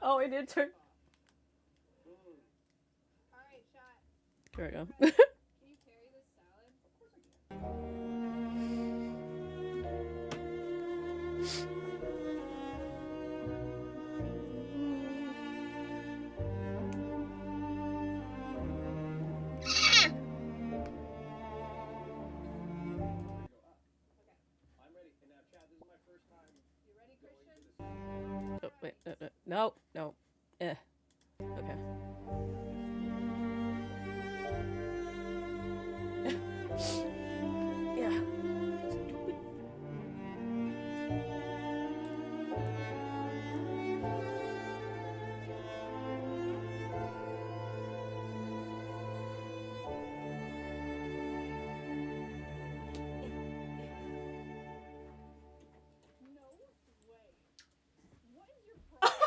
Oh, it did turn. Alright, shot. There we go. Can you carry this salad? Of course I can. You ready, Christian? Oh, wait, no, no. Eh. Okay. Yeah. Stupid. No way. What is your problem?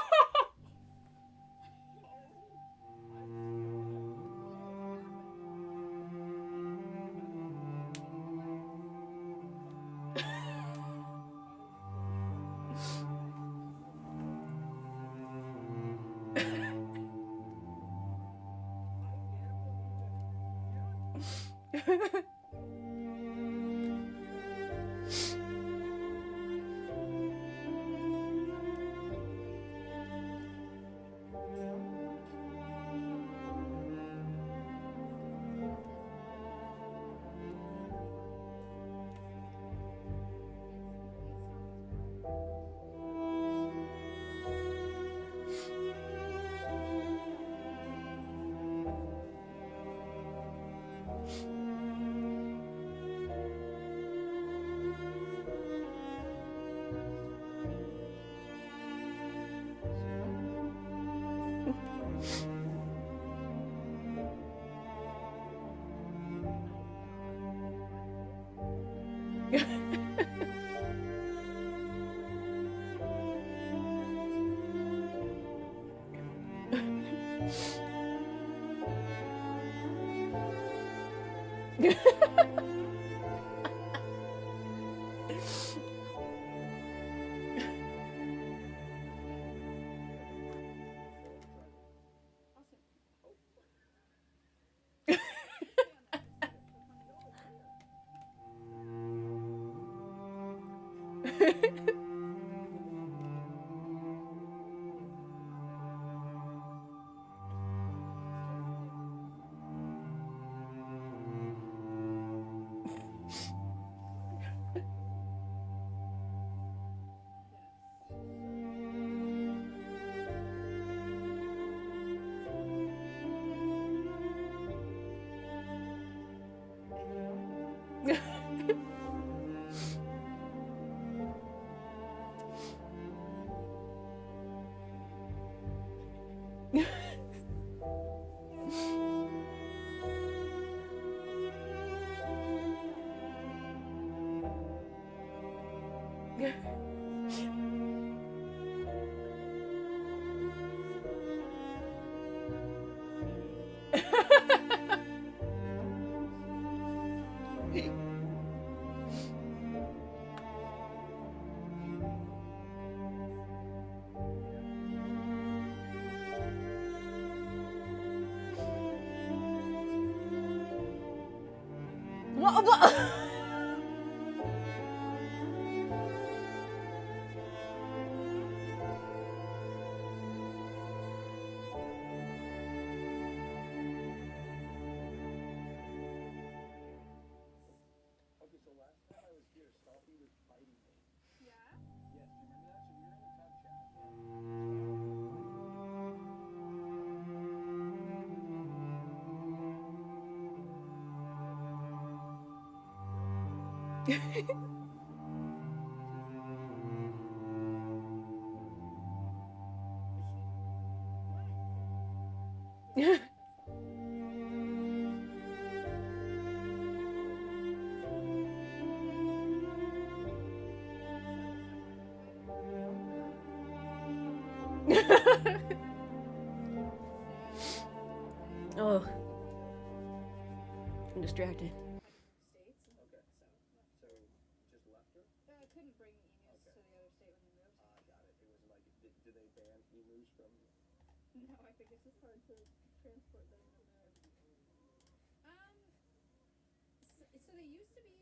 What? Oh, I'm distracted. States. Okay. So just left her? I couldn't bring emus to the other state when they moved. Got it. It was like, do they ban emus choose from? No, I think it's just hard to transport them in there. So they used to be. They used to be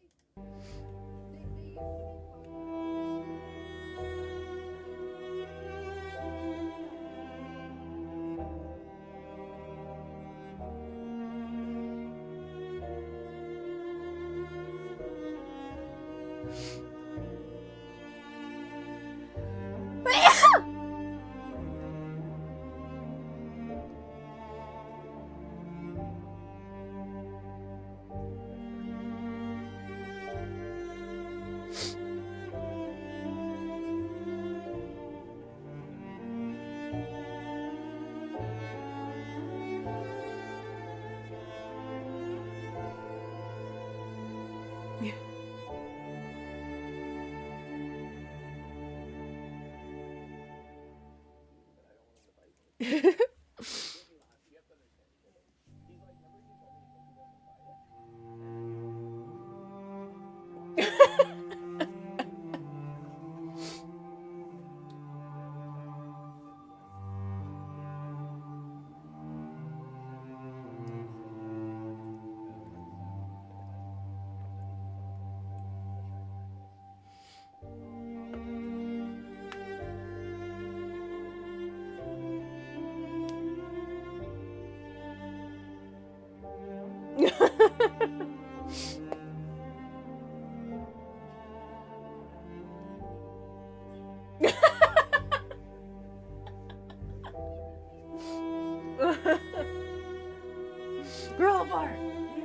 Girl bar. Yeah.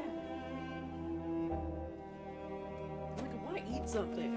Like I want to eat something.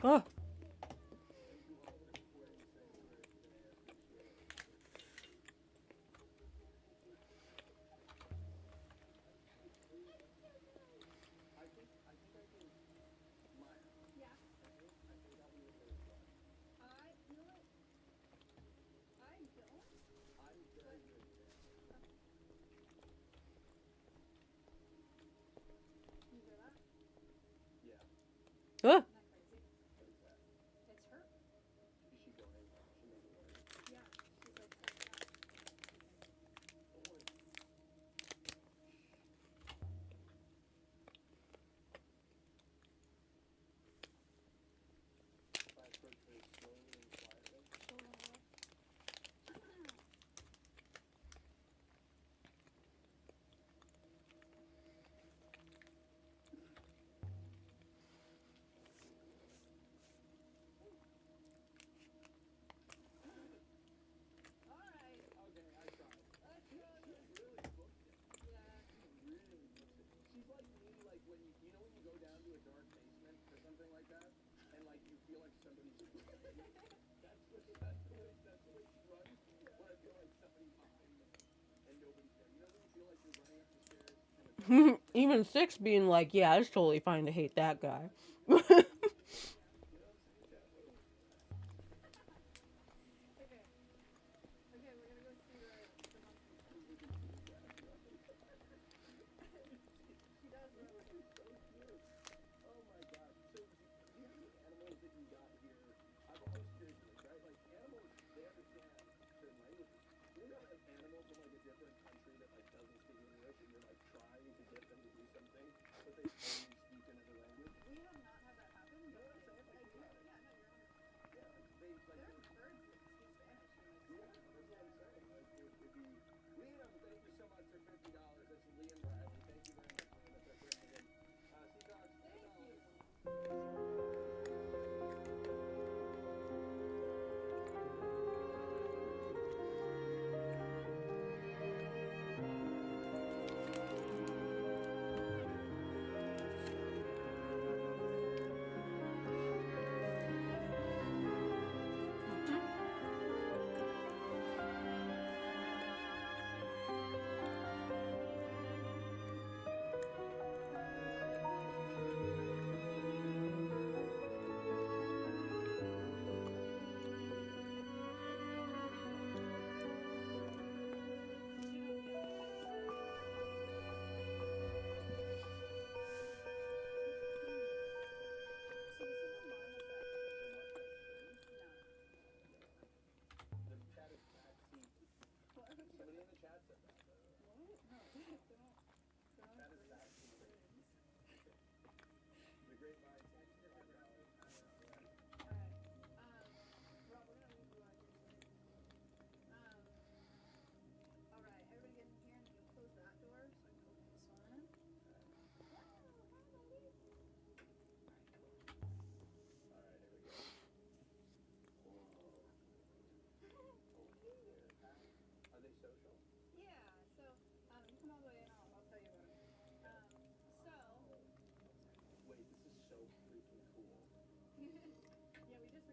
Oh. Oh. Even Six being like, yeah, it's totally fine to hate that guy.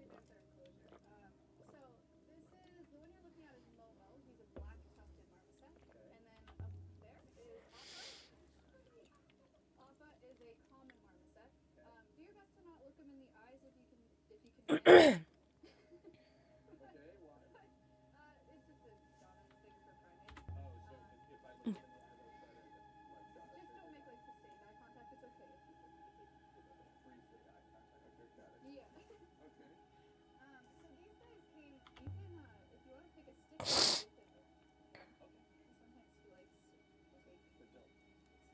read out their enclosure. So this is the one you're looking at is Momo. He's a black tufted marmoset. Okay. And then up there is Appa. Appa is a common marmoset. Do your best to not look him in the eyes if you can manage. Okay, why? It's just a dominance thing for primates. Oh, so if I look him in the eye, they'll try to like Just don't make like sustained eye contact. It's okay if you briefly eye contact. Okay, got it. yeah. Okay. So these guys came. You can if you want to take a stick, you can. Okay. Sometimes he likes to take, But don't.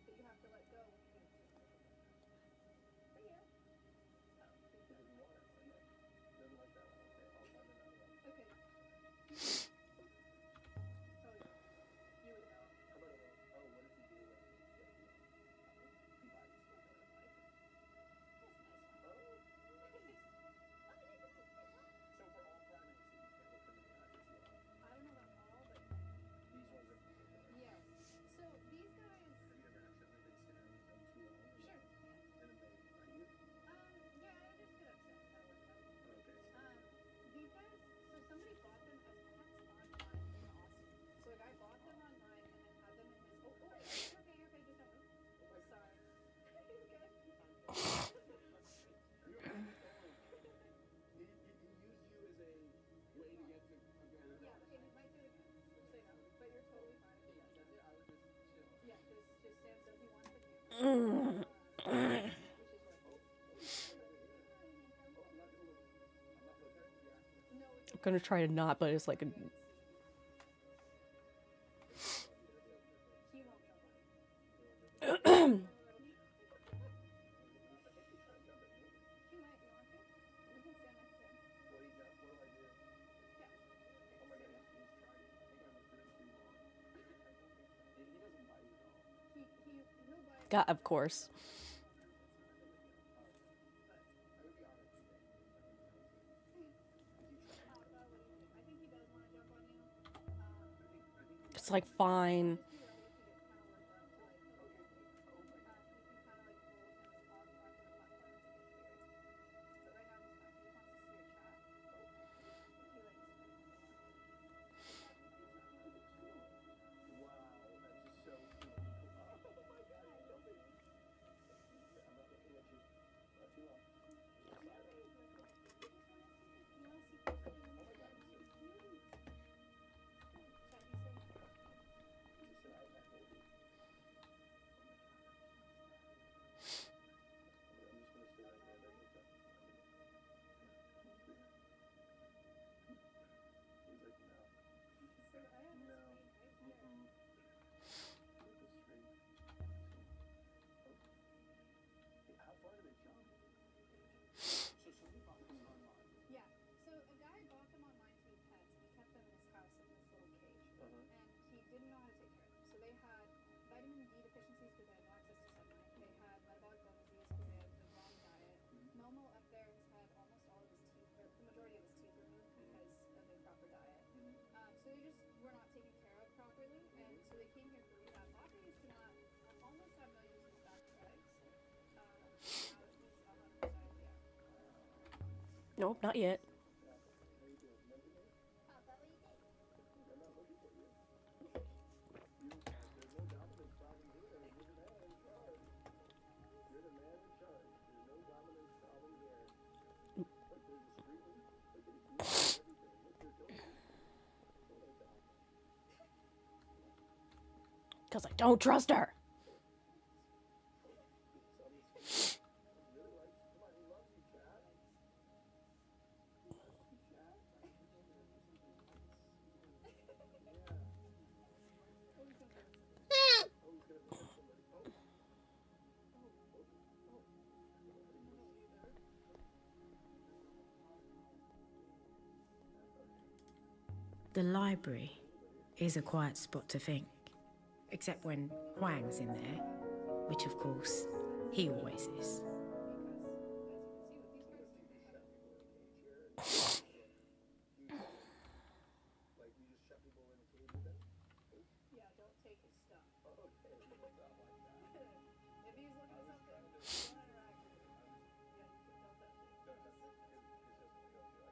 but you have to let go when you get it to him. But yeah. Oh, He doesn't want it. Okay. He doesn't like that one. Okay. I'll find another one. okay. Oh yeah. You would know. How about a little? Oh, what does he do when he gets you? He bites. That's Oh. nice. So for all primates, you can't look them in the eye this long. I don't know about all, but These ones in particular. yes. So these guys. Have you ever accidentally been staring at them too long? Sure. Yeah. And then they bite you? Yeah. I just get upset. That works out. Okay. These guys. So somebody bought them as pets online in Austin. So a guy bought them online and then had them in his. Oh, you're okay. You're okay. Just don't move. Oh my Sorry. God. You okay? You're on the phone. He used you as a way to get to. Okay. Yeah, okay, he might do it again. Just so you know. But you're totally fine. Yeah, that's it. I was just chill. Yeah, just stand still. He wants the camera. Mm. Which is what. Oh, I'm not gonna look. I'm not gonna touch the accident. No, it's I'm gonna try to not, but it's like a. he won't jump on it. He might. You want to? We can stand next to him. What do you got? What do I do? Yeah. Oh my God, he's trying. I think I looked at him too long. He doesn't bite at all. He'll bite. God, of course. I would be honest with you. Alpha, what do you think? I think he does want to jump on you. I think It's like fine. Just be ready if he gets kind of worked up to like. okay. Oh my God. You can kind of like hold him onto the platform if it gets weird. But right now he's fine. He just wants to see your chat. He likes to. Wow, that's just so cool. Oh my God, he's jumping. I'm not looking at you. Not too long. You want to see Oh my God, he's so cute. Chat, you say. He's just an iPad baby. I'm just gonna stay right there. Don't look up. He's like, no. So I have No. this screen right here. Look at straight. Oh. Hey, how far do they jump? So somebody bought this online. Yeah. So a guy bought them online to be pets, and he kept them in his house in this little cage. Uh-huh. And he didn't know how to take care of them. So they had vitamin D deficiencies because they had no access to sunlight. They had metabolic bone disease because they had the wrong diet. Momo up there has had almost all of his teeth, or the majority of his teeth removed because of improper diet. So they just were not taken care of properly, and so they came here for rehab. Bobby used to not almost have no use in his back legs. Now he's 100% yeah. Nope, not yet. How you doing? Remember me? Papa, what do you think? I'm not looking for you. There's no dominance problem here. You're the man in charge. You're the man in charge. There's no dominance problem here. Look, there's a screen. Look at it. Everything. Look, there's no. Don't let that. Because I don't trust her. It's on his face. Really likes. Come on, he loves you, Chad. He loves you, Chad. Yeah. Oh, he's gonna hurt somebody. Oh, he's gonna hurt somebody. Oh. The library is a quiet spot to think, except when Huang's in there, which of course he always is. Like you just shut people in a cage with them? Yeah, don't take his stuff. Oh, okay. It's not like that. If he's looking at something, don't interact with him. Yeah, don't touch it. Don't touch it. It's just gonna go through.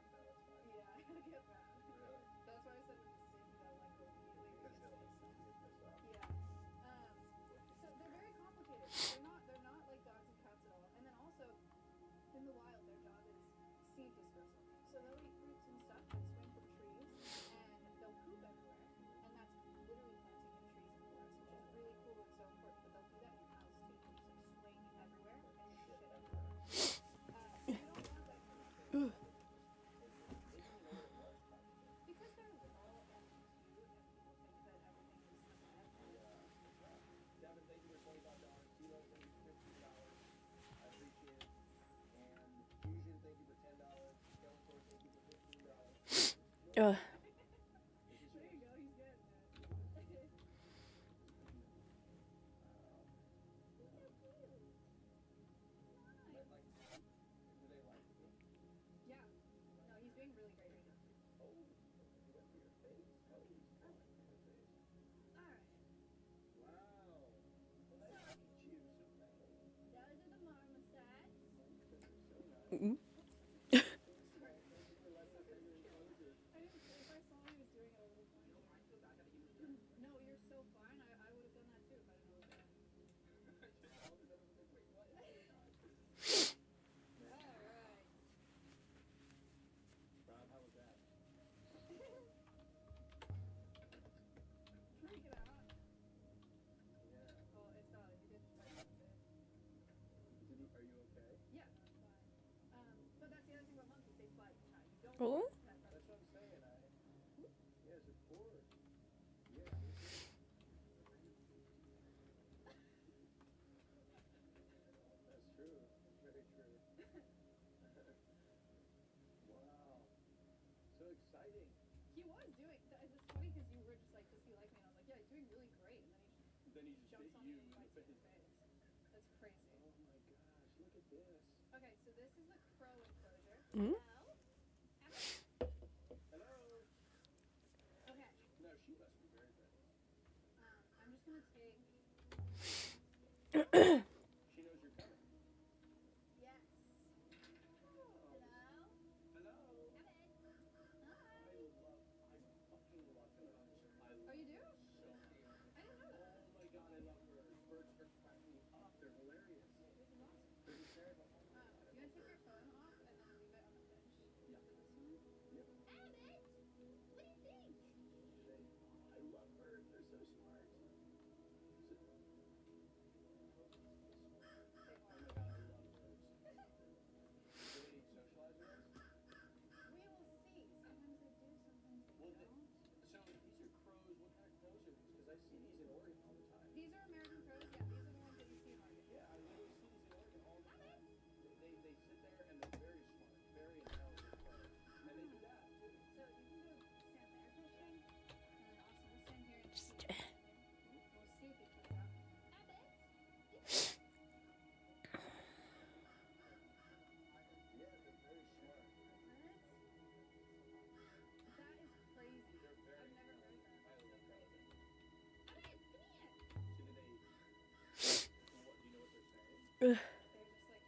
Ugh. There you go, he's getting it. Yeah. No, he's doing really great right now. Alright. Those are the marmosets. Mm. I didn't if I saw he was doing it, I would have pointed. No, you're so fine. I would have done that too if I didn't know what was Alright. Rob, how was that? Freak it out. Yeah. Well, it's valid. You did try to do it. Are you okay? Yeah, no, I'm fine. But that's the other thing about monkeys. They fly each time. You don't Oh. want that That's what I'm saying. Yes, of course. Yeah. That's true. That's very true. Wow. So exciting. He was doing. It's funny because you were just like, does he like me? And I was like, yeah, he's doing really great. And then he just Then he just jumps hit on you me and in the bites me in face. the face. That's crazy. Oh my gosh, look at this. Okay, so this is the crow enclosure. Mm. Hello? Hello? Okay. No, she must be very friendly. I'm just gonna take. She knows you're coming. Yes. Hello? Hello? Hi. I fucking love birds. Oh, you do? So much. I didn't know that. Oh my god, I love birds. Birds are cracking me up. They're hilarious. This is awesome. They're hysterical. You wanna take your phone off and then leave it on the bench? Yeah. For this one? Yep. Abbott! What do you think? I love birds. They're so smart. They Oh are. my god, I love birds. Do they socialize with us? We will see. Sometimes they do, sometimes they Well, don't. so these are crows. What kind of crows are these? Because I see these in Oregon all the time. These are American crows. Yeah, these are the ones that you see in Oregon. Yeah, I literally see these in Oregon all the time. They sit there and they're very smart, very intelligent crows. And they do that too. So you can go stand there fishing, and then Austin will stand here and just see St- what's happening. We'll see if he comes out. Abbott! Yeah, they're very smart. Abbott? That is crazy. They're very I've never heard that. highly That's so intelligent. crazy. Abbott, come here! So do they? What do you know what they're saying? Ugh. They're just like,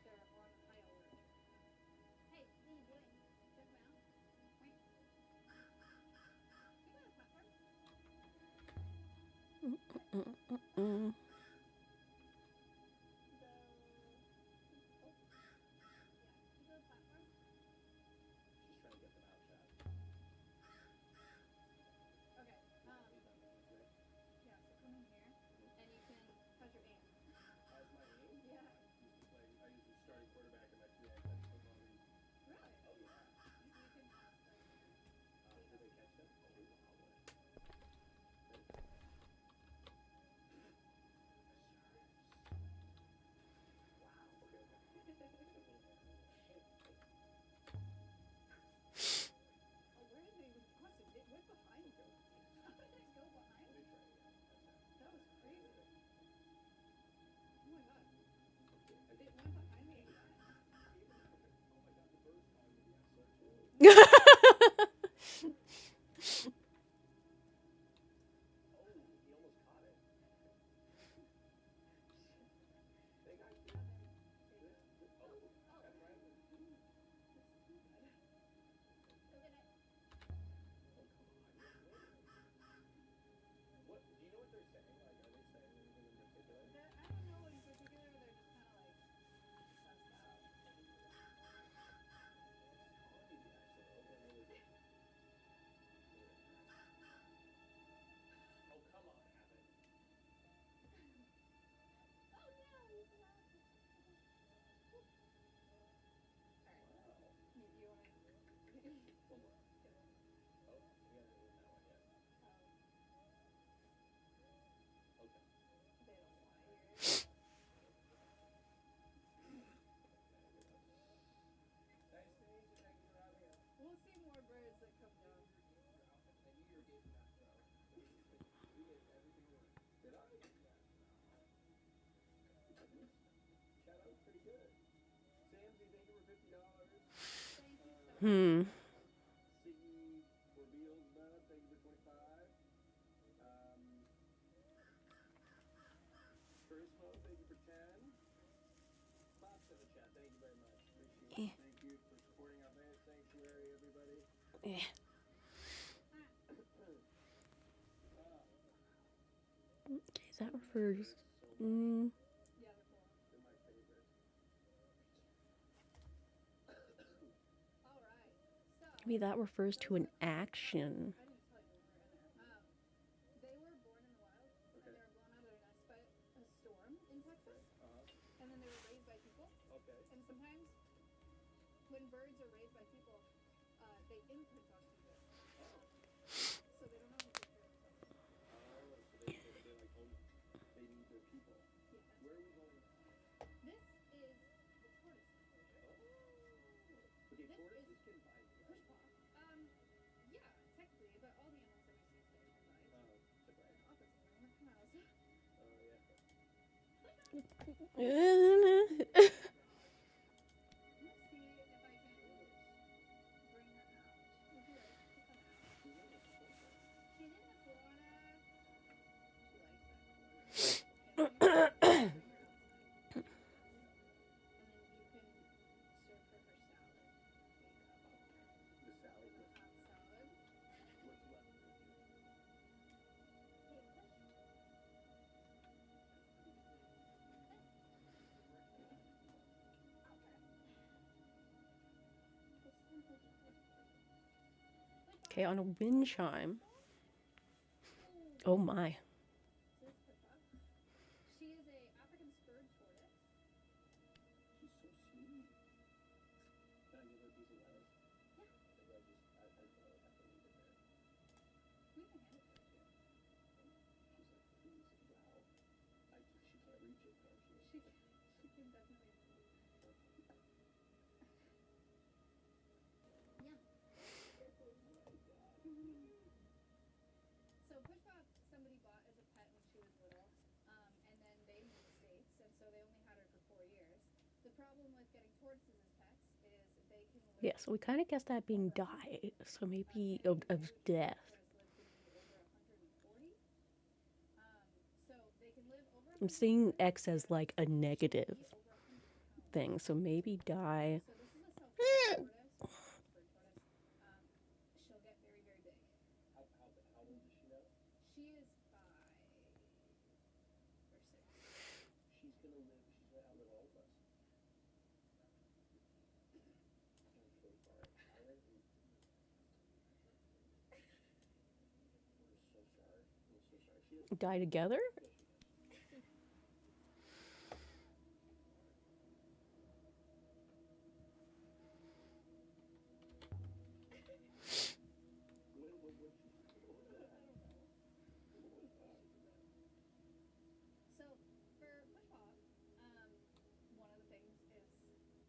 they're on high alert. Hey, what are you doing? Check them out. Wait. You got a platform? Mm. The... Oh. Yeah. You go to the platform? She's trying to get them out, Chad. Okay. Hey, Dom, right? Yeah, so come in here, and you can, how's your aim? How's my aim? Did I? Shout out was pretty good. Samsy, thank you for $50. Thank you so much. Siggy for Beelzebub, thank you for 25. Turismo, thank you for 10. Pops in the chat, thank you very much. Appreciate it. Thank you for supporting our bear sanctuary, everybody. Yeah. Okay, that refers. Mm, Yeah, they're cool. They're my favorites. All right. So maybe that refers to an action. I didn't tell you when we were in there. They were born in the wild, Okay. and they were blown out of their nest by a storm in Texas, and then they were raised by people. Okay. And sometimes, when birds are raised by people, they imprint on people, so they don't know how to take care of themselves. Oh, so they're like home. They need their people. Yeah, that's Where are we going? This is the tortoise enclosure. Okay, This tortoises is can bite, right? Pushpaw. Yeah, technically, but all the animals that we see today can bite. Oh, except right. Opposite of the mouse. Oh, yeah. Let's see if I can bring her out. Would you like to come out? She's in the Florida. She's in the Florida. She likes that Florida. Okay, let me bring her outside. And then you can serve her her salad. The salad. The hot salad. What's left of it? Hey, push. Okay, on a wind chime. Oh my. This is Pushpaw. She is a African spurred tortoise. She's so sweet. Can I give her a piece of lettuce? Yeah. Maybe I have to leave it there. We can hand it to her too. She's like, please, wow. She can't reach it, can she? She can definitely move. Yeah. So Pushpaw, somebody bought as a pet when she was little, and then they moved to States, and so they only had her for 4 years. The problem with getting tortoises as pets is they can live. Yeah, so we kind of guessed that being die. So maybe of death. So they can live over. I'm seeing X as like a negative thing. So maybe die. So this is a self-tortoise. She'll get very, very big. How old is she now? She is 5 or 6. She's gonna outlive all of us. I'm so sorry. We're so sorry. I'm so sorry. She has Die together? So for Pushpaw, one of the things is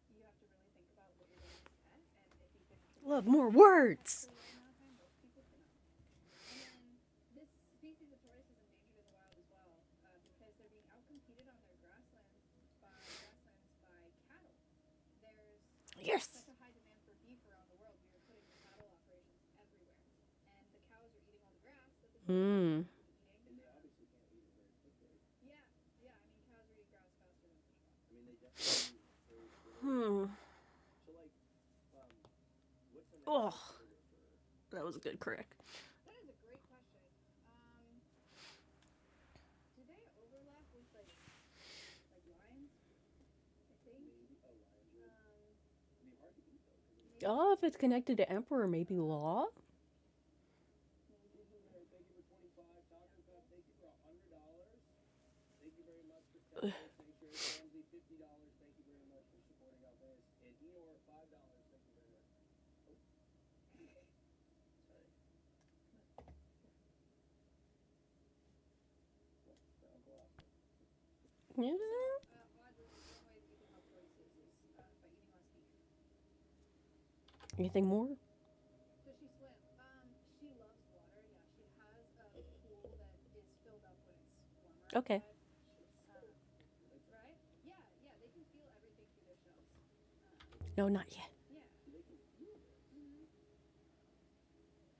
you have to really think about what you're doing as a pet, and if you can. Love more words. For the right amount of time, most people cannot. And then this species of tortoise is endangered in the wild as well, because they're being outcompeted on their grasslands by cattle. There's Yes. such a high demand for beef around the world. We are putting cattle operations everywhere, and the cows are eating all the grass that the Hmm. eating. And they obviously can't eat it very quickly. Yeah, I mean, cows are eating grass faster than Pushpaw. I mean, they definitely. So, like, what's the next Oh, alternative for? that was a good crick. That is a great question. Do they overlap with like lions? I think. Maybe a lion would. It'd be hard to eat though. Oh, if it's connected to Emperor, maybe Law? Thank you for 25. Taco Cup, thank you for $100. Thank you very much for $10. Sanctuary Ramsey, $50. Thank you very much for supporting our base. And Eeyore, $5. Thank you very much. Oh. Sorry. What? The Uncle Oscar. Yeah. Oddly, one way that you can help tortoises is by eating less beef. Anything more? Does she swim? She loves water. Yeah, she Okay. Right? Yeah, yeah, they can feel everything through their shells. No, not yet. Yeah.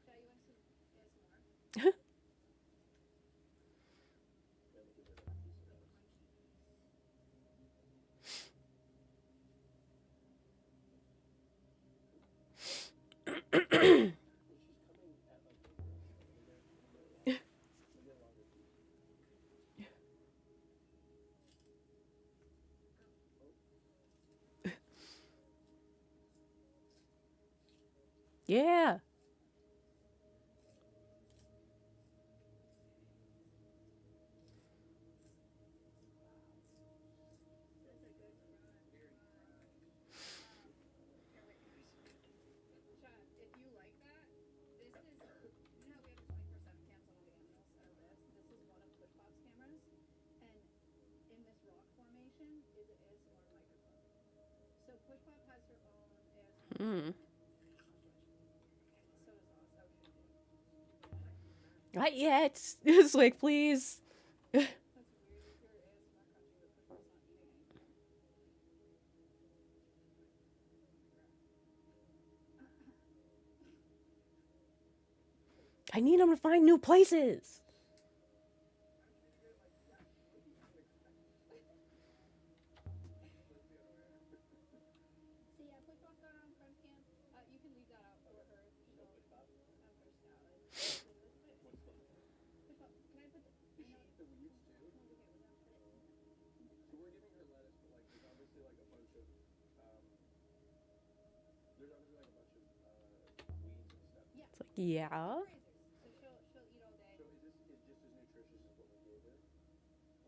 Shy, you want some ASMR? Yeah. Chad, if you like that, this is, you know how we have the 24/7 cams on all the animals at our wrist? This is one of PushPop's cameras, and in this rock formation is an ASMR microphone. So PushPop has her own ASMR Hmm. microphone. So does Oz. Oh, should do. Not yet. It's like, please. That's weird if you're ASMR crunching, but PushPop's not eating anything. I need him to find new places. So yeah, PushPop got her own crunch cam. You can leave that out for her. She'll for salad. PushPop, can I put the? Does she eat the weeds too? So we're giving her lettuce, but like there's obviously like a bunch of weeds and stuff. Yeah. It's like, yeah. Grazers. So she'll eat all day. So is this just as nutritious as what we gave her?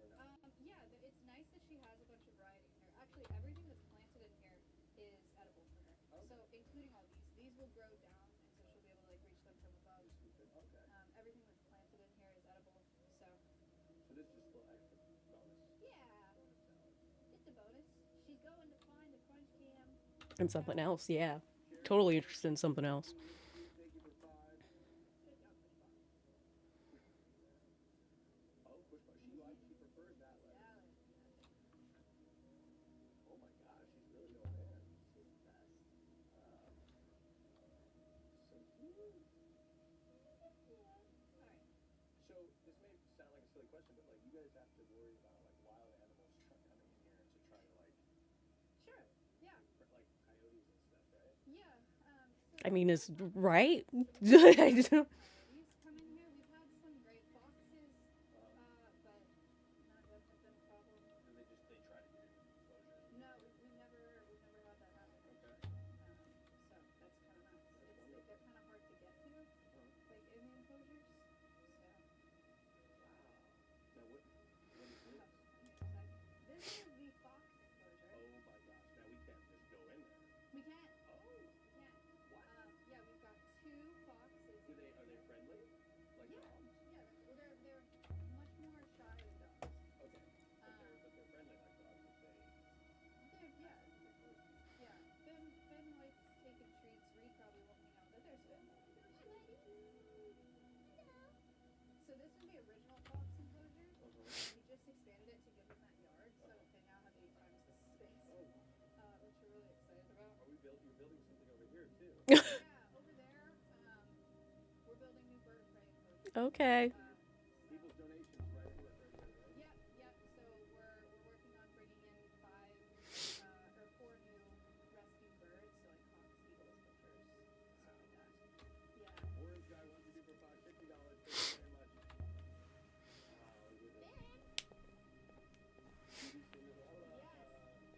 Or not? Yeah, it's nice that she has a bunch of variety in here. Actually, everything that's planted in here is edible for her. So including all these. These will grow down, and so she'll be able to like reach them from above. Okay. Everything that's planted in here is edible. So So this is just a little extra bonus. yeah, it's a bonus. She's going to find the crunch cam. And something else, yeah. Totally interested in something else. Thank you for 5. Good job, PushPop. Oh, PushPop. She prefers that lettuce. Oh my gosh, she's really going in. She's the best. So cute. Alright. So this may sound like a silly question, but like you guys have to worry about like wild animals coming in here to try to like Sure. Yeah. like coyotes and stuff, right? Yeah. I mean, is right? I don't- Coyotes come in here. We've had some gray foxes, but none of them have been a problem. And they try to get in enclosures. No, we've never had that happen. Okay. So that's kind of nice. It's like they're kind of hard to get to, like in the enclosures. So. Wow. Now what is this? This is the fox enclosure. Oh my gosh. Now we can't just go in there. We can't. Oh. We can't. Yeah, we've got 2 foxes. Are they friendly? Like Yeah. dogs? Yeah. Well, they're much more shy than dogs. Okay. But they're friendly like dogs if they Yeah. Yeah. Finn likes taking treats. Reed probably won't hang out, but there's Finn. Hi, buddy. Hello. So this is the original fox enclosure. We just expanded it to give them that yard, so they now have 8 times the space, which we're really excited about. You're building something over here too. Yeah, over there, we're building new bird prey enclosures. Okay. People's donations right here, right? Yep. So we're working on bringing in 5 or 4 new rescue birds, so like hawks, eagles, vultures, stuff like that. Yeah. Orange guy wants to do for $50. Thank you very much. Yes.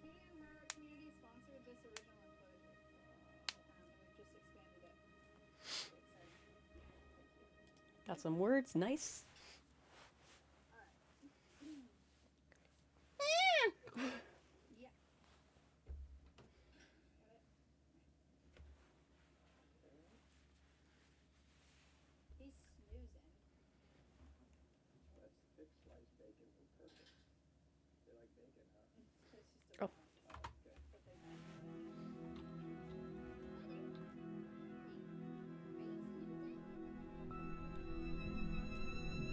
Cutie and her community sponsored this original enclosure. And we've just expanded it. Really exciting. Got some words. Nice. Yeah. He's snoozing. That's thick sliced bacon from Perfect. They like bacon, huh? It's just a Oh. Okay. but they like. Are you snoozing?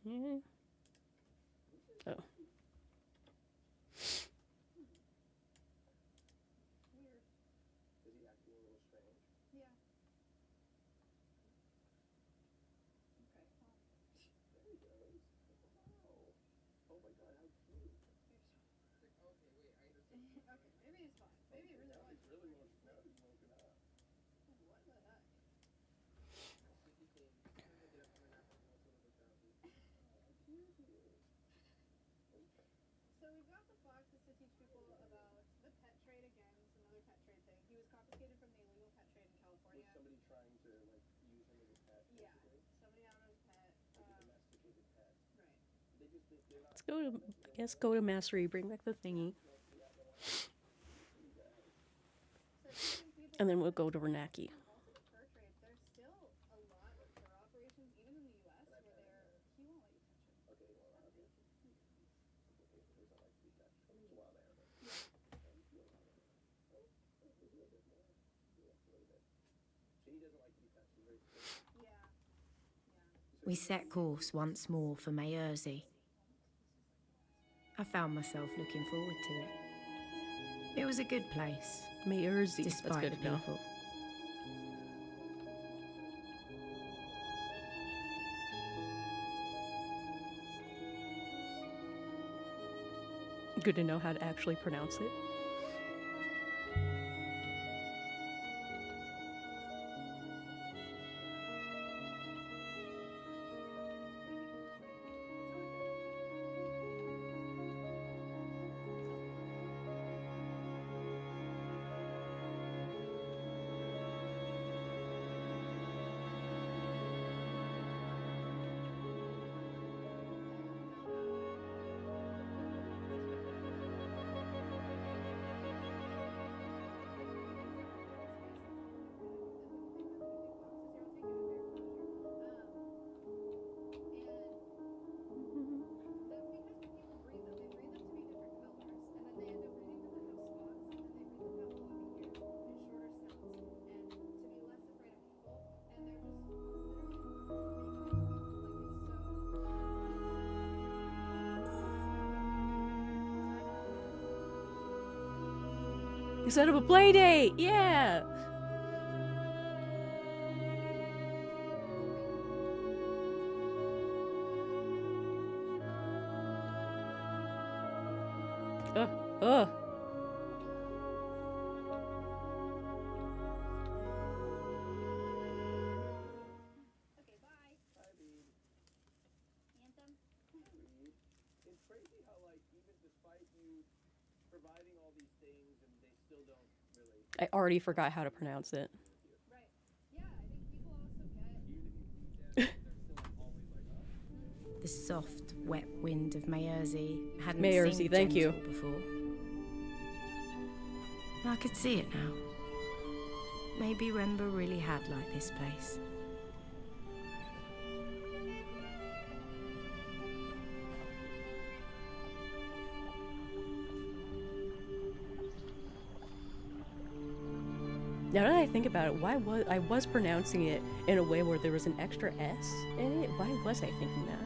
Yeah. Yeah. Oh. Weird. Is he acting a little strange? Yeah. Okay. Well, There he goes. Wow. Oh my god, how cute. okay, maybe it's fine. Maybe it really Now was. he's really woken, now he's woken up. What the heck? So we've got the foxes to teach people about the pet trade again. It's another pet trade thing. He was confiscated from the illegal pet trade in California. Was somebody trying to like use him as a pet? Yeah. Basically? Somebody out of his pet. Like a domesticated pet. Right. They just they're not. Let's go to, I guess, go to Mastery, bring back the thingy, So teaching people and then we'll go to Renaki. and also the fur trade. There's still a lot of fur operations, even in the U.S., where he won't let you touch him. Okay, well, okay. Okay, so there's not like to be touched. I mean, he's a wild animal. So he doesn't like to be touched. He's very scared. Yeah. We set course once more for Mayerzy. I found myself looking forward to it. It was a good place, Mayerzy, that's despite good the to know. people. Good to know how to actually pronounce it. You set up a play date! Yeah! Ugh. Okay, bye. Hi, Reed. Anthem. Reed. It's crazy how like even despite you providing all these things and they still don't really. I already forgot how to pronounce it. Right. Yeah, I think people also get. Even if you feed them, they're still always like, oh. The soft, wet wind of Mayerzy hadn't Mayerzy, seemed thank you. gentle before. I could see it now. Maybe Remba really had liked this place. Now that I think about it, why was I was pronouncing it in a way where there was an extra S in it? Why was I thinking that?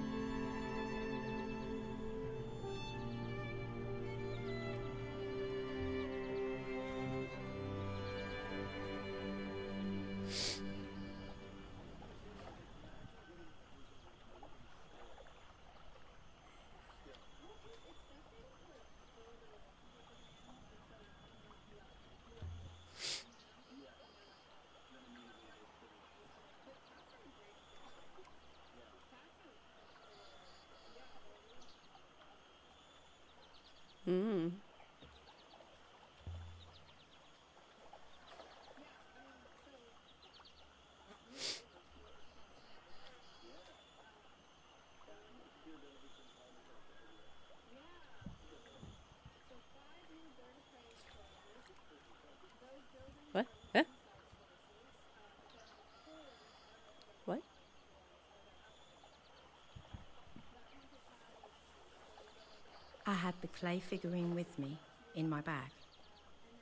had the clay figurine with me in my bag,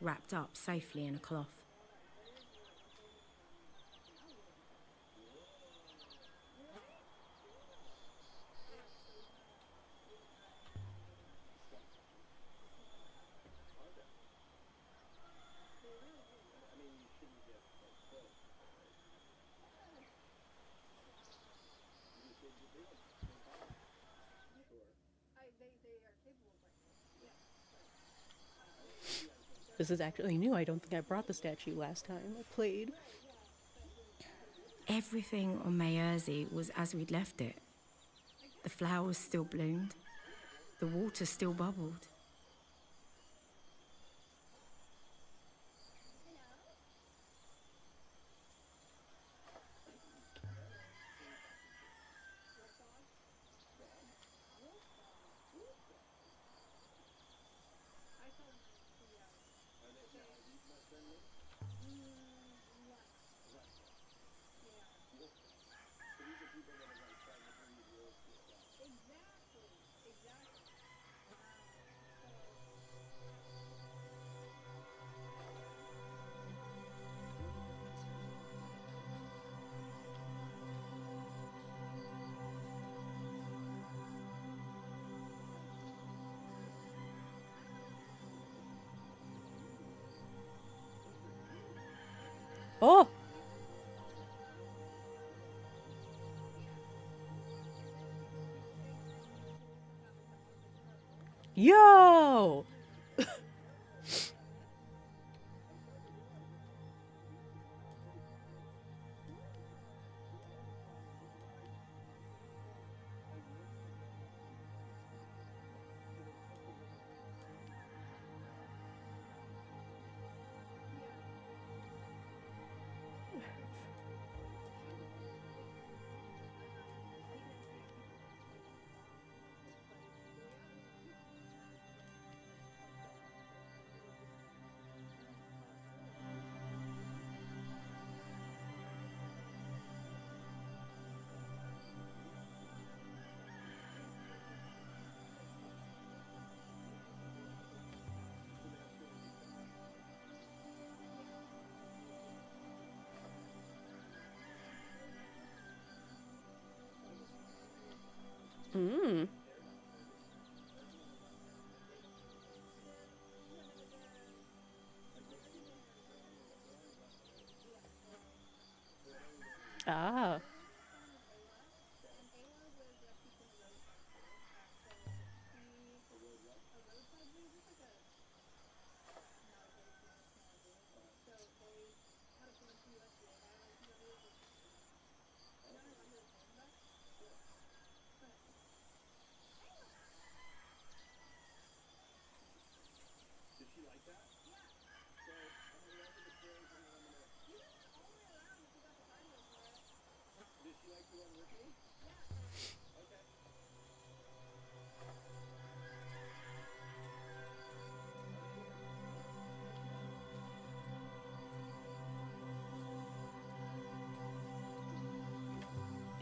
wrapped up safely in a cloth. This is actually new. I don't think I brought the statue last time I played. Everything on Mayerzi was as we'd left it. The flowers still bloomed. The water still bubbled. Oh! Yo! Hmm. Ah.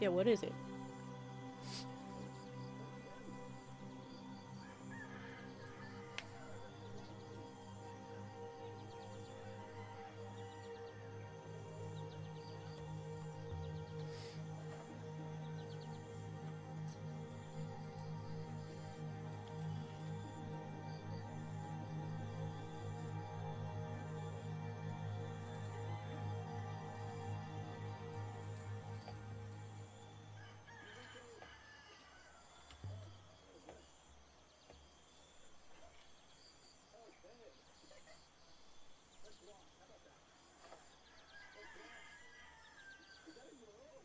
Yeah, what is it?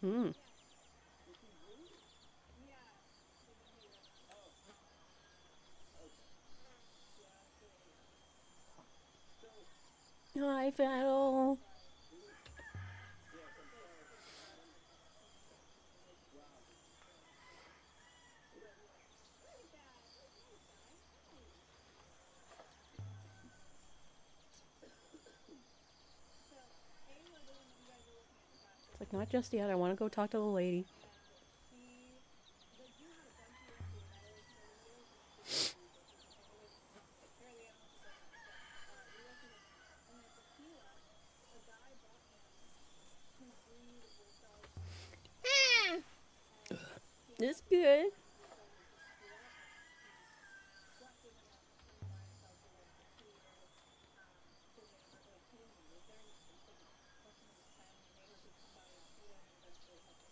Hmm. Hi, Faddle. It's like, not just yet. I want to go talk to the lady. It's good.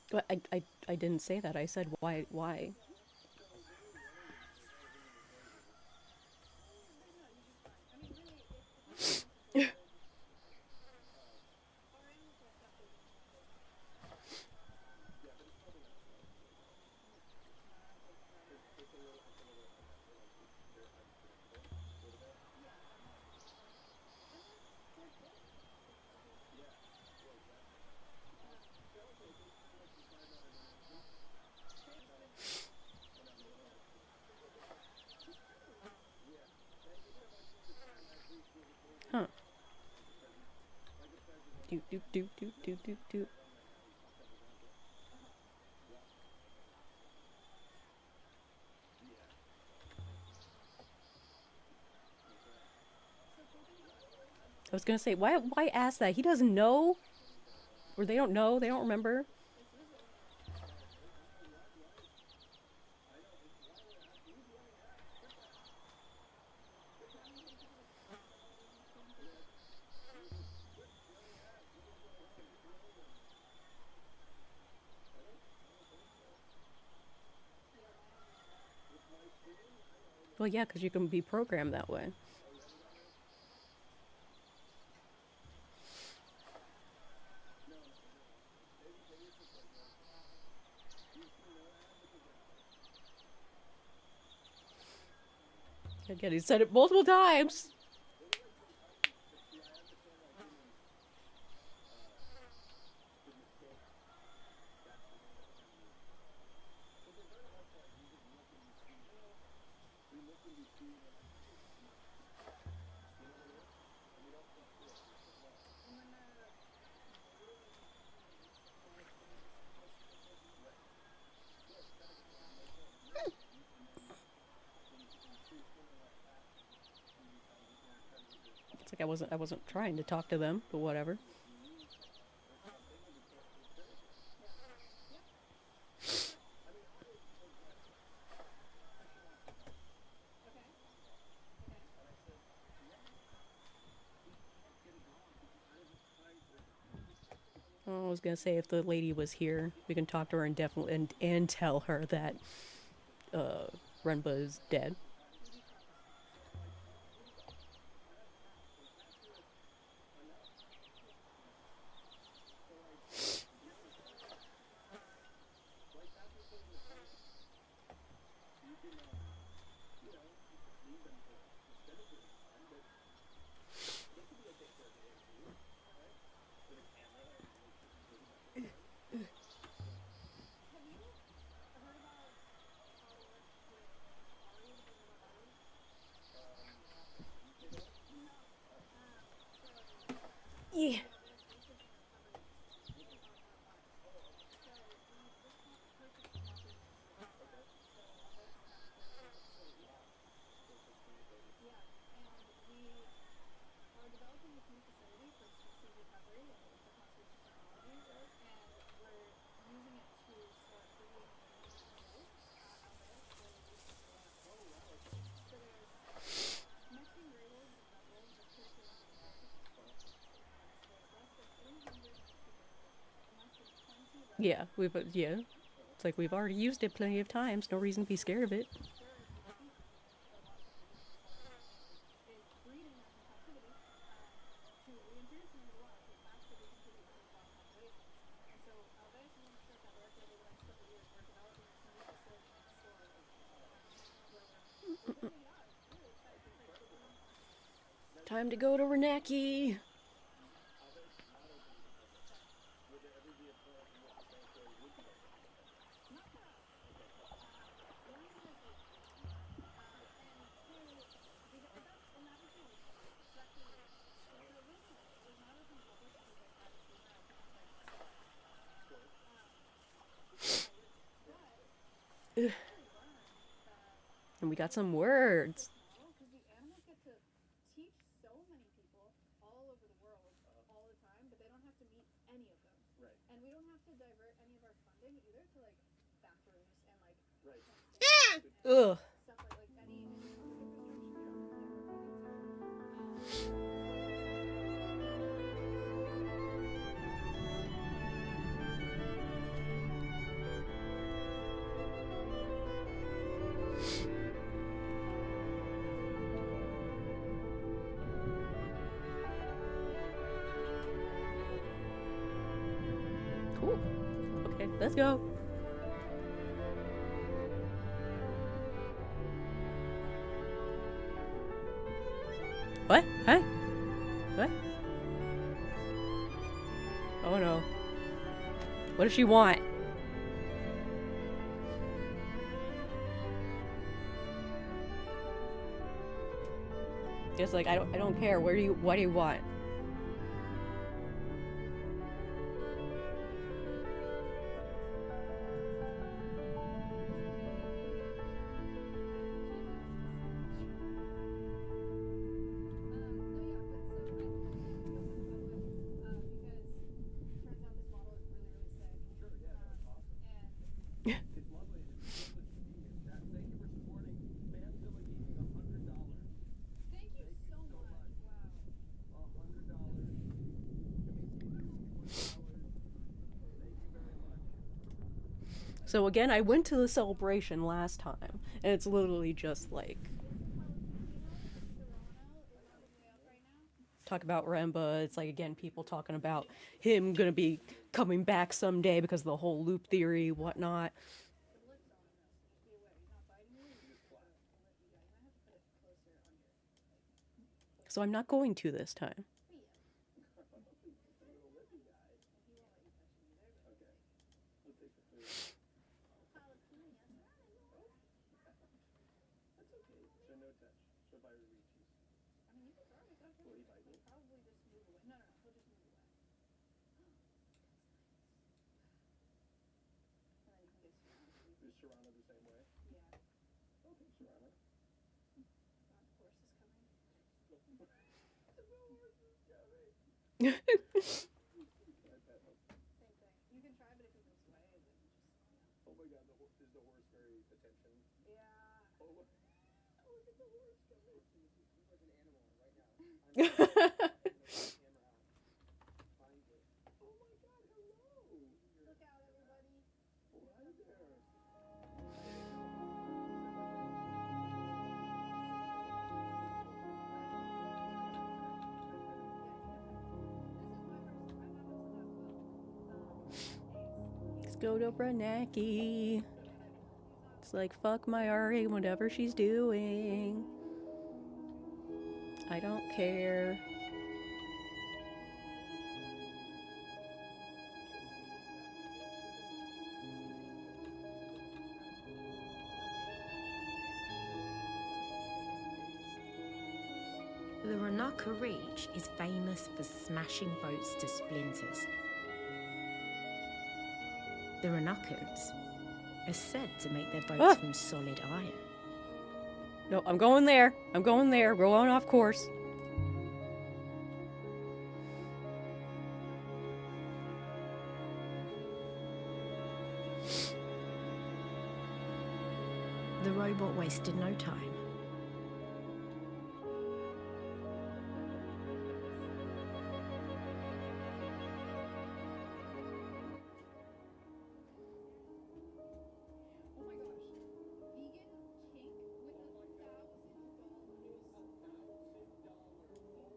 But I didn't say that. I said why. Huh. Do do do do do do do. I was gonna say, why ask that? He doesn't know, or they don't know, they don't remember. Well, yeah, because you can be programmed that way. Again, he said it multiple times. It's like I wasn't trying to talk to them, but whatever. I was gonna say if the lady was here, we can talk to her and definitely and tell her that uh Renba is dead. Yeah. Yeah, yeah. It's like we've already used it plenty of times. No reason to be scared of it. Time to go to Renaki. And we got some words. Because the animals get to teach so many people all over the world all the time, but they don't have to meet any of them. Right. And we don't have to divert any of our funding either to like bathrooms and like Right. Ugh. stuff like any infrastructure. Cool. Okay, let's go. What? Huh? What? Oh no. What does she want? Just like I don't care. What do you want? It's lovely. It's so convenient. Thank you for supporting Manzilla Gaming. $100. Thank you so much. Wow. $100. Thank you very much. So again, I went to the celebration last time, and it's literally just like talk about Remba. It's like again people talking about him gonna be coming back someday because of the whole loop theory, whatnot. So I'm not going to this time. That's okay. So no touch. So if I were Reese's. I mean, you could try. Will he bite me? Probably just move away. No, he'll just move away. And then you can get surrounded. Is Serrano the same way? Yeah. Okay, Serrano. Of course is coming. The horse is coming. Same thing. You can try, but if he moves away, then just Oh my god, is the horse very attention? yeah. Oh, look at the horse coming. He's like an animal right now. Camera out. Find it. Oh my god, hello. Look out, everybody. Oh, hi there. Let's go to Branaki. It's like fuck my Ari, whatever she's doing. I don't care. The Ranaka Reach is famous for smashing boats to splinters. The Ranakans are said to make their boats from solid iron. No, I'm going there. I'm going there. We're going off course. The robot wasted no time. Oh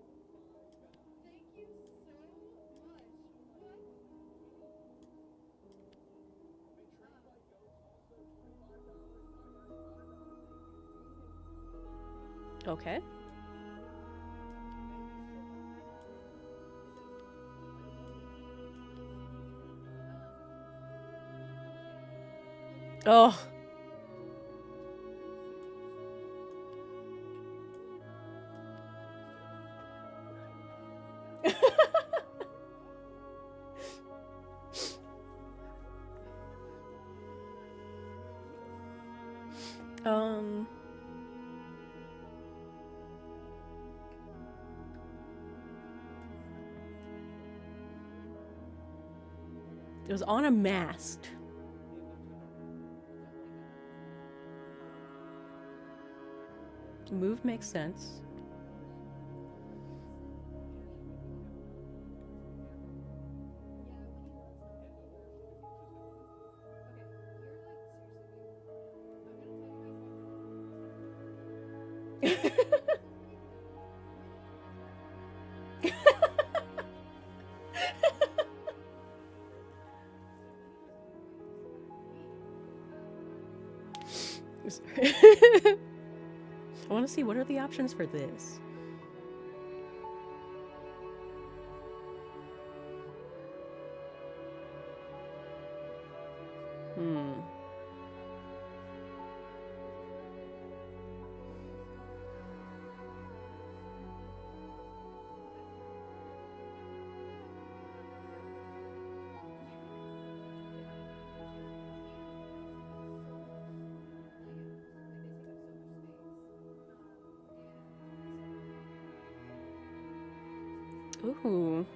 my gosh. Vegan cake with $1,000. Thank you so much. What? Okay. Oh. um It was on a mast. Move makes sense. I want to see what are the options for this. Ooh.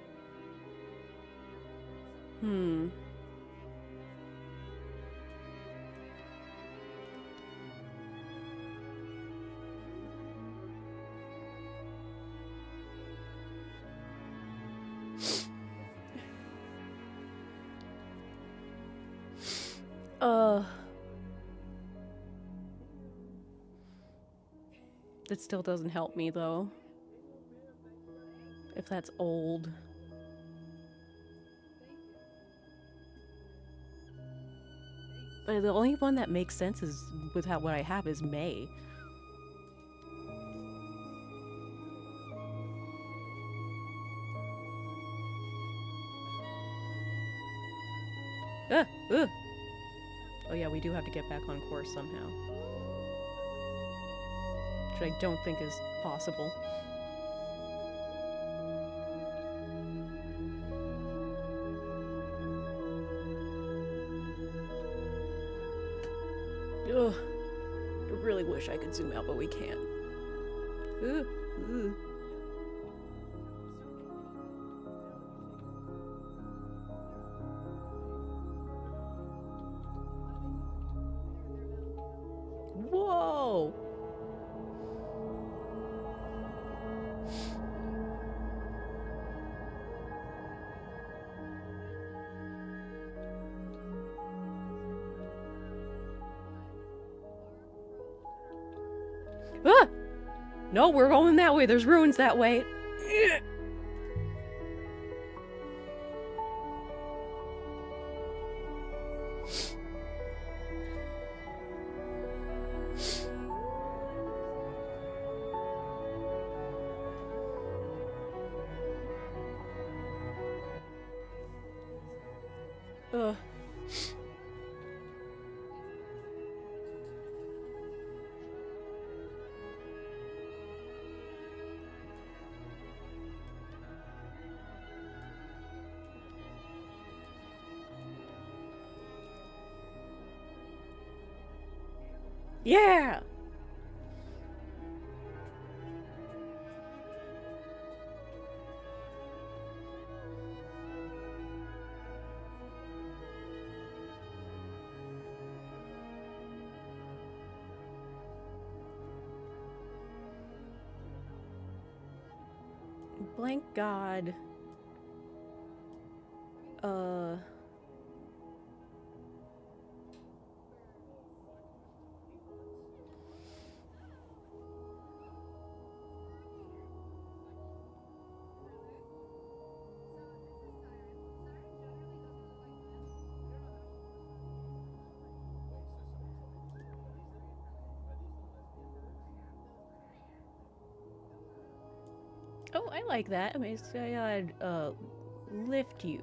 That still doesn't help me though. If that's old. But the only one that makes sense is with what I have is May. Oh yeah, we do have to get back on course somehow. Which I don't think is possible. Ugh. I really wish I could zoom out, but we can't. Ugh. Ugh. Whoa! Ah! No, we're going that way. There's ruins that way. Ugh. Yeah! Blank God. Oh, I like that. I mean, say I'd lift you.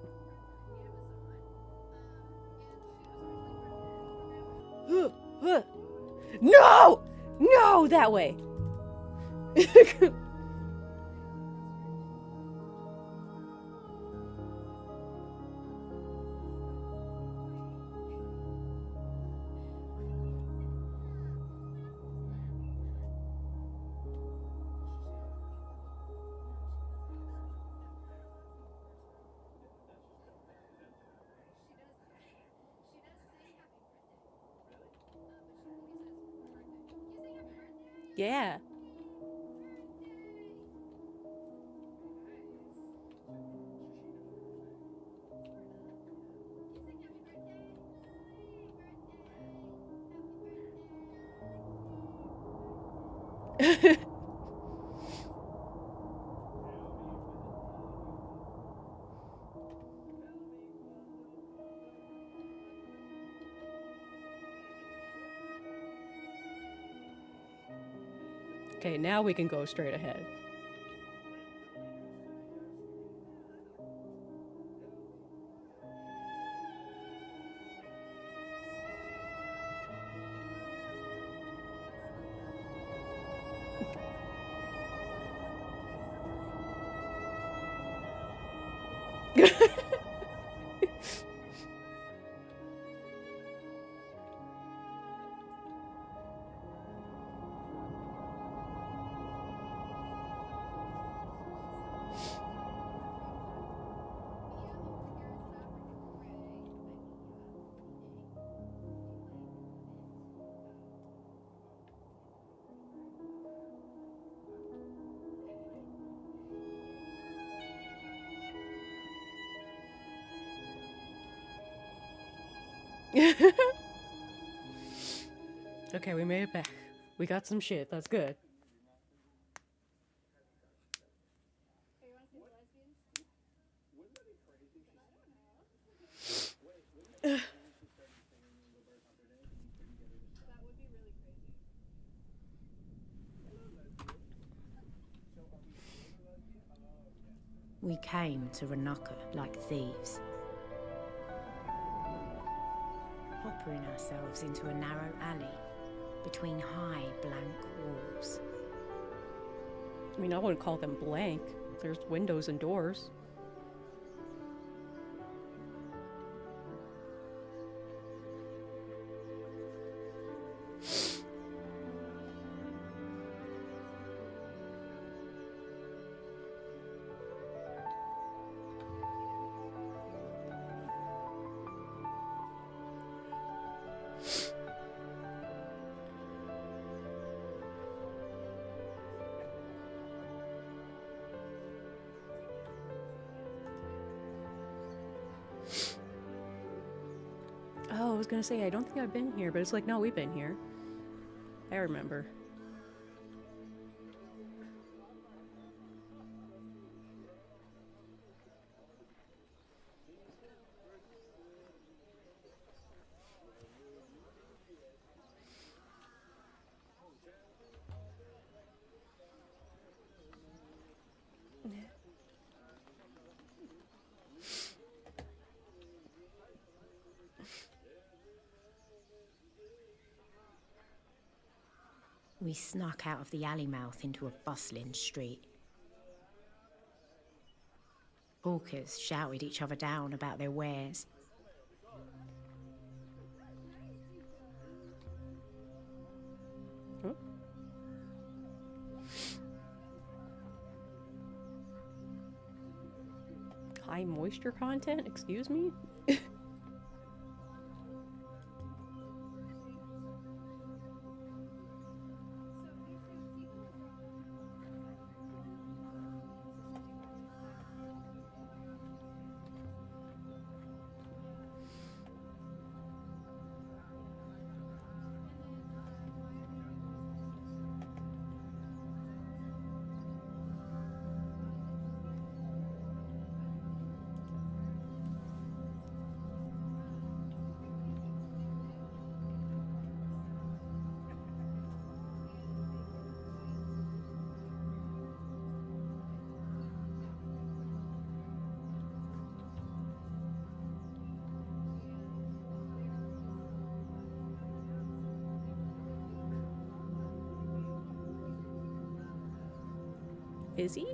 No! No! That way! Yeah. Okay, now we can go straight ahead. Okay, we made it back. We got some shit. That's good. Hey, you wanna see the lesbians? Wouldn't that be crazy? Wait, wouldn't that be crazy if she started singing Little Bird Hunter Day and you couldn't get her to stop? That would be really crazy. Hello, lesbian. So are we still the lesbian? Oh, yes. We came to Ranaka like thieves, hoppering ourselves into a narrow alley between high, blank walls. I mean, I wouldn't call them blank. There's windows and doors. Oh, I was gonna say, I don't think I've been here, but it's like, no, we've been here. I remember. We snuck out of the alley mouth into a bustling street. Hawkers shouted each other down about their wares. Huh? High moisture content? Excuse me? Is he?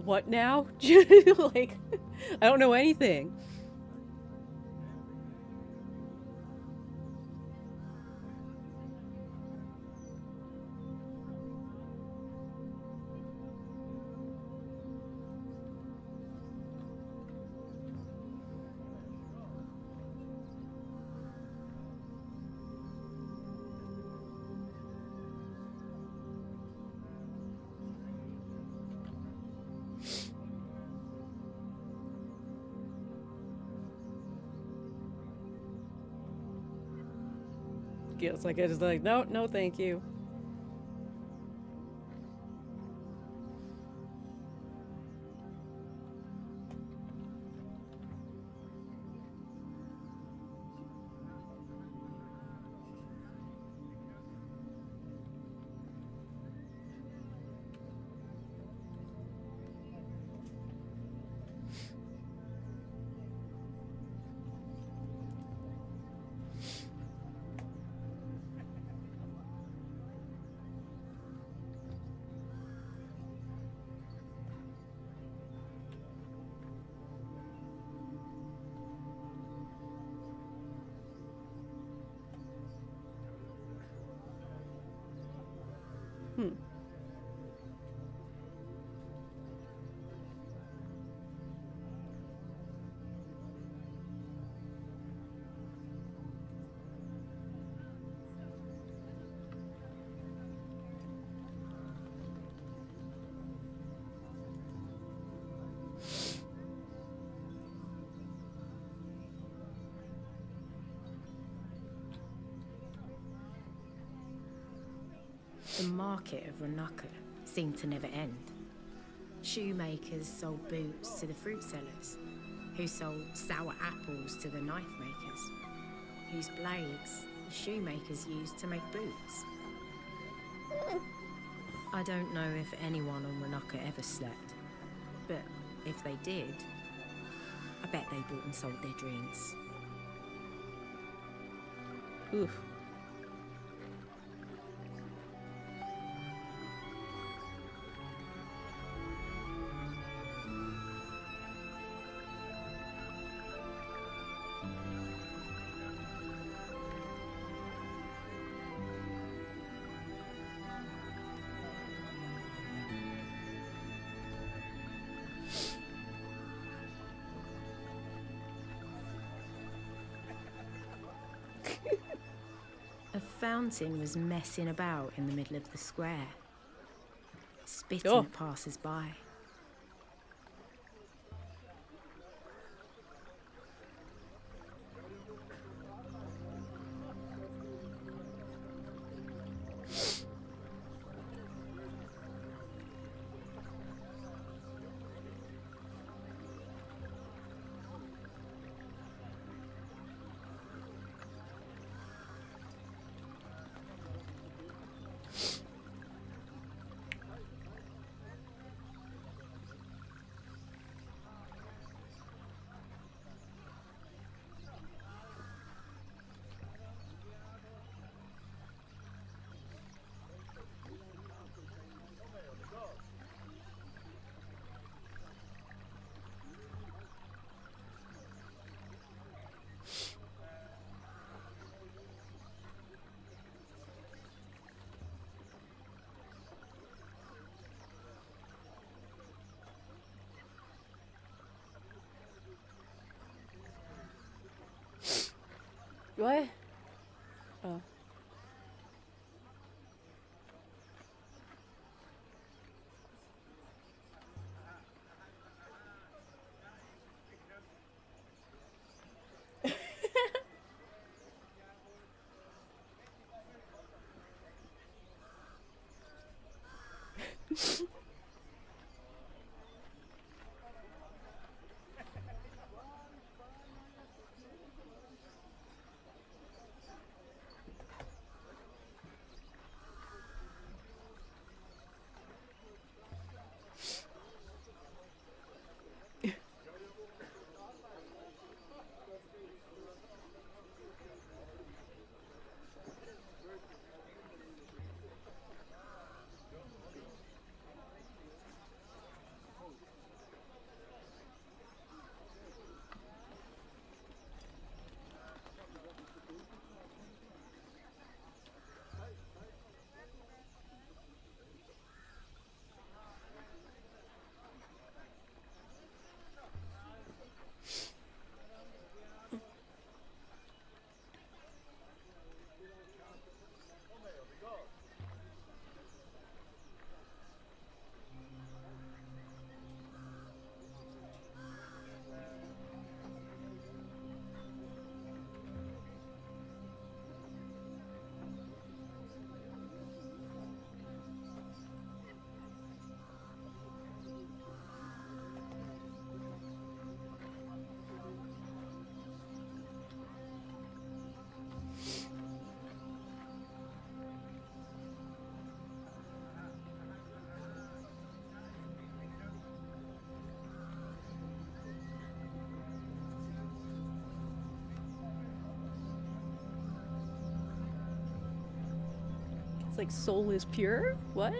What now? Like, I don't know anything. it's like no, no, thank you. Hmm. The market of Ranaka seemed to never end. Shoemakers sold boots to the fruit sellers, who sold sour apples to the knife makers, whose blades the shoemakers used to make boots. I don't know if anyone on Ranaka ever slept, but if they did, I bet they bought and sold their dreams. Oof. A fountain was messing about in the middle of the square, spitting Oh. at passers-by. What? Oh. It's like soul is pure? What?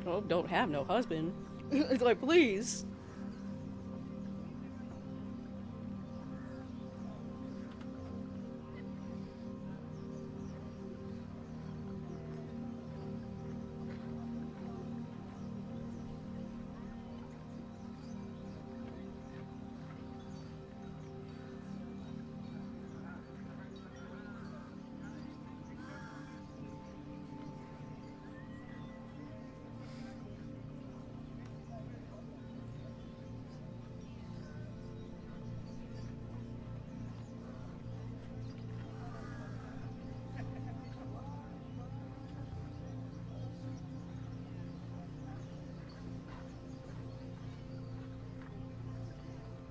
Oh, don't have no husband. It's like, please.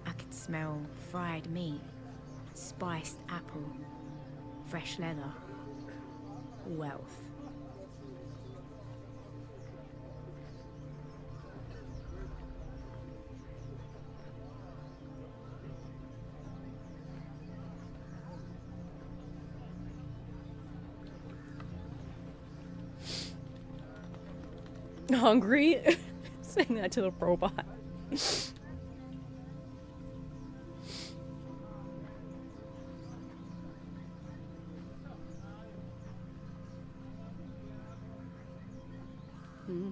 I could smell fried meat, spiced apple, fresh leather, wealth. Hungry? Saying that to the robot. Hmm.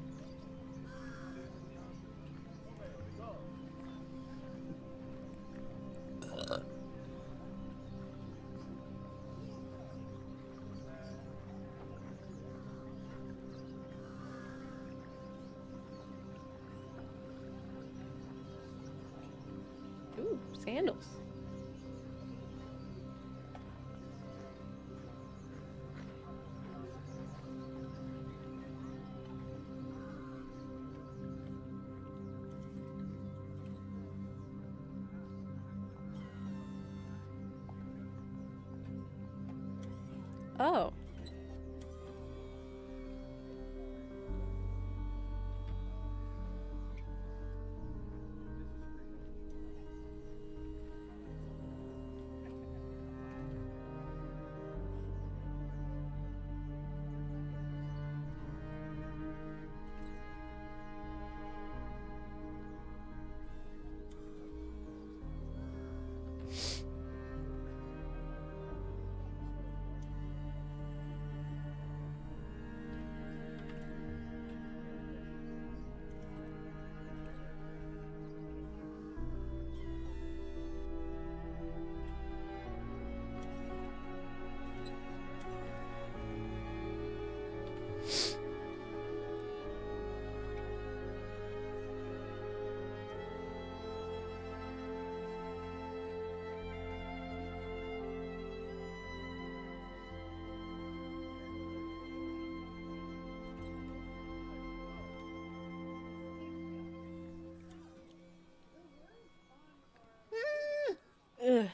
Ooh, sandals. Oh. Ugh.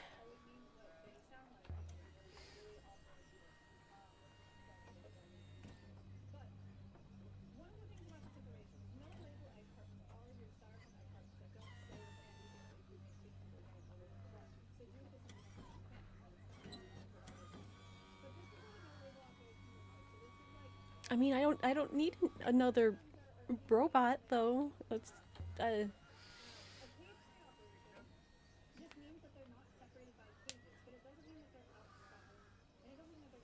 I mean, I don't need another robot though. It's uh Just means that they're not separated by cages, but it doesn't mean that they're outside, and it doesn't mean that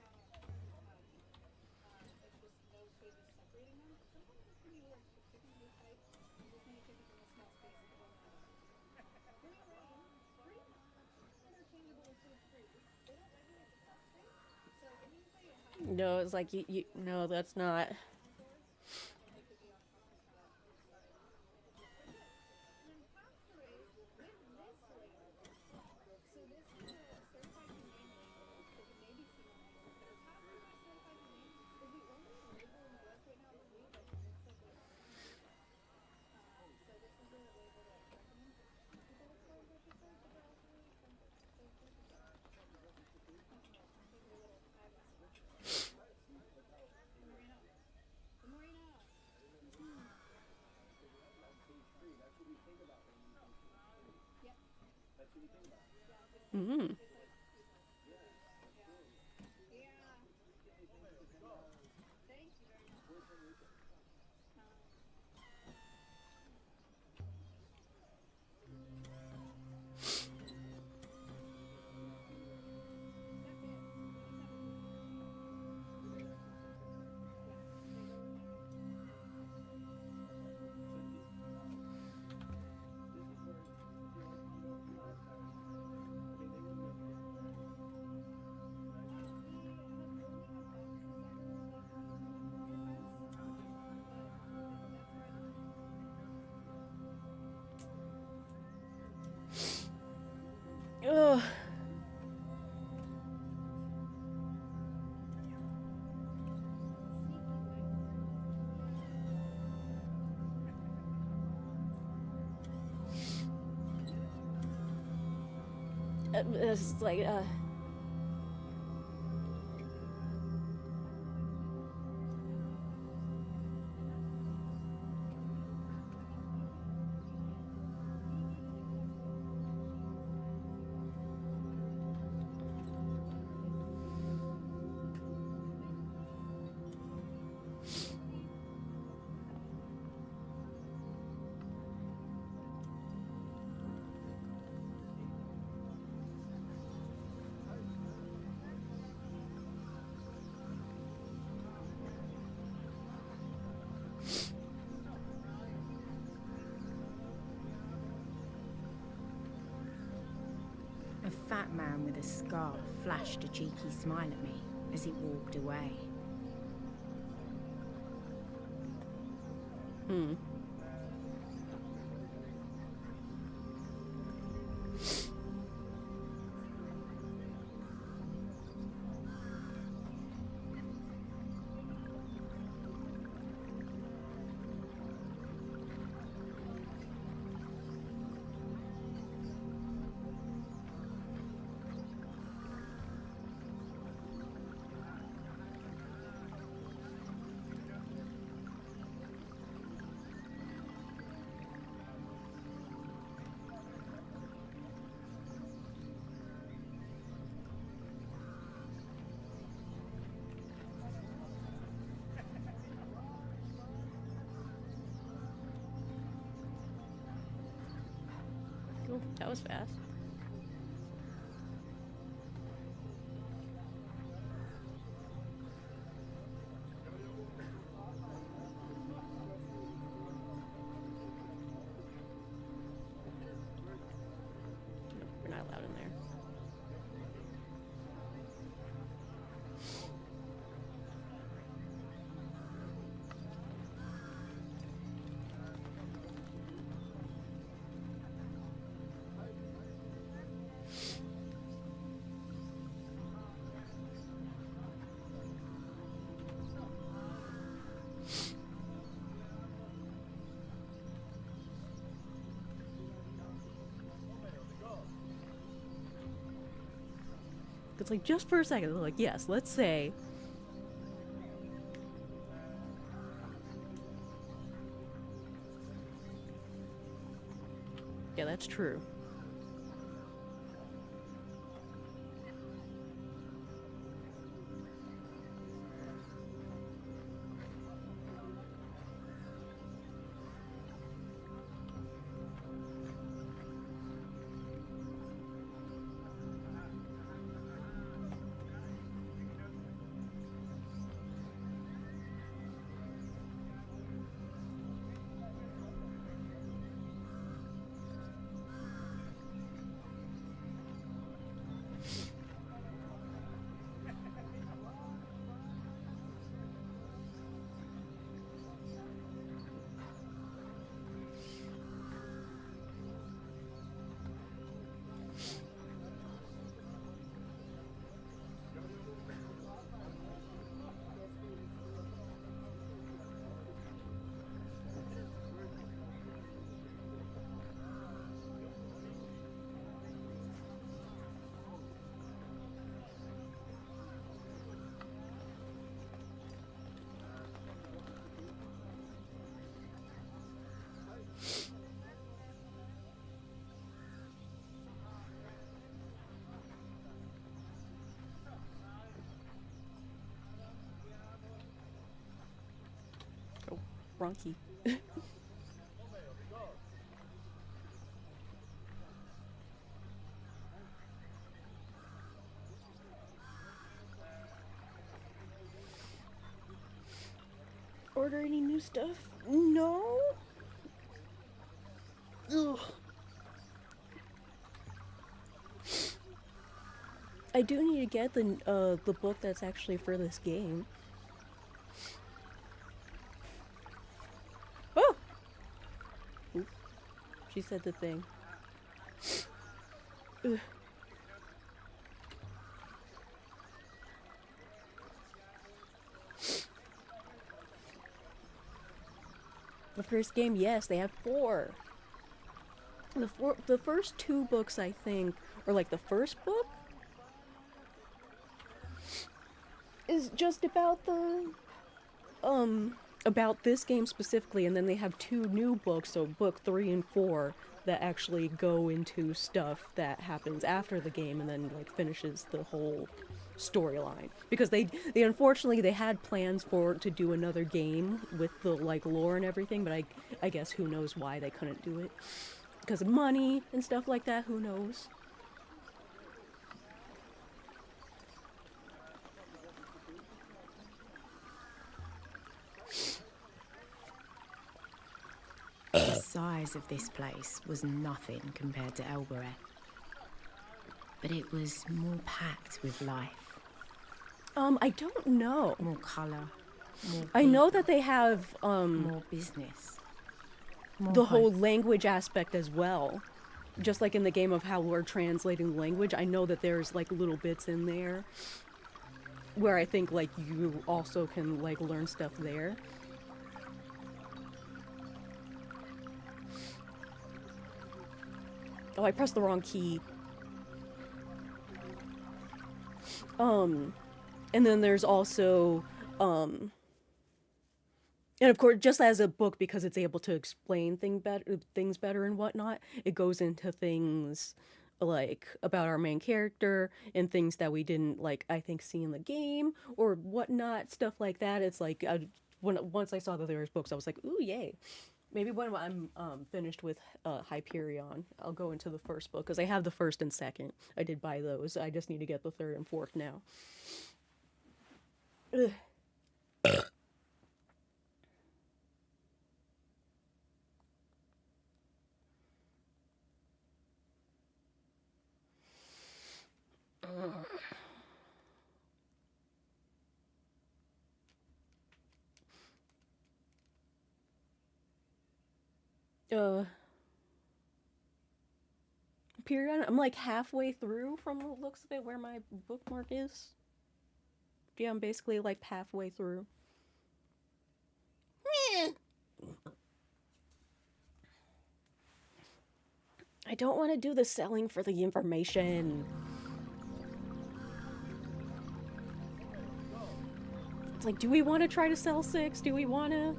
house basically. When it rains, pretty much interchangeable with food free. They don't regulate the substrate, so it means they have No, it's like you no, that's not. contours, and they could be on top of that inside, and it looks like this. And then pasture raised with this label. So this is a certified humane label that you maybe see on almost there. Pasteurized certified humane is the only label in the US right now, I believe, that looks like what it's saying on it. So this is a label that I recommend people look for in grocery stores, but they're also really expensive. So look at that. These are little tagless ones. The Merino. The Merino. Like cage free. That's what we think about when we think cage free. Yep. That's what we think about. Mm-hmm. It's like seasonal. Yes, that's good. Yeah. Thank you very much. Where's Puerto Rico? That's it. Ugh. It's like A fat man with a scarf flashed a cheeky smile at me as he walked away. hmm. Ooh, that was fast. Nope, we're not allowed in there. It's like just for a second, they're like, yes, let's say. Yeah, that's true. wrong key. Order any new stuff? No. Ugh. I do need to get the book that's actually for this game. Oh! Oop. She said the thing. Ugh. The first game, yes, they have 4. The first 2 books, I think, or like the first book, is just about about this game specifically, and then they have 2 new books, so book 3 and 4, that actually go into stuff that happens after the game and then like finishes the whole storyline. Because they unfortunately they had plans to do another game with the like lore and everything, but I guess who knows why they couldn't do it. Because of money and stuff like that, who knows? The size of this place was nothing compared to Elbereth. But it was more packed with life. I don't know. More colour, more I know people, that they have more business. More the whole hope. language aspect as well. Just like in the game of how we're translating language, I know that there's like little bits in there where I think like you also can like learn stuff there. Oh, I pressed the wrong key. And then there's also, and of course, just as a book, because it's able to explain things better and whatnot, it goes into things like about our main character and things that we didn't like, I think, see in the game or whatnot, stuff like that. It's like once I saw that there was books, I was like, ooh, yay. Maybe when I'm finished with Hyperion, I'll go into the first book, because I have the first and second. I did buy those. I just need to get the third and fourth now. Ugh. Uh, Hyperion, I'm like halfway through from the looks of it where my bookmark is. Yeah, I'm basically like halfway through. I don't want to do the selling for the information. It's like, do we want to try to sell 6? Do we want to?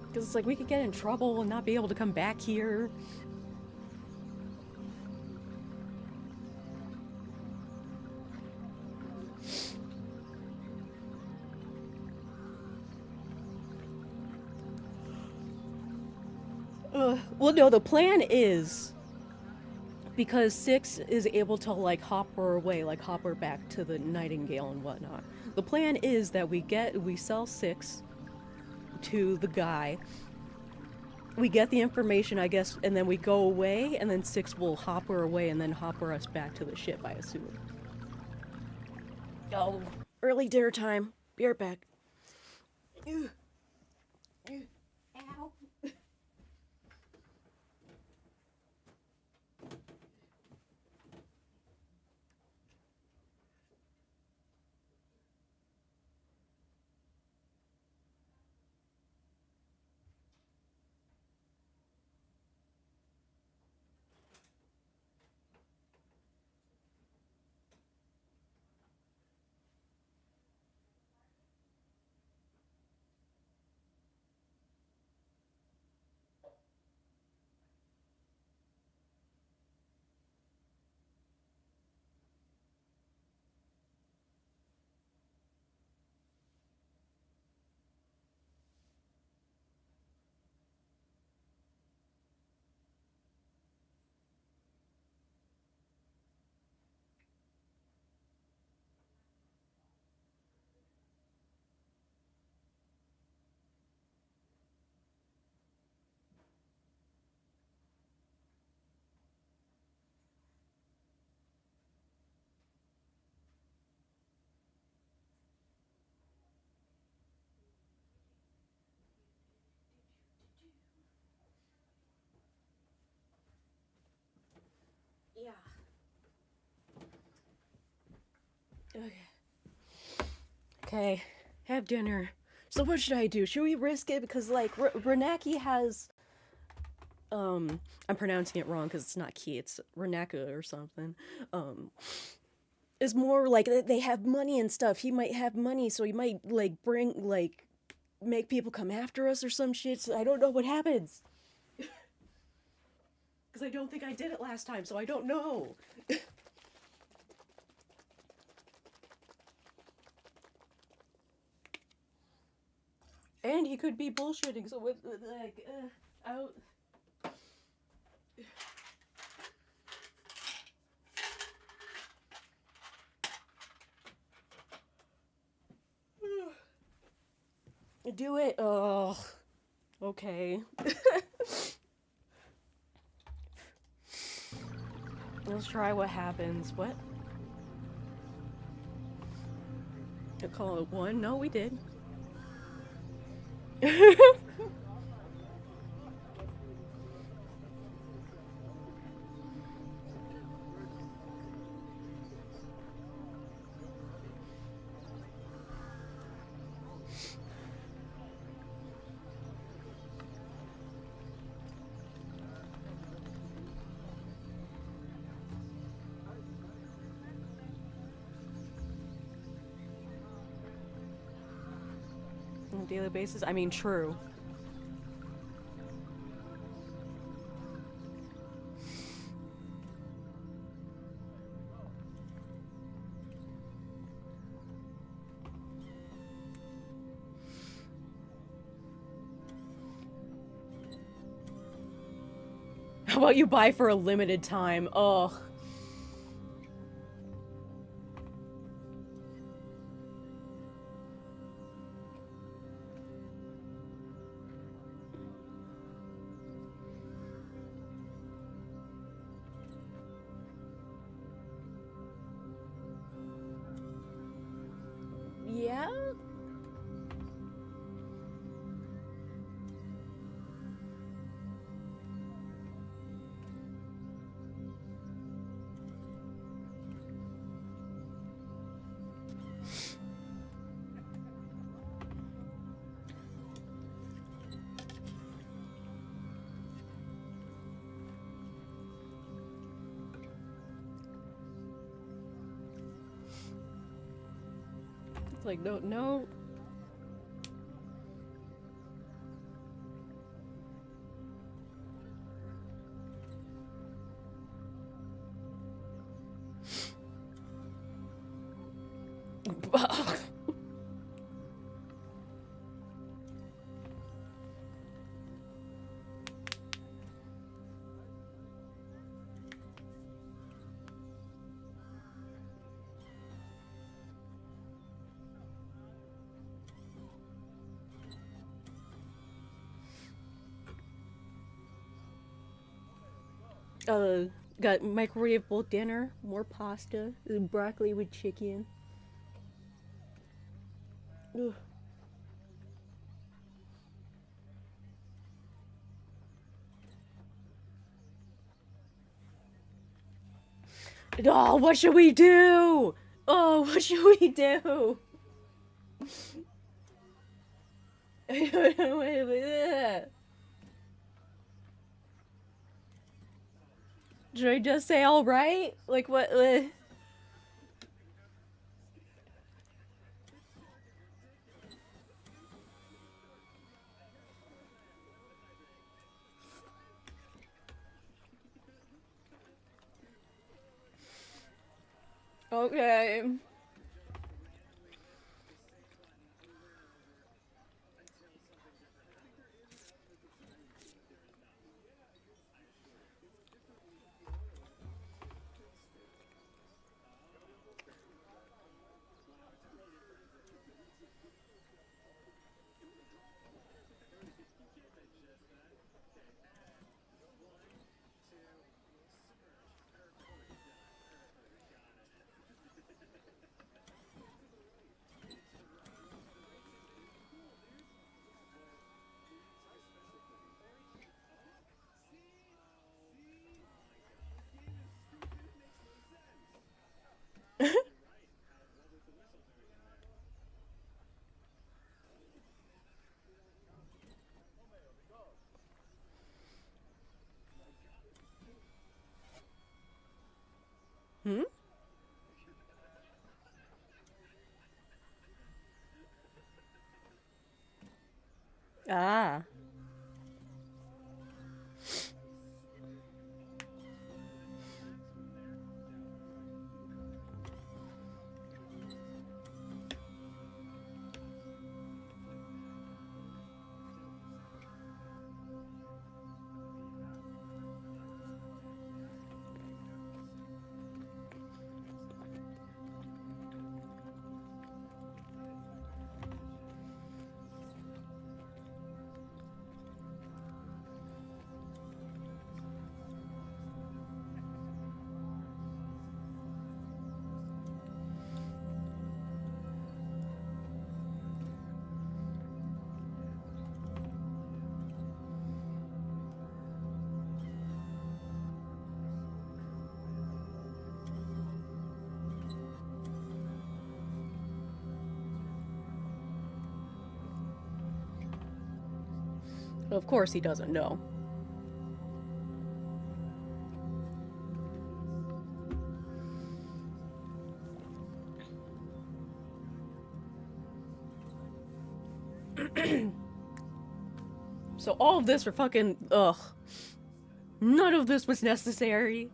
Because it's like we could get in trouble and not be able to come back here. Well, no, the plan is, because 6 is able to like hop her away, like hop her back to the Nightingale and whatnot. The plan is that we sell 6 to the guy. We get the information, I guess, and then we go away, and then 6 will hop her away and then hopper us back to the ship, I assume. Oh, early dinner time. Be right back. Ow. Okay, have dinner. So what should I do? Should we risk it? Because like Renaki has I'm pronouncing it wrong because it's not key, it's Renaka or something. Is more like they have money and stuff. He might have money, so he might like bring like make people come after us or some shit. So I don't know what happens. Because I don't think I did it last time, so I don't know. And he could be bullshitting, so with like, out. Do it. Oh, okay. Let's try what happens. What? I call it one? No, we did. On a daily basis? I mean, true. How about you buy for a limited time? Ugh. Yeah? It's like, no, no. Got microwavable dinner, more pasta, broccoli with chicken. Ugh. Oh, what should we do? Oh, what should we do? I don't know. Should I just say all right? Like what? Okay. Ah. Of course he doesn't know. So all of this for fucking ugh. None of this was necessary.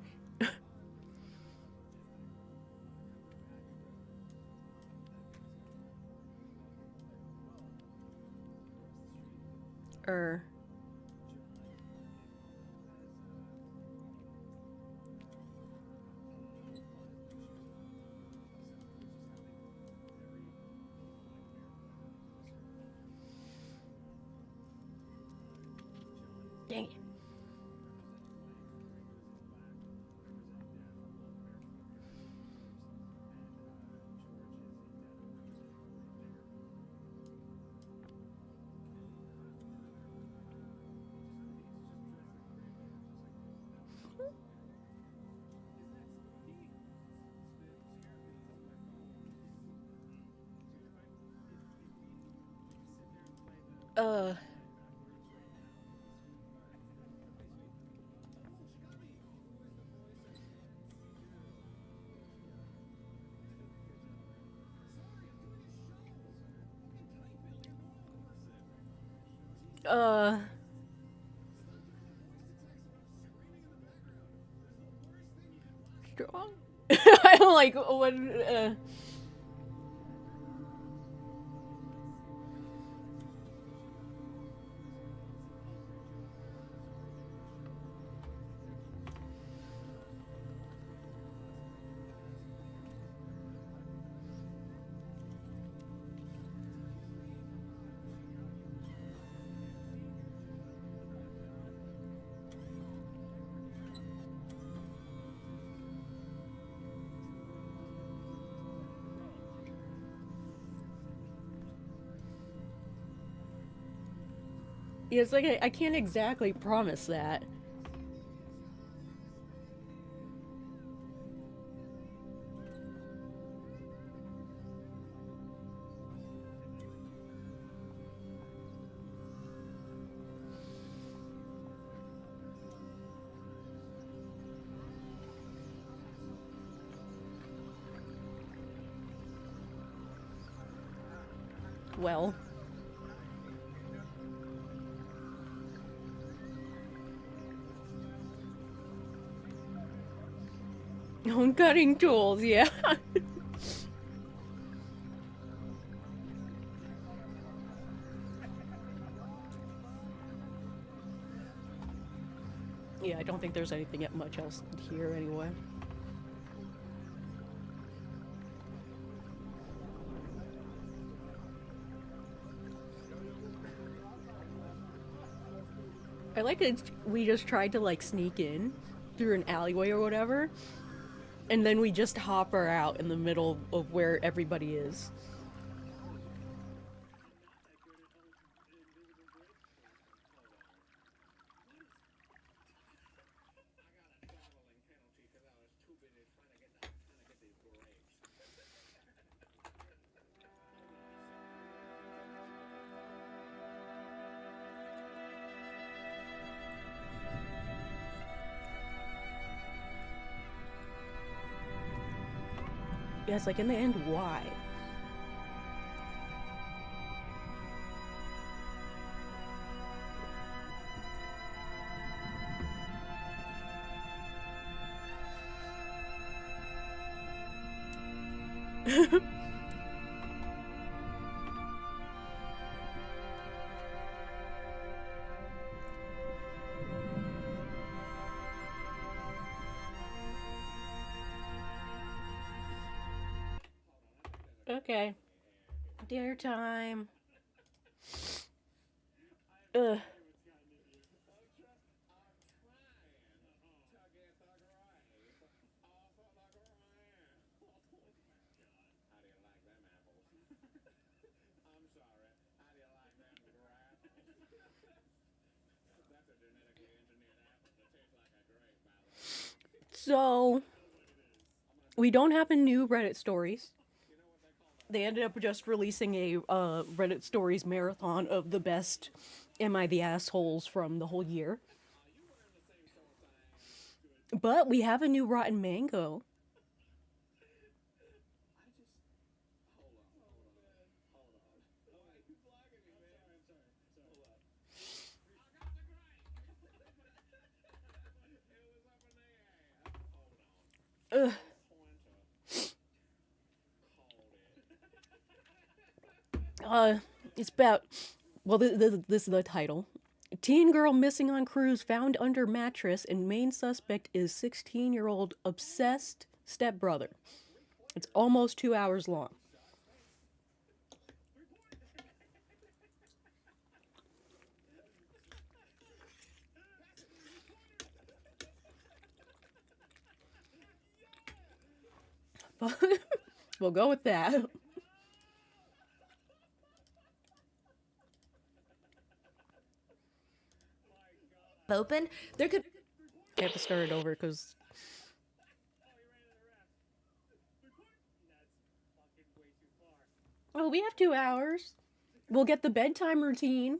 Er. Dang it. Uh. Uh. Strong? I'm like, what? Yeah, it's like I can't exactly promise that. Well. On cutting tools, yeah. Yeah, I don't think there's anything much else here anyway. I like it. We just tried to like sneak in through an alleyway or whatever, and then we just hop her out in the middle of where everybody is. Yeah, it's like in the end, why? Okay. Dinner time. Ugh. So, we don't have any new Reddit stories. They ended up just releasing a Reddit stories marathon of the best Am I the Assholes from the whole year. But we have a new Rotten Mango. Ugh. It's about, well, this is the title. Teen girl missing on cruise found under mattress, and main suspect is 16-year-old obsessed stepbrother. It's almost 2 hours long. We'll go with that. Open, there could I have to start it over because. Oh, we have 2 hours. We'll get the bedtime routine.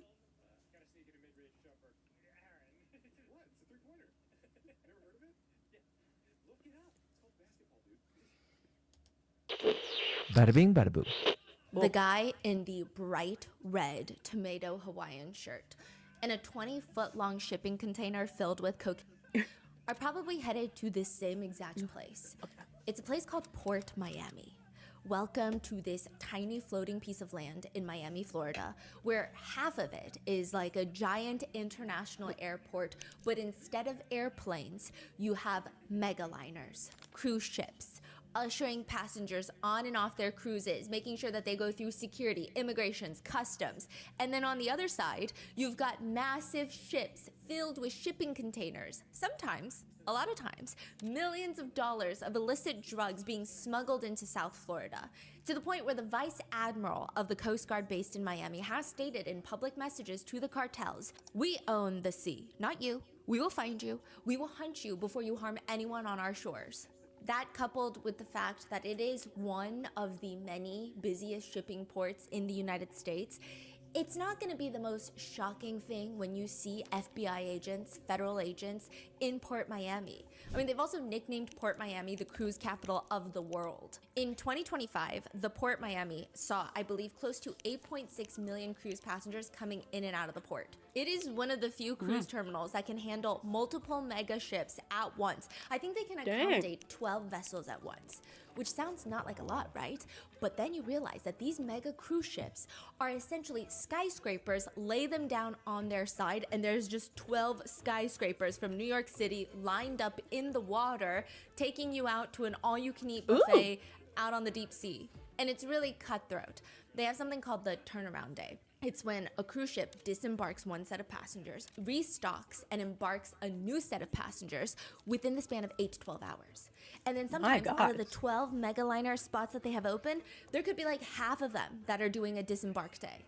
Bada bing, bada boo. the guy in the bright red tomato Hawaiian shirt and a 20-foot long shipping container filled with cocaine are probably headed to this same exact place. It's a place called Port Miami. Welcome to this tiny floating piece of land in Miami, Florida, where half of it is like a giant international airport, but instead of airplanes, you have megaliners, cruise ships, ushering passengers on and off their cruises, making sure that they go through security, immigrations, customs. And then on the other side, you've got massive ships filled with shipping containers. Sometimes, a lot of times, millions of dollars of illicit drugs being smuggled into South Florida, to the point where the vice admiral of the Coast Guard based in Miami has stated in public messages to the cartels, "We own the sea, not you. We will find you. We will hunt you before you harm anyone on our shores." That, coupled with the fact that it is one of the many busiest shipping ports in the United States, it's not going to be the most shocking thing when you see FBI agents, federal agents in Port Miami. I mean, they've also nicknamed Port Miami the cruise capital of the world. In 2025, the Port Miami saw, I believe, close to 8.6 million cruise passengers coming in and out of the port. It is one of the few cruise terminals that can handle multiple mega ships at once. I think they can accommodate 12 vessels at once, which sounds not like a lot, right? But then you realize that these mega cruise ships are essentially skyscrapers. Lay them down on their side, and there's just 12 skyscrapers from New York City lined up in the water, taking you out to an all-you-can-eat buffet out on the deep sea. And it's really cutthroat. They have something called the turnaround day. It's when a cruise ship disembarks one set of passengers, restocks, and embarks a new set of passengers within the span of 8 to 12 hours. And then sometimes out of the 12 megaliner spots that they have open, there could be like half of them that are doing a disembark day.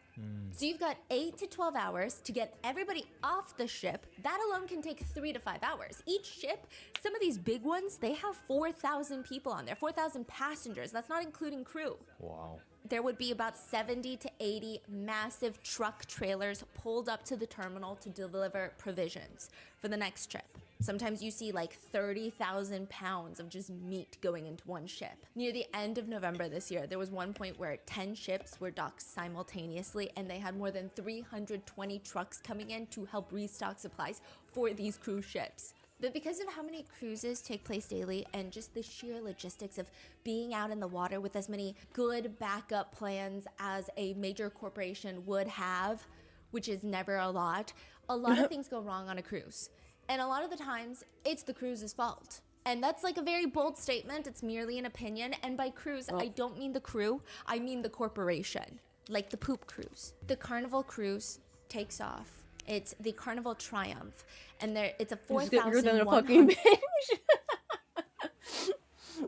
So you've got 8 to 12 hours to get everybody off the ship. That alone can take 3 to 5 hours. Each ship, some of these big ones, they have 4,000 people on there, 4,000 passengers. That's not including crew. Wow. There would be about 70 to 80 massive truck trailers pulled up to the terminal to deliver provisions for the next trip. Sometimes you see like 30,000 pounds of just meat going into one ship. Near the end of November this year, there was one point where 10 ships were docked simultaneously, and they had more than 320 trucks coming in to help restock supplies for these cruise ships. But because of how many cruises take place daily and just the sheer logistics of being out in the water with as many good backup plans as a major corporation would have, which is never a lot of things go wrong on a cruise. And a lot of the times, it's the cruise's fault. And that's like a very bold statement. It's merely an opinion. And by cruise, I don't mean the crew, I mean the corporation, like the poop cruise. The Carnival cruise takes off. It's the Carnival Triumph, and it's a You're than a fucking 4,100. bitch.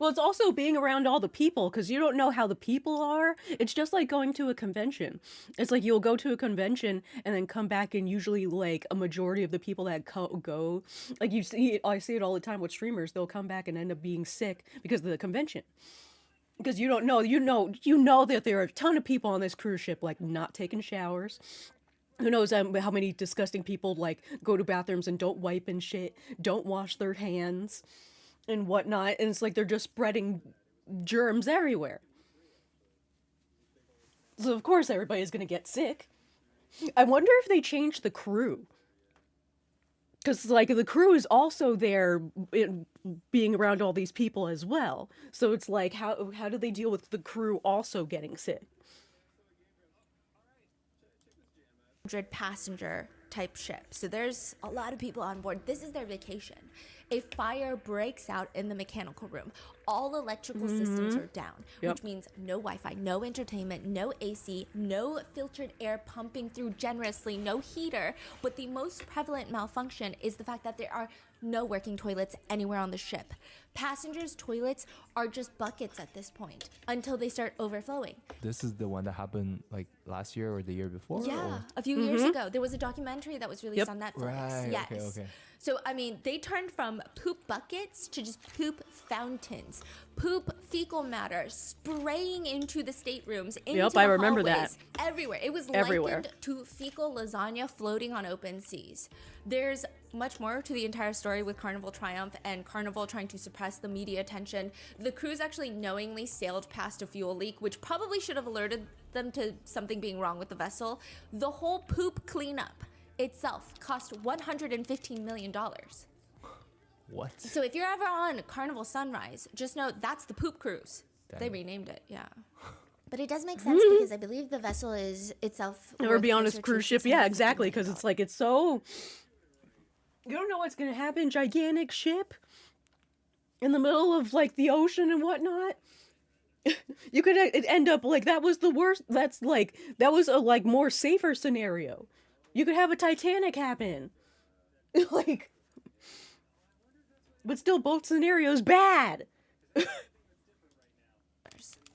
Well, it's also being around all the people because you don't know how the people are. It's just like going to a convention. It's like you'll go to a convention and then come back, and usually like a majority of the people that go, like I see it all the time with streamers. They'll come back and end up being sick because of the convention. Because you don't know, you know that there are a ton of people on this cruise ship like not taking showers. Who knows how many disgusting people like go to bathrooms and don't wipe and shit, don't wash their hands and whatnot, and it's like they're just spreading germs everywhere. So of course everybody's gonna get sick. I wonder if they changed the crew. Because like the crew is also there being around all these people as well. So it's like how do they deal with the crew also getting sick? 100-passenger type ship. So there's a lot of people on board. This is their vacation. A fire breaks out in the mechanical room. All electrical systems are down, which means no Wi-Fi, no entertainment, no AC, no filtered air pumping through generously, no heater. But the most prevalent malfunction is the fact that there are no working toilets anywhere on the ship. Passengers' toilets are just buckets at this point until they start overflowing. This is the one that happened like last year or the year before? Yeah, or? a few years ago. There was a documentary that was released on Netflix. Right, yes. okay. So, I mean, they turned from poop buckets to just poop fountains. Poop fecal matter spraying into the staterooms, into the I remember hallways, that. everywhere. It was Everywhere. likened to fecal lasagna floating on open seas. There's much more to the entire story with Carnival Triumph and Carnival trying to suppress the media attention. The cruise actually knowingly sailed past a fuel leak, which probably should have alerted them to something being wrong with the vessel. The whole poop cleanup itself cost $115 million. What? So if you're ever on Carnival Sunrise, just know that's the poop cruise. Damn They it. renamed it, yeah. But it does make sense because I believe the vessel is itself. Or worth be on closer this to cruise ship. Yeah, $650 exactly. Because million. it's like, it's so... You don't know what's going to happen. Gigantic ship in the middle of like the ocean and whatnot. You could end up like, that was the worst. That was a like more safer scenario. You could have a Titanic happen. Like, but still both scenarios bad.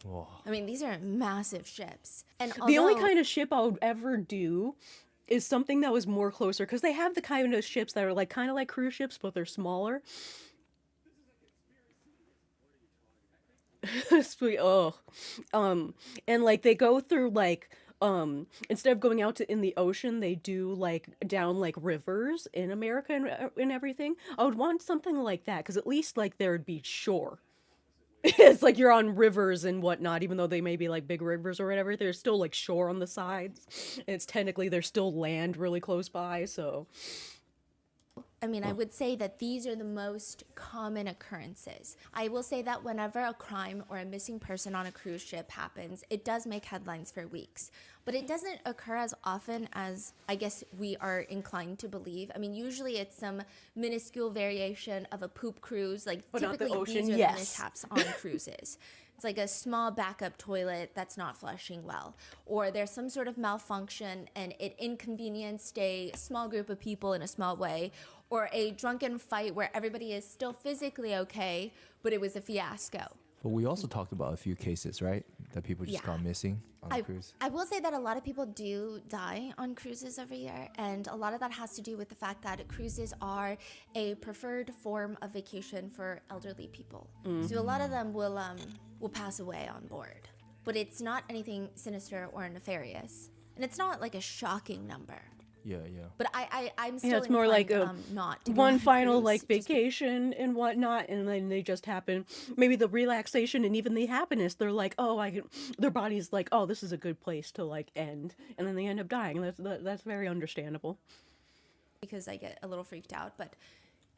Whoa. I mean, these are massive ships. And The only although- kind of ship I would ever do is something that was more closer, because they have the kind of ships that are like kind of like cruise ships, but they're smaller. Sweet, oh, and like they go through like instead of going out in the ocean, they do like down like rivers in America and everything. I would want something like that, because at least like there would be shore. It's like you're on rivers and whatnot, even though they may be like big rivers or whatever, there's still like shore on the sides. And it's technically there's still land really close by, so I mean, I would say that these are the most common occurrences. I will say that whenever a crime or a missing person on a cruise ship happens, it does make headlines for weeks. But it doesn't occur as often as I guess we are inclined to believe. I mean, usually it's some minuscule variation of a poop cruise. Like, But not the typically ocean, these are yes. the mishaps on cruises. It's like a small backup toilet that's not flushing well, or there's some sort of malfunction and it inconvenienced a small group of people in a small way, or a drunken fight where everybody is still physically okay, but it was a fiasco. But we also talked about a few cases, right? That people just Yeah. gone missing on a cruise. I will say that a lot of people do die on cruises every year, and a lot of that has to do with the fact that cruises are a preferred form of vacation for elderly people. So a lot of them will pass away on board, but it's not anything sinister or nefarious, and it's not like a shocking number. Yeah, yeah. But I'm still yeah, it's more like a not to go one on a final cruise, like just vacation and whatnot, and then they just happen. Maybe the relaxation and even the happiness. They're like, oh, their body's like, oh, this is a good place to like end, and then they end up dying. That's very understandable. because I get a little freaked out, but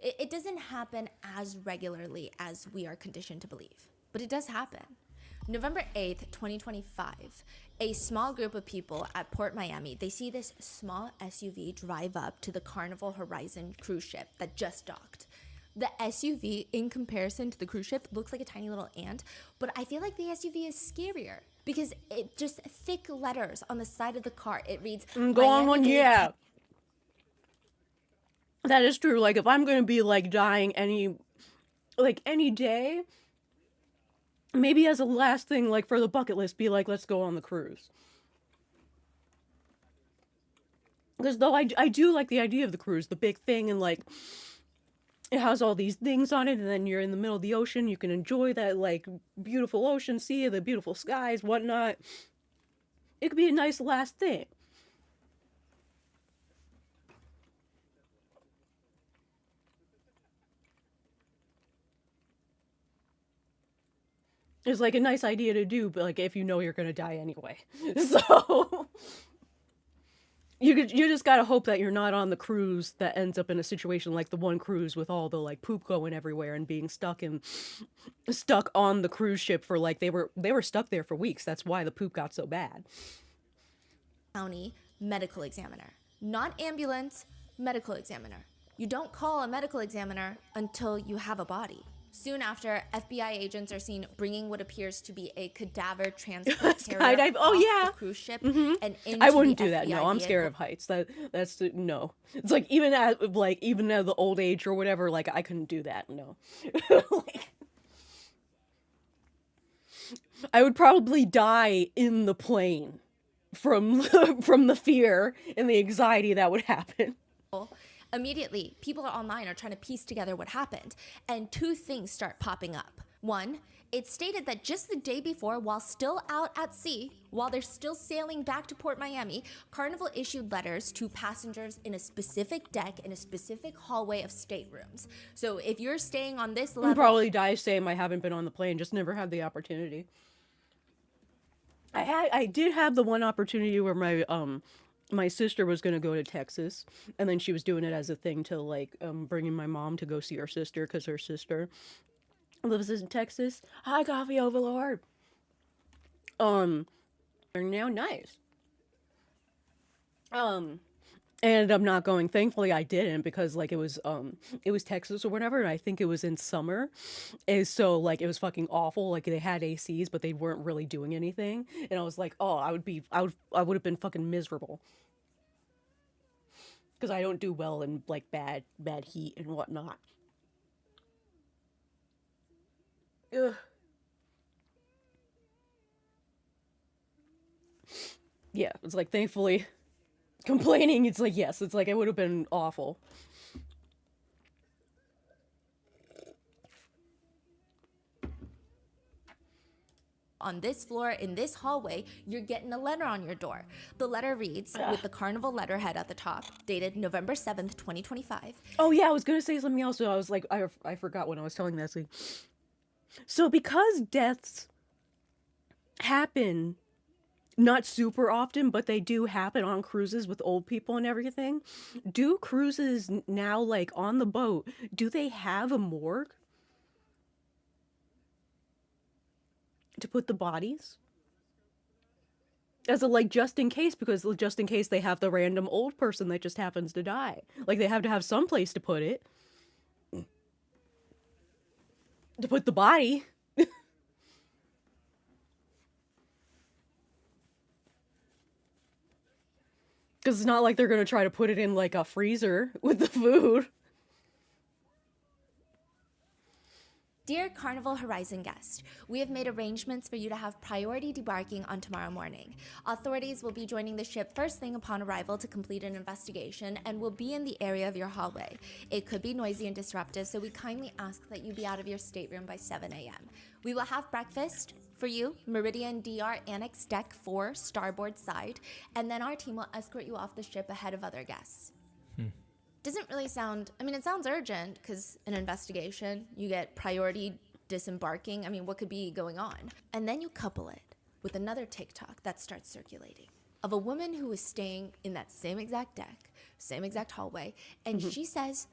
It doesn't happen as regularly as we are conditioned to believe, but it does happen. November 8th, 2025, a small group of people at Port Miami, they see this small SUV drive up to the Carnival Horizon cruise ship that just docked. The SUV, in comparison to the cruise ship, looks like a tiny little ant, but I feel like the SUV is scarier because it just thick letters on the side of the car. It reads, Go on one, Miami-Dade yeah. That is true. Like, if I'm gonna be like dying any day, maybe as a last thing, like for the bucket list, be like, let's go on the cruise. Because though I do like the idea of the cruise, the big thing, and like it has all these things on it, and then you're in the middle of the ocean, you can enjoy that like beautiful ocean, see the beautiful skies, whatnot. It could be a nice last thing. It's like a nice idea to do, but like if you know you're gonna die anyway. So you just gotta hope that you're not on the cruise that ends up in a situation like the one cruise with all the like poop going everywhere and being stuck on the cruise ship for like they were stuck there for weeks. That's why the poop got so bad. County medical examiner, not ambulance, medical examiner. You don't call a medical examiner until you have a body. Soon after, FBI agents are seen bringing what appears to be a cadaver transport carrier Skydive. Oh, off yeah. the cruise ship and into I wouldn't the do that. No, FBI I'm scared of heights. That's no. It's like even at the old age or whatever, like I couldn't do that. No. Like, I would probably die in the plane from from the fear and the anxiety that would happen. Immediately, people online are trying to piece together what happened, and two things start popping up. One, it's stated that just the day before, while still out at sea, while they're still sailing back to Port Miami, Carnival issued letters to passengers in a specific deck in a specific hallway of staterooms. So if you're staying on this level, I'd probably die same. I haven't been on the plane, just never had the opportunity. I did have the one opportunity where my sister was going to go to Texas, and then she was doing it as a thing to like bringing my mom to go see her sister because her sister lives in Texas. Hi, coffee overlord. They're now nice. And I'm not going. Thankfully, I didn't because like it was Texas or whatever, and I think it was in summer, and so like it was fucking awful. Like they had ACs, but they weren't really doing anything, and I was like, oh, I would have been fucking miserable because I don't do well in like bad heat and whatnot. Ugh. Yeah, it's like thankfully. Complaining, it's like, yes, it's like it would have been awful. on this floor, in this hallway, you're getting a letter on your door. The letter reads, with the Carnival letterhead at the top, dated November 7th, 2025. Oh yeah, I was gonna say something else, so I was like, I forgot when I was telling that. So because deaths happen not super often, but they do happen on cruises with old people and everything, do cruises now, like on the boat, do they have a morgue to put the bodies? As a, like, just in case, because just in case they have the random old person that just happens to die. Like, they have to have some place to put it. To put the body. Because it's not like they're going to try to put it in, like, a freezer with the food. Dear Carnival Horizon guest, we have made arrangements for you to have priority debarking on tomorrow morning. Authorities will be joining the ship first thing upon arrival to complete an investigation and will be in the area of your hallway. It could be noisy and disruptive, so we kindly ask that you be out of your stateroom by 7 a.m. We will have breakfast for you, Meridian DR Annex Deck 4, starboard side, and then our team will escort you off the ship ahead of other guests. Doesn't really sound, I mean, it sounds urgent because an investigation, you get priority disembarking. I mean, what could be going on? And then you couple it with another TikTok that starts circulating of a woman who is staying in that same exact deck, same exact hallway, and she says,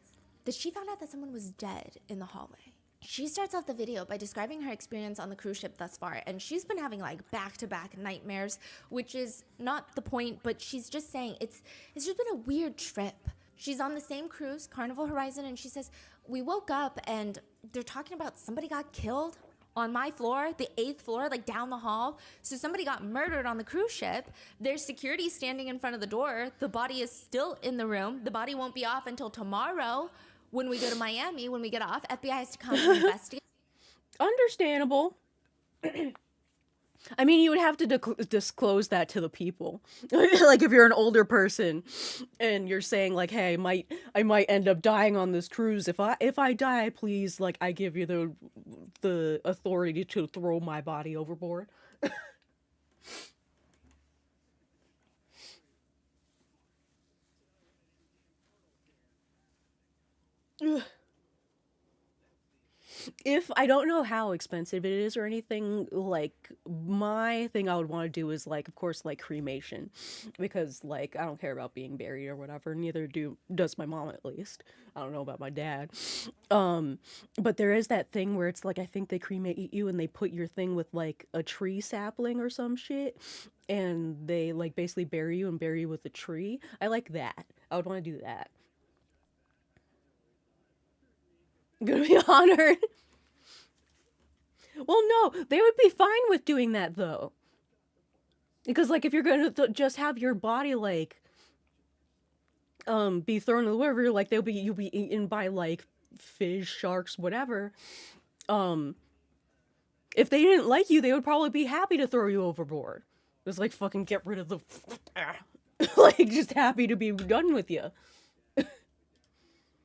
that she found out that someone was dead in the hallway. She starts off the video by describing her experience on the cruise ship thus far, and she's been having like back-to-back nightmares, which is not the point, but she's just saying it's just been a weird trip. She's on the same cruise, Carnival Horizon, and she says, we woke up and they're talking about somebody got killed on my floor, the 8th floor, like down the hall. So somebody got murdered on the cruise ship. There's security standing in front of the door. The body is still in the room. The body won't be off until tomorrow. When we go to Miami, when we get off, FBI has to come and investigate. Understandable. I mean, you would have to disclose that to the people. Like, if you're an older person and you're saying, like, hey, I might end up dying on this cruise. If I die, please, like, I give you the authority to throw my body overboard. If I don't know how expensive it is or anything, like, my thing I would want to do is, like, of course, like, cremation, because, like, I don't care about being buried or whatever. Neither does my mom, at least. I don't know about my dad. But there is that thing where it's like, I think they cremate you and they put your thing with, like, a tree sapling or some shit, and they, like, basically bury you with a tree. I like that. I would want to do that. Gonna be honored. Well, no, they would be fine with doing that, though. Because, like, if you're gonna just have your body, like, be thrown in the river, like, you'll be eaten by, like, fish, sharks, whatever. If they didn't like you, they would probably be happy to throw you overboard. Just, like, fucking get rid of the... like, just happy to be done with you.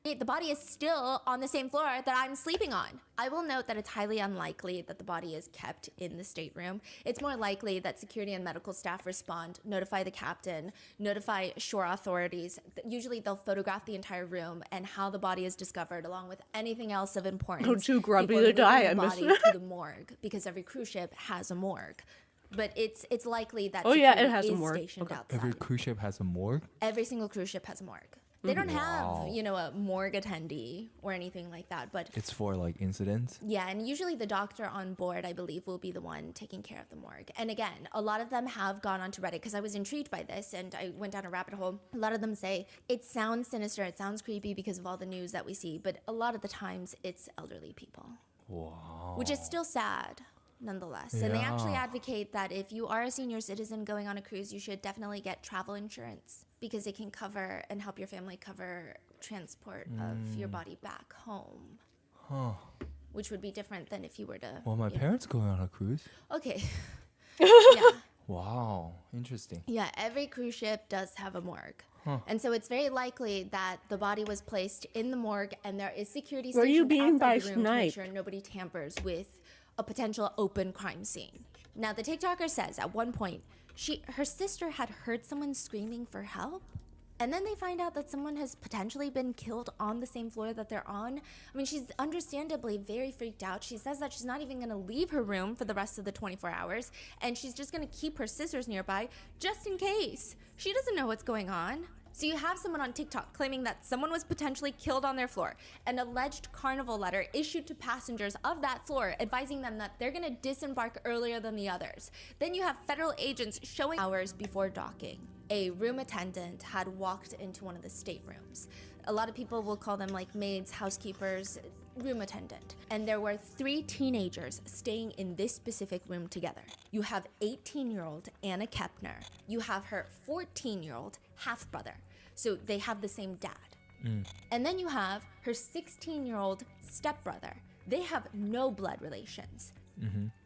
The body is still on the same floor that I'm sleeping on. I will note that it's highly unlikely that the body is kept in the stateroom. It's more likely that security and medical staff respond, notify the captain, notify shore authorities. Usually they'll photograph the entire room and how the body is discovered, along with anything else of importance. Oh, too grumpy before to die, moving I the body miss- to the morgue, because every cruise ship has a morgue. But it's likely that Oh, yeah, it security has a is morgue. stationed Okay. outside. Every cruise ship has a morgue? Every single cruise ship has a morgue. They don't Wow. have, a morgue attendee or anything like that, but It's for like incidents? yeah, and usually the doctor on board, I believe, will be the one taking care of the morgue. And again, a lot of them have gone onto Reddit because I was intrigued by this and I went down a rabbit hole. A lot of them say it sounds sinister, it sounds creepy because of all the news that we see, but a lot of the times it's elderly people. Wow. Which is still sad, nonetheless. And they actually Yeah. advocate that if you are a senior citizen going on a cruise, you should definitely get travel insurance because it can cover and help your family cover transport of your body back home. Huh. Which would be different than if you were to... Well, my parents going on a cruise. Okay. Yeah. Wow. Interesting. Yeah, every cruise ship does have a morgue. And so it's very likely that the body was placed in the morgue and there is security Were you stationed being outside by the room to make Snipe? sure nobody tampers with a potential open crime scene. Now, the TikToker says at one point, her sister had heard someone screaming for help. And then they find out that someone has potentially been killed on the same floor that they're on. I mean, she's understandably very freaked out. She says that she's not even going to leave her room for the rest of the 24 hours. And she's just going to keep her sisters nearby just in case. She doesn't know what's going on. So you have someone on TikTok claiming that someone was potentially killed on their floor. An alleged Carnival letter issued to passengers of that floor advising them that they're going to disembark earlier than the others. Then you have federal agents showing hours before docking. A room attendant had walked into one of the staterooms. A lot of people will call them like maids, housekeepers, room attendant. And there were 3 teenagers staying in this specific room together. You have 18-year-old Anna Kepner. You have her 14-year-old half-brother. So they have the same dad. And then you have her 16-year-old stepbrother. They have no blood relations.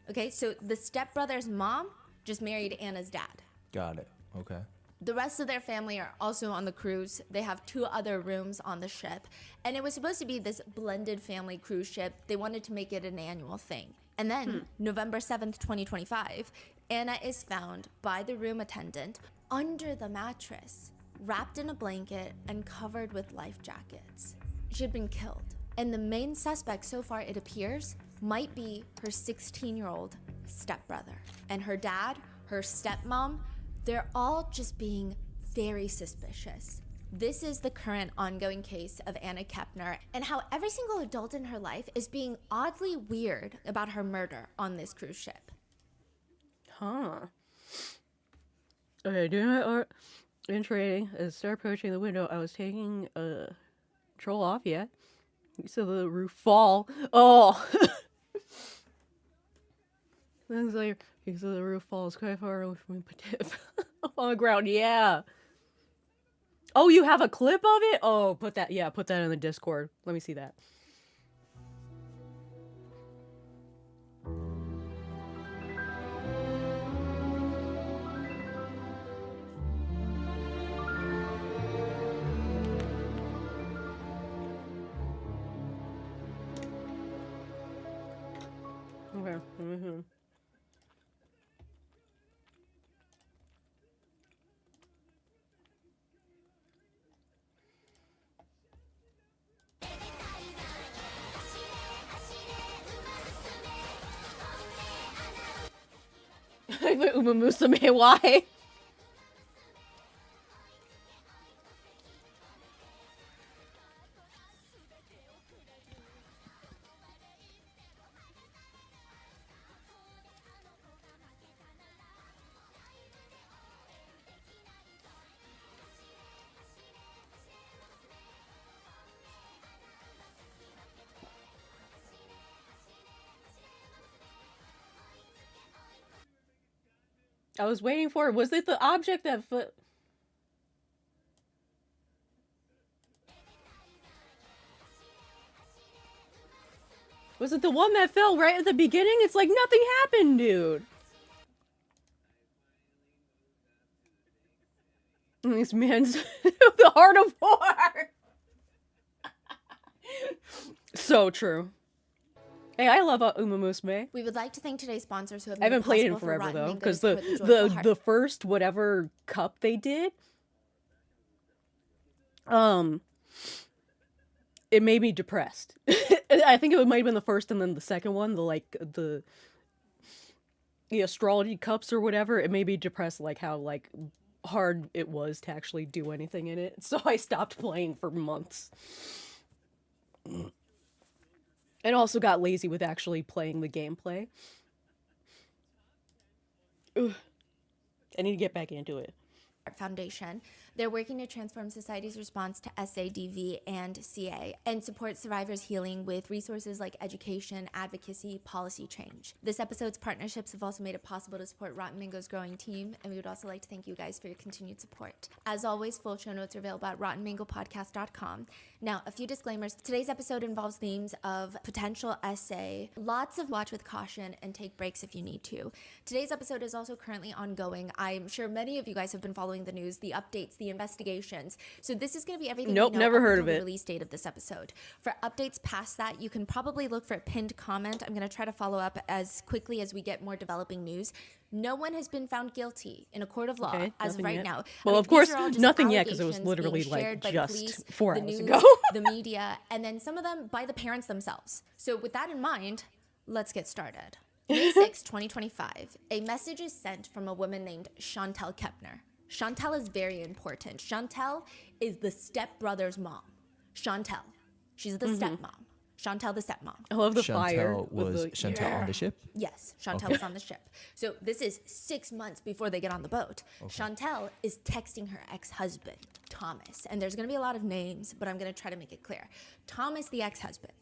Okay, so the stepbrother's mom just married Anna's dad. Got it. Okay. The rest of their family are also on the cruise. They have 2 other rooms on the ship. And it was supposed to be this blended family cruise ship. They wanted to make it an annual thing. And then, November 7th, 2025, Anna is found by the room attendant under the mattress, wrapped in a blanket and covered with life jackets. She had been killed. And the main suspect so far, it appears, might be her 16-year-old stepbrother. And her dad, her stepmom, they're all just being very suspicious. This is the current ongoing case of Anna Kepner and how every single adult in her life is being oddly weird about her murder on this cruise ship. Huh. Okay, do not or in trading. As I start approaching the window, I was taking control off yet. You saw the roof fall. Oh. Things like you saw the roof falls quite far away from me, but up on the ground. Yeah. Oh, you have a clip of it? Oh, put that in the Discord. Let me see that. Okay. Mm-hmm. Uma Musume, why? I was waiting for it. Was it the object that Was it the one that fell right at the beginning? It's like nothing happened, dude. And this man's the heart of war. So true. Hey, I love Uma Musume. We would like to thank today's sponsors who have I haven't played it in forever Rotten though, Mango because to support Joyful Heart. the first whatever cup they did, it made me depressed. I think it might have been the first and then the second one, the astrology cups or whatever. It made me depressed, like how like hard it was to actually do anything in it. So I stopped playing for months. And also got lazy with actually playing the gameplay. Ugh. I need to get back into it. Foundation. They're working to transform society's response to SADV and CA and support survivors' healing with resources like education, advocacy, policy change. This episode's partnerships have also made it possible to support Rotten Mango's growing team, and we would also like to thank you guys for your continued support. As always, full show notes are available at rottenmangopodcast.com. Now, a few disclaimers. Today's episode involves themes of potential SA, lots of watch with caution, and take breaks if you need to. Today's episode is also currently ongoing. I'm sure many of you guys have been following the news, the updates, the investigations. So this is going to be everything Nope, we know never up heard until of it. the release date of this episode. For updates past that, you can probably look for a pinned comment. I'm going to try to follow up as quickly as we get more developing news. No one has been found guilty in a court of law Okay, as of nothing right yet. now. Well, of these course, are all just nothing yet, 'cause it was allegations literally, being like, shared by the just police, 4 the hours news, ago. the media, and then some of them by the parents themselves. So with that in mind, let's get started. May 6, 2025, a message is sent from a woman named Chantel Kepner. Chantel is very important. Chantel is the stepbrother's mom. Chantel. She's the stepmom. Chantel the stepmom. I love the fire. Chantel with was the- Chantel on the ship? Yes, Chantel was on the ship. So this is 6 months before they get on the boat. Chantel is texting her ex-husband, Thomas. And there's going to be a lot of names, but I'm going to try to make it clear. Thomas, the ex-husband.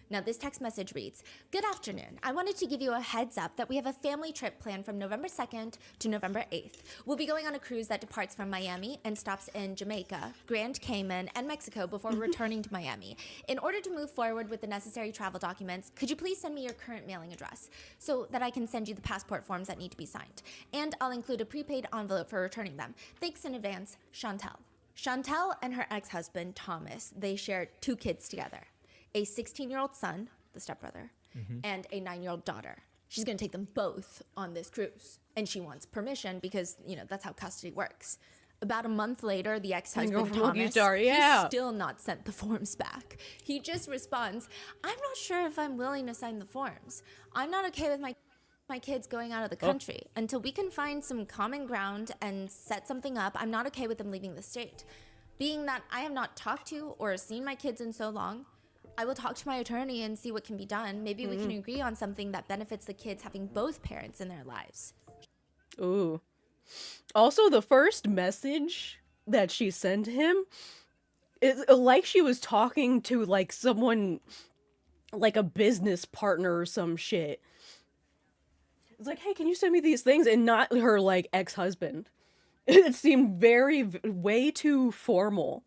Now, this text message reads, "Good afternoon. I wanted to give you a heads up that we have a family trip planned from November 2nd to November 8th. We'll be going on a cruise that departs from Miami and stops in Jamaica, Grand Cayman, and Mexico before returning to Miami. In order to move forward with the necessary travel documents, could you please send me your current mailing address so that I can send you the passport forms that need to be signed? And I'll include a prepaid envelope for returning them. Thanks in advance, Chantel." Chantel and her ex-husband, Thomas, they share 2 kids together. A 16-year-old son, the stepbrother, and a 9-year-old daughter. She's going to take them both on this cruise. And she wants permission because, you know, that's how custody works. About a month later, the ex-husband, from Lucky Thomas, Star, yeah. he's still not sent the forms back. He just responds, "I'm not sure if I'm willing to sign the forms. I'm not okay with my kids going out of the country. Until we can find some common ground and set something up, I'm not okay with them leaving the state." Being that I have not talked to or seen my kids in so long, I will talk to my attorney and see what can be done. Maybe we can agree on something that benefits the kids having both parents in their lives. Ooh. Also, the first message that she sent him is like she was talking to like someone, like a business partner or some shit. It's like, hey, can you send me these things? And not her like ex-husband. It seemed way too formal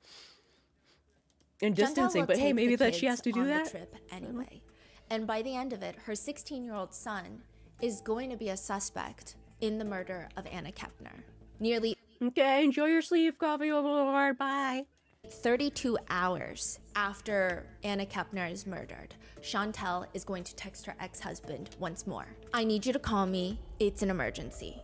and Chantal distancing. will But hey, take maybe the that she has kids to do on that. the trip anyway. And by the end of it, her 16-year-old son is going to be a suspect in the murder of Anna Kepner. Nearly Okay, enjoy your sleep, coffee overlord. Bye. 32 hours after Anna Kepner is murdered, Chantal is going to text her ex-husband once more. I need you to call me. It's an emergency.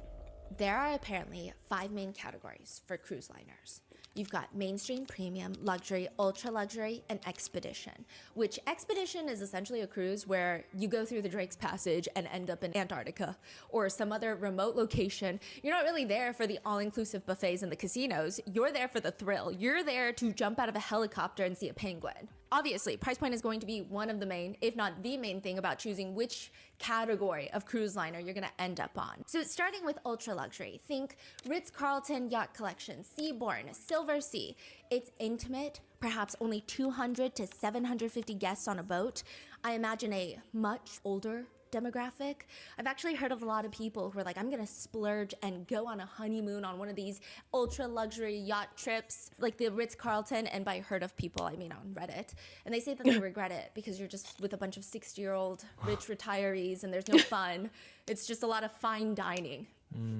There are apparently 5 main categories for cruise liners. You've got mainstream, premium, luxury, ultra luxury, and expedition, which expedition is essentially a cruise where you go through the Drake's Passage and end up in Antarctica or some other remote location. You're not really there for the all-inclusive buffets and the casinos. You're there for the thrill. You're there to jump out of a helicopter and see a penguin. Obviously, price point is going to be one of the main, if not the main thing about choosing which category of cruise liner you're gonna end up on. So starting with ultra luxury, think Ritz-Carlton Yacht Collection, Seabourn, Silver Sea. It's intimate, perhaps only 200 to 750 guests on a boat. I imagine a much older demographic. I've actually heard of a lot of people who are like, I'm gonna splurge and go on a honeymoon on one of these ultra luxury yacht trips like the Ritz-Carlton, and by heard of people I mean on Reddit, and they say that they regret it because you're just with a bunch of 60-year-old rich retirees and there's no fun. It's just a lot of fine dining.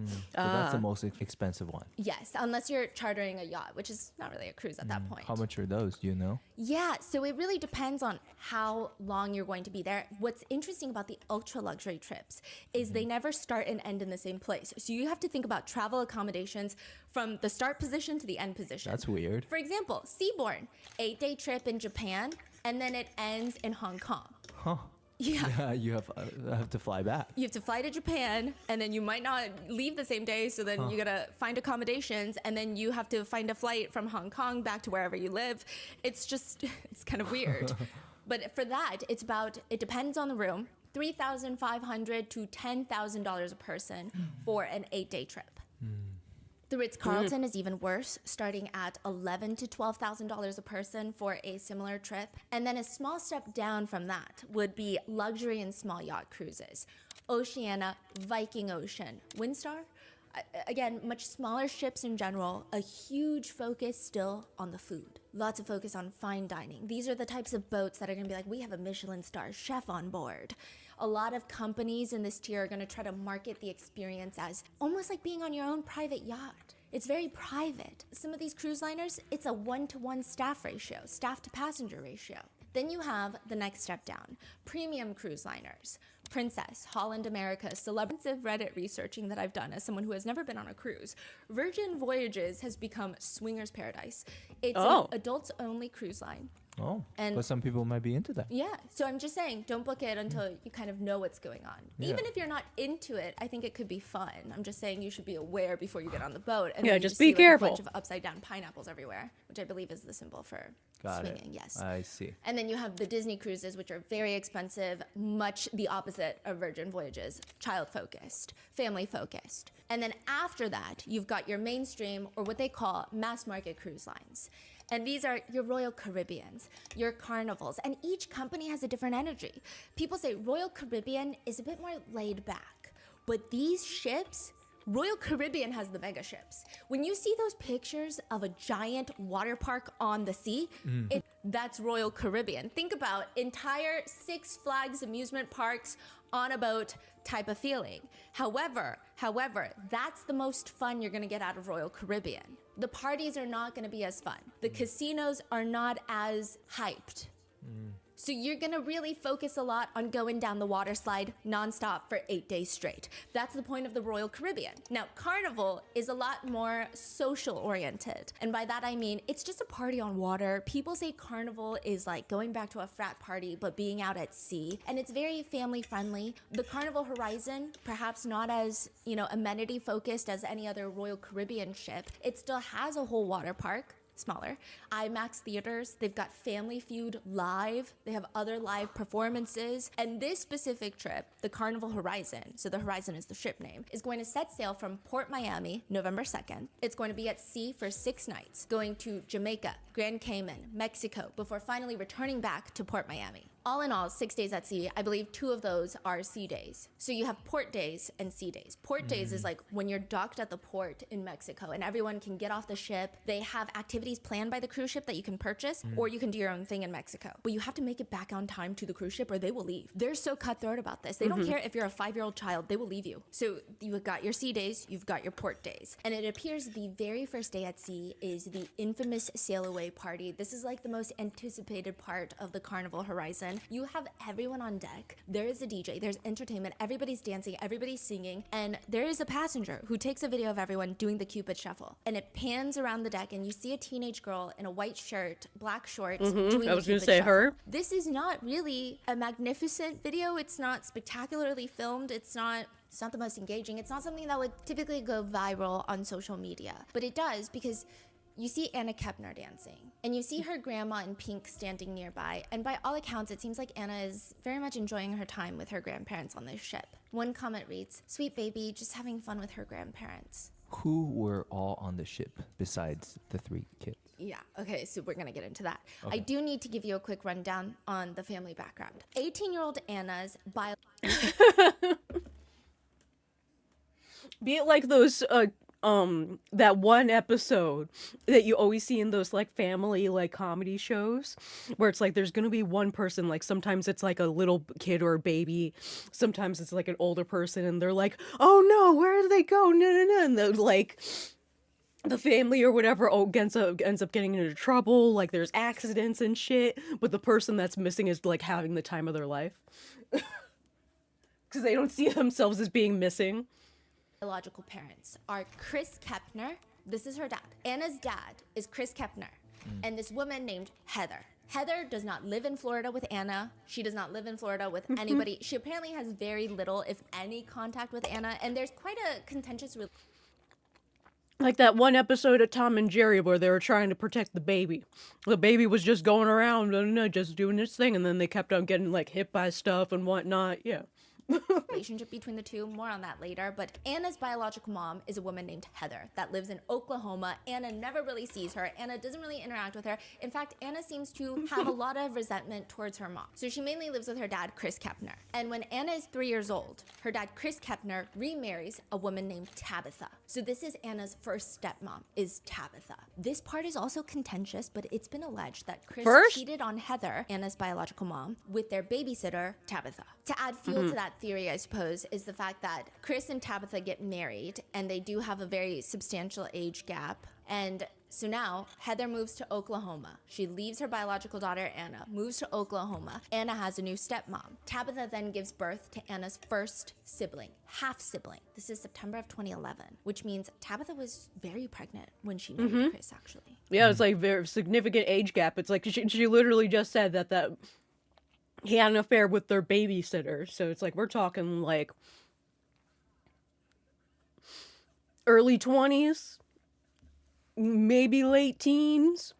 So that's the most expensive one. Yes, unless you're chartering a yacht, which is not really a cruise at that point. How much are those? Do you know? Yeah, so it really depends on how long you're going to be there. What's interesting about the ultra luxury trips is they never start and end in the same place. So you have to think about travel accommodations from the start position to the end position. That's weird. For example, Seabourn, 8-day trip in Japan, and then it ends in Hong Kong. Huh. Yeah. Yeah, you have to fly back. You have to fly to Japan, and then you might not leave the same day, so then you gotta find accommodations, and then you have to find a flight from Hong Kong back to wherever you live. It's just, it's kind of weird. But for that, it depends on the room, $3,500 to $10,000 a person for an 8-day trip. The Ritz-Carlton is even worse, starting at $11,000 to $12,000 a person for a similar trip. And then a small step down from that would be luxury and small yacht cruises. Oceania, Viking Ocean, Windstar. Again, much smaller ships in general, a huge focus still on the food. Lots of focus on fine dining. These are the types of boats that are gonna be like, we have a Michelin star chef on board. A lot of companies in this tier are gonna try to market the experience as almost like being on your own private yacht. It's very private. Some of these cruise liners, it's a 1-to-1 staff ratio, staff to passenger ratio. Then you have the next step down, premium cruise liners. Princess, Holland America, celebrity Reddit researching that I've done as someone who has never been on a cruise. Virgin Voyages has become swingers paradise. It's an adults-only cruise line. Oh, And- but some people might be into that. Yeah, so I'm just saying, don't book it until you kind of know what's going on. Yeah. Even if you're not into it, I think it could be fun. I'm just saying you should be aware before you get on the boat. And Yeah, then you just be see, like, careful. a bunch of upside down pineapples everywhere, which I believe is the symbol for Got swinging. it. Yes. I see. And then you have the Disney cruises, which are very expensive, much the opposite of Virgin Voyages, child-focused, family-focused. And then after that, you've got your mainstream, or what they call mass market cruise lines. And these are your Royal Caribbeans, your Carnivals, and each company has a different energy. People say Royal Caribbean is a bit more laid back, but these ships, Royal Caribbean has the mega ships. When you see those pictures of a giant water park on the sea, that's Royal Caribbean. Think about entire Six Flags amusement parks on a boat type of feeling. However, that's the most fun you're gonna get out of Royal Caribbean. The parties are not gonna be as fun. The casinos are not as hyped. So you're gonna really focus a lot on going down the water slide nonstop for 8 days straight. That's the point of the Royal Caribbean. Now, Carnival is a lot more social oriented. And by that I mean, it's just a party on water. People say Carnival is like going back to a frat party, but being out at sea. And it's very family friendly. The Carnival Horizon, perhaps not as, amenity focused as any other Royal Caribbean ship, it still has a whole water park. smaller. IMAX theaters, they've got Family Feud live, they have other live performances, and this specific trip, the Carnival Horizon, so the Horizon is the ship name, is going to set sail from Port Miami, November 2nd. It's going to be at sea for 6 nights, going to Jamaica, Grand Cayman, Mexico, before finally returning back to Port Miami. All in all, 6 days at sea. I believe 2 of those are sea days. So you have port days and sea days. Port days is like when you're docked at the port in Mexico and everyone can get off the ship. They have activities planned by the cruise ship that you can purchase, or you can do your own thing in Mexico. But you have to make it back on time to the cruise ship or they will leave. They're so cutthroat about this. They don't care if you're a 5-year-old child, they will leave you. So you've got your sea days, you've got your port days. And it appears the very first day at sea is the infamous sail away party. This is like the most anticipated part of the Carnival Horizon. You have everyone on deck. There is a DJ, there's entertainment, everybody's dancing, everybody's singing, and there is a passenger who takes a video of everyone doing the Cupid Shuffle. And it pans around the deck and you see a teenage girl in a white shirt, black shorts, doing the Cupid I was going to say Shuffle. her. This is not really a magnificent video. It's not spectacularly filmed. It's not the most engaging. It's not something that would typically go viral on social media. But it does because you see Anna Kepner dancing, and you see her grandma in pink standing nearby, and by all accounts, it seems like Anna is very much enjoying her time with her grandparents on this ship. One comment reads, "Sweet baby, just having fun with her grandparents." Who were all on the ship besides the 3 kids? Yeah, okay, so we're gonna get into that. I do need to give you a quick rundown on the family background. 18-year-old Anna's Be it like those that one episode that you always see in those like family like comedy shows where it's like there's gonna be one person, like sometimes it's like a little kid or a baby, sometimes it's like an older person, and they're like, oh no, where did they go, no, and they're like the family or whatever ends up getting into trouble, like there's accidents and shit, but the person that's missing is like having the time of their life because they don't see themselves as being missing. biological parents are Chris Kepner. This is her dad. Anna's dad is Chris Kepner, and this woman named Heather. Heather does not live in Florida with Anna. She does not live in Florida with anybody. She apparently has very little, if any, contact with Anna, and there's quite a contentious Like that one episode of Tom and Jerry where they were trying to protect the baby. The baby was just going around and just doing this thing, and then they kept on getting like hit by stuff and whatnot. Yeah. relationship between the two. More on that later. But Anna's biological mom is a woman named Heather that lives in Oklahoma. Anna never really sees her. Anna doesn't really interact with her. In fact, Anna seems to have a lot of resentment towards her mom. So she mainly lives with her dad, Chris Kepner. And when Anna is 3 years old, her dad, Chris Kepner, remarries a woman named Tabitha. So this is Anna's first stepmom, is Tabitha. This part is also contentious, but it's been alleged that Chris cheated on Heather, Anna's biological mom, with their babysitter, Tabitha. To add fuel to that theory, I suppose, is the fact that Chris and Tabitha get married, and they do have a very substantial age gap. And so now Heather moves to Oklahoma. She leaves her biological daughter, Anna, moves to Oklahoma. Anna has a new stepmom. Tabitha then gives birth to Anna's first sibling, half sibling. This is September of 2011, which means Tabitha was very pregnant when she married Chris, actually. Yeah, it's like very significant age gap. It's like she literally just said that he had an affair with their babysitter. So it's like we're talking like early 20s, maybe late teens.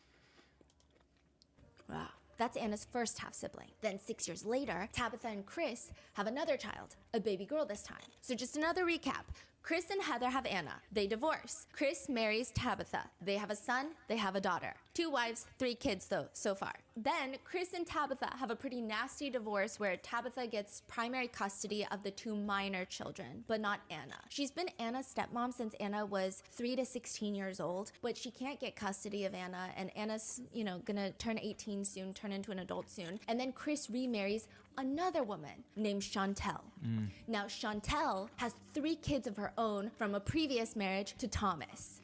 Wow. That's Anna's first half sibling. Then 6 years later, Tabitha and Chris have another child, a baby girl this time. So just another recap. Chris and Heather have Anna. They divorce. Chris marries Tabitha. They have a son. They have a daughter. 2 wives, 3 kids though, so far. Then Chris and Tabitha have a pretty nasty divorce where Tabitha gets primary custody of the 2 minor children, but not Anna. She's been Anna's stepmom since Anna was 3 to 16 years old, but she can't get custody of Anna, and Anna's, gonna turn 18 soon, turn into an adult soon. And then Chris remarries another woman named Chantel. Now, Chantel has 3 kids of her own from a previous marriage to Thomas.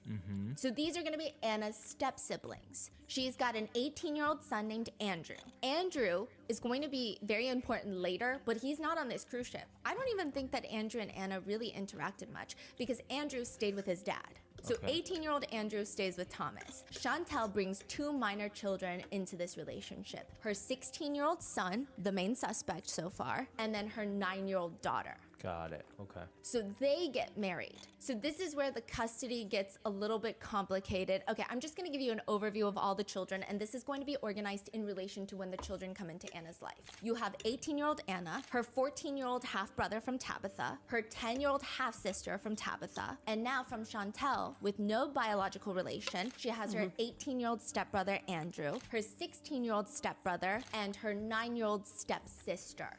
So these are going to be Anna's step-siblings. She's got an 18-year-old son named Andrew. Andrew is going to be very important later, but he's not on this cruise ship. I don't even think that Andrew and Anna really interacted much because Andrew stayed with his dad. So 18-year-old Andrew stays with Thomas. Chantel brings 2 minor children into this relationship. Her 16-year-old son, the main suspect so far, and then her 9-year-old daughter. Got it. Okay. So they get married. So this is where the custody gets a little bit complicated. Okay, I'm just gonna give you an overview of all the children, and this is going to be organized in relation to when the children come into Anna's life. You have 18-year-old Anna, her 14-year-old half-brother from Tabitha, her 10-year-old half-sister from Tabitha, and now from Chantel, with no biological relation, she has her 18-year-old stepbrother Andrew, her 16-year-old stepbrother, and her 9-year-old stepsister.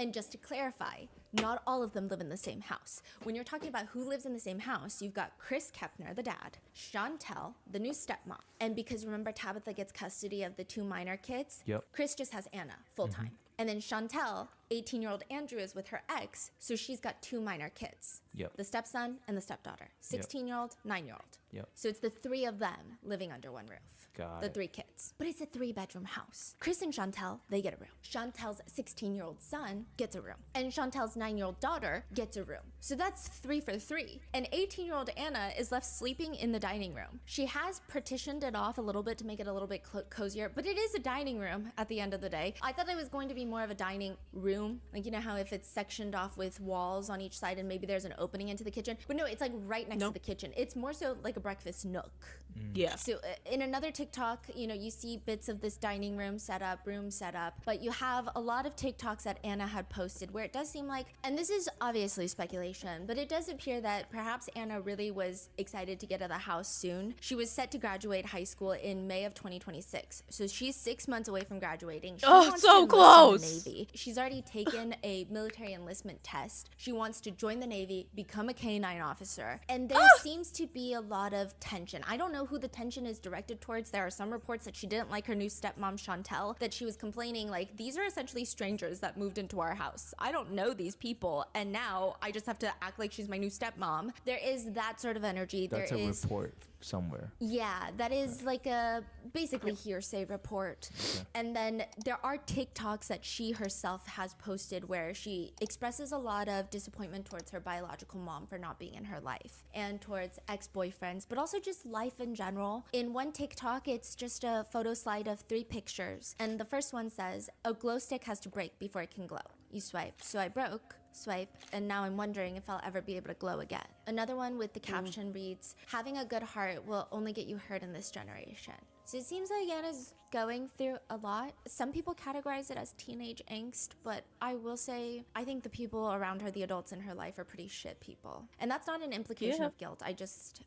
And just to clarify, not all of them live in the same house. When you're talking about who lives in the same house, you've got Chris Kepner, the dad, Chantel, the new stepmom. And because remember, Tabitha gets custody of the 2 minor kids, Yep. Chris just has Anna full time. And then Chantel, 18-year-old Andrew, is with her ex, so she's got 2 minor kids. Yep. The stepson and the stepdaughter. 16-year-old, 9-year-old. Yep. So it's the 3 of them living under one roof. Got the it. 3 kids. But it's a 3-bedroom house. Chris and Chantel, they get a room. Chantel's 16-year-old son gets a room. And Chantel's 9-year-old daughter gets a room. So that's 3 for 3. And 18-year-old Anna is left sleeping in the dining room. She has partitioned it off a little bit to make it a little bit cozier, but it is a dining room at the end of the day. I thought it was going to be more of a dining room. Like, you know how if it's sectioned off with walls on each side and maybe there's an opening into the kitchen? But no, it's like right next to the kitchen. It's more so like a breakfast nook. Yeah. So in another TikTok, you know, you see bits of this dining room setup, room setup, but you have a lot of TikToks that Anna had posted where it does seem like, and this is obviously speculation, but it does appear that perhaps Anna really was excited to get out of the house soon. She was set to graduate high school in May of 2026. So she's 6 months away from graduating. She wants to so enlist in the close. Navy. She's already taken a military enlistment test. She wants to join the Navy, become a K-9 officer, and there seems to be a lot of tension. I don't know who the tension is directed towards. There are some reports that she didn't like her new stepmom Chantel, that she was complaining like, these are essentially strangers that moved into our house. I don't know these people, and now I just have to act like she's my new stepmom. There is that sort of energy. That's there a is report somewhere. yeah, that is like a basically hearsay report. And then there are TikToks that she herself has posted where she expresses a lot of disappointment towards her biological mom for not being in her life and towards ex-boyfriends, but also just life in general. In one TikTok, it's just a photo slide of 3 pictures. And the first one says, a glow stick has to break before it can glow. You swipe. So I broke. Swipe, and now I'm wondering if I'll ever be able to glow again. Another one with the caption reads, having a good heart will only get you hurt in this generation. So it seems like Anna's going through a lot. Some people categorize it as teenage angst, but I will say, I think the people around her, the adults in her life, are pretty shit people. And that's not an implication of guilt.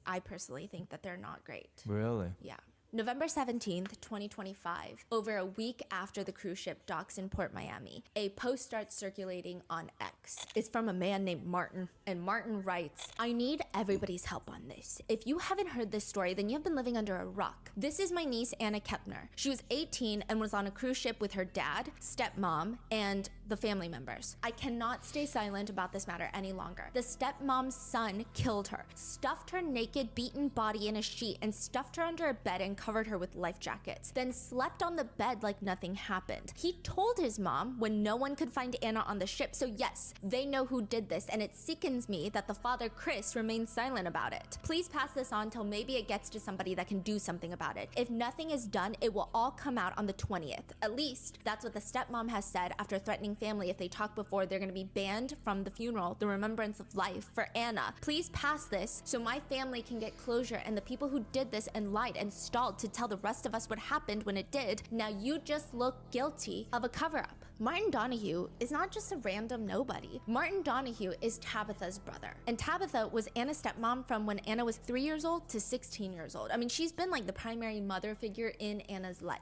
I personally think that they're not great. Really? Yeah. November 17th, 2025, over a week after the cruise ship docks in Port Miami, a post starts circulating on X. It's from a man named Martin, and Martin writes, I need everybody's help on this. If you haven't heard this story, then you've been living under a rock. This is my niece, Anna Kepner. She was 18 and was on a cruise ship with her dad, stepmom, and the family members. I cannot stay silent about this matter any longer. The stepmom's son killed her, stuffed her naked, beaten body in a sheet, and stuffed her under a bed and covered her with life jackets, then slept on the bed like nothing happened. He told his mom when no one could find Anna on the ship, so yes, they know who did this, and it sickens me that the father, Chris, remains silent about it. Please pass this on till maybe it gets to somebody that can do something about it. If nothing is done, it will all come out on the 20th. At least, that's what the stepmom has said after threatening family if they talk before they're gonna be banned from the funeral, the remembrance of life for Anna. Please pass this so my family can get closure, and the people who did this and lied and stalled to tell the rest of us what happened when it did, now you just look guilty of a cover-up. Martin Donahue is not just a random nobody. Martin Donahue is Tabitha's brother. And Tabitha was Anna's stepmom from when Anna was 3 years old to 16 years old. I mean, she's been like the primary mother figure in Anna's life.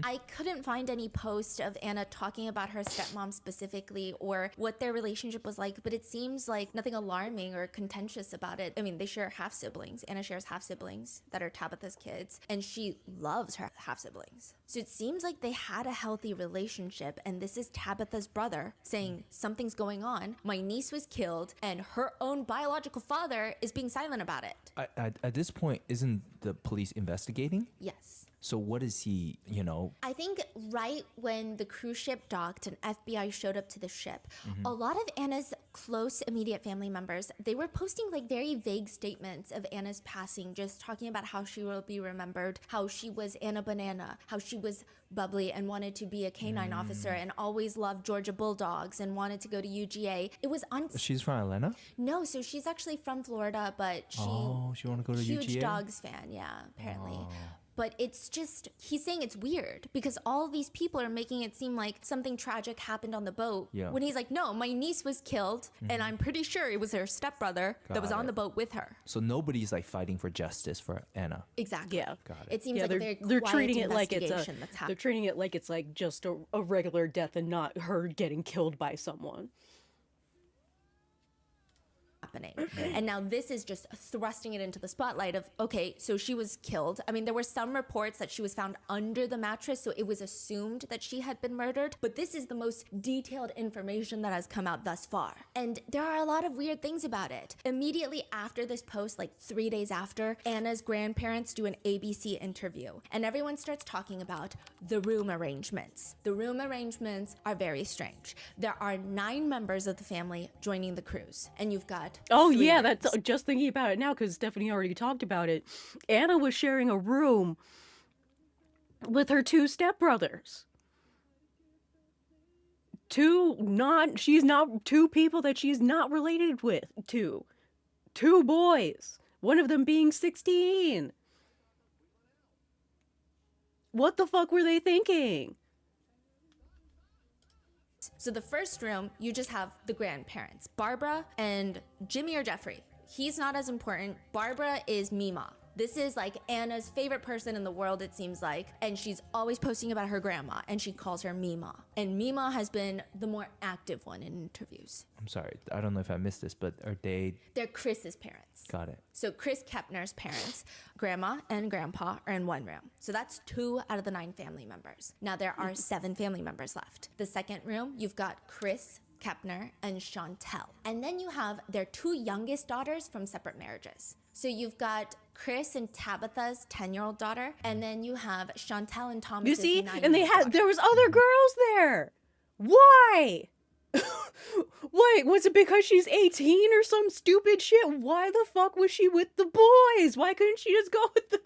I couldn't find any post of Anna talking about her stepmom specifically or what their relationship was like, but it seems like nothing alarming or contentious about it. I mean, they share half-siblings. Anna shares half-siblings that are Tabitha's kids, and she loves her half-siblings. So it seems like they had a healthy relationship, and this is Tabitha's brother saying something's going on. My niece was killed, and her own biological father is being silent about it. At this point, isn't the police investigating? Yes. So what is he, you know? I think right when the cruise ship docked and FBI showed up to the ship, a lot of Anna's close immediate family members, they were posting like very vague statements of Anna's passing, just talking about how she will be remembered, how she was Anna Banana, how she was bubbly and wanted to be a canine officer and always loved Georgia Bulldogs and wanted to go to UGA. It was She's from Atlanta? no, so she's actually from Florida, but she She want to go to huge UGA? dogs fan, yeah, apparently. But it's just, he's saying it's weird because all of these people are making it seem like something tragic happened on the boat. Yeah. When he's like, no, my niece was killed and I'm pretty sure it was her stepbrother that was Got on it. the boat with her. So nobody's like fighting for justice for Anna. Exactly. Yeah. Got it. It seems Yeah, like a very they're quiet treating it like it's investigation that's they're happening. treating it like it's like just a regular death and not her getting killed by someone. And now this is just thrusting it into the spotlight of, okay, so she was killed. I mean, there were some reports that she was found under the mattress, so it was assumed that she had been murdered. But this is the most detailed information that has come out thus far. And there are a lot of weird things about it. Immediately after this post, like 3 days after, Anna's grandparents do an ABC interview. And everyone starts talking about the room arrangements. The room arrangements are very strange. There are 9 members of the family joining the cruise. And you've got Oh 3 yeah, rooms. that's just thinking about it now because Stephanie already talked about it. Anna was sharing a room with her 2 stepbrothers. She's not 2 people that she's not related with to. 2 boys. One of them being 16. What the fuck were they thinking? So the first room, you just have the grandparents, Barbara and Jimmy or Jeffrey. He's not as important. Barbara is Mima. This is like Anna's favorite person in the world, it seems like. And she's always posting about her grandma, and she calls her Mima. And Mima has been the more active one in interviews. I'm sorry. I don't know if I missed this, but are they... They're Chris's parents. Got it. So Chris Kepner's parents, grandma and grandpa, are in one room. So that's 2 out of the 9 family members. Now there are 7 family members left. The second room, you've got Chris, Kepner, and Chantel. And then you have their 2 youngest daughters from separate marriages. So you've got Chris and Tabitha's 10-year-old daughter, and then you have Chantel and Thomas's You see? 9-year-old And daughter. there was other girls there. Why? Wait, was it because she's 18 or some stupid shit? Why the fuck was she with the boys? Why couldn't she just go with the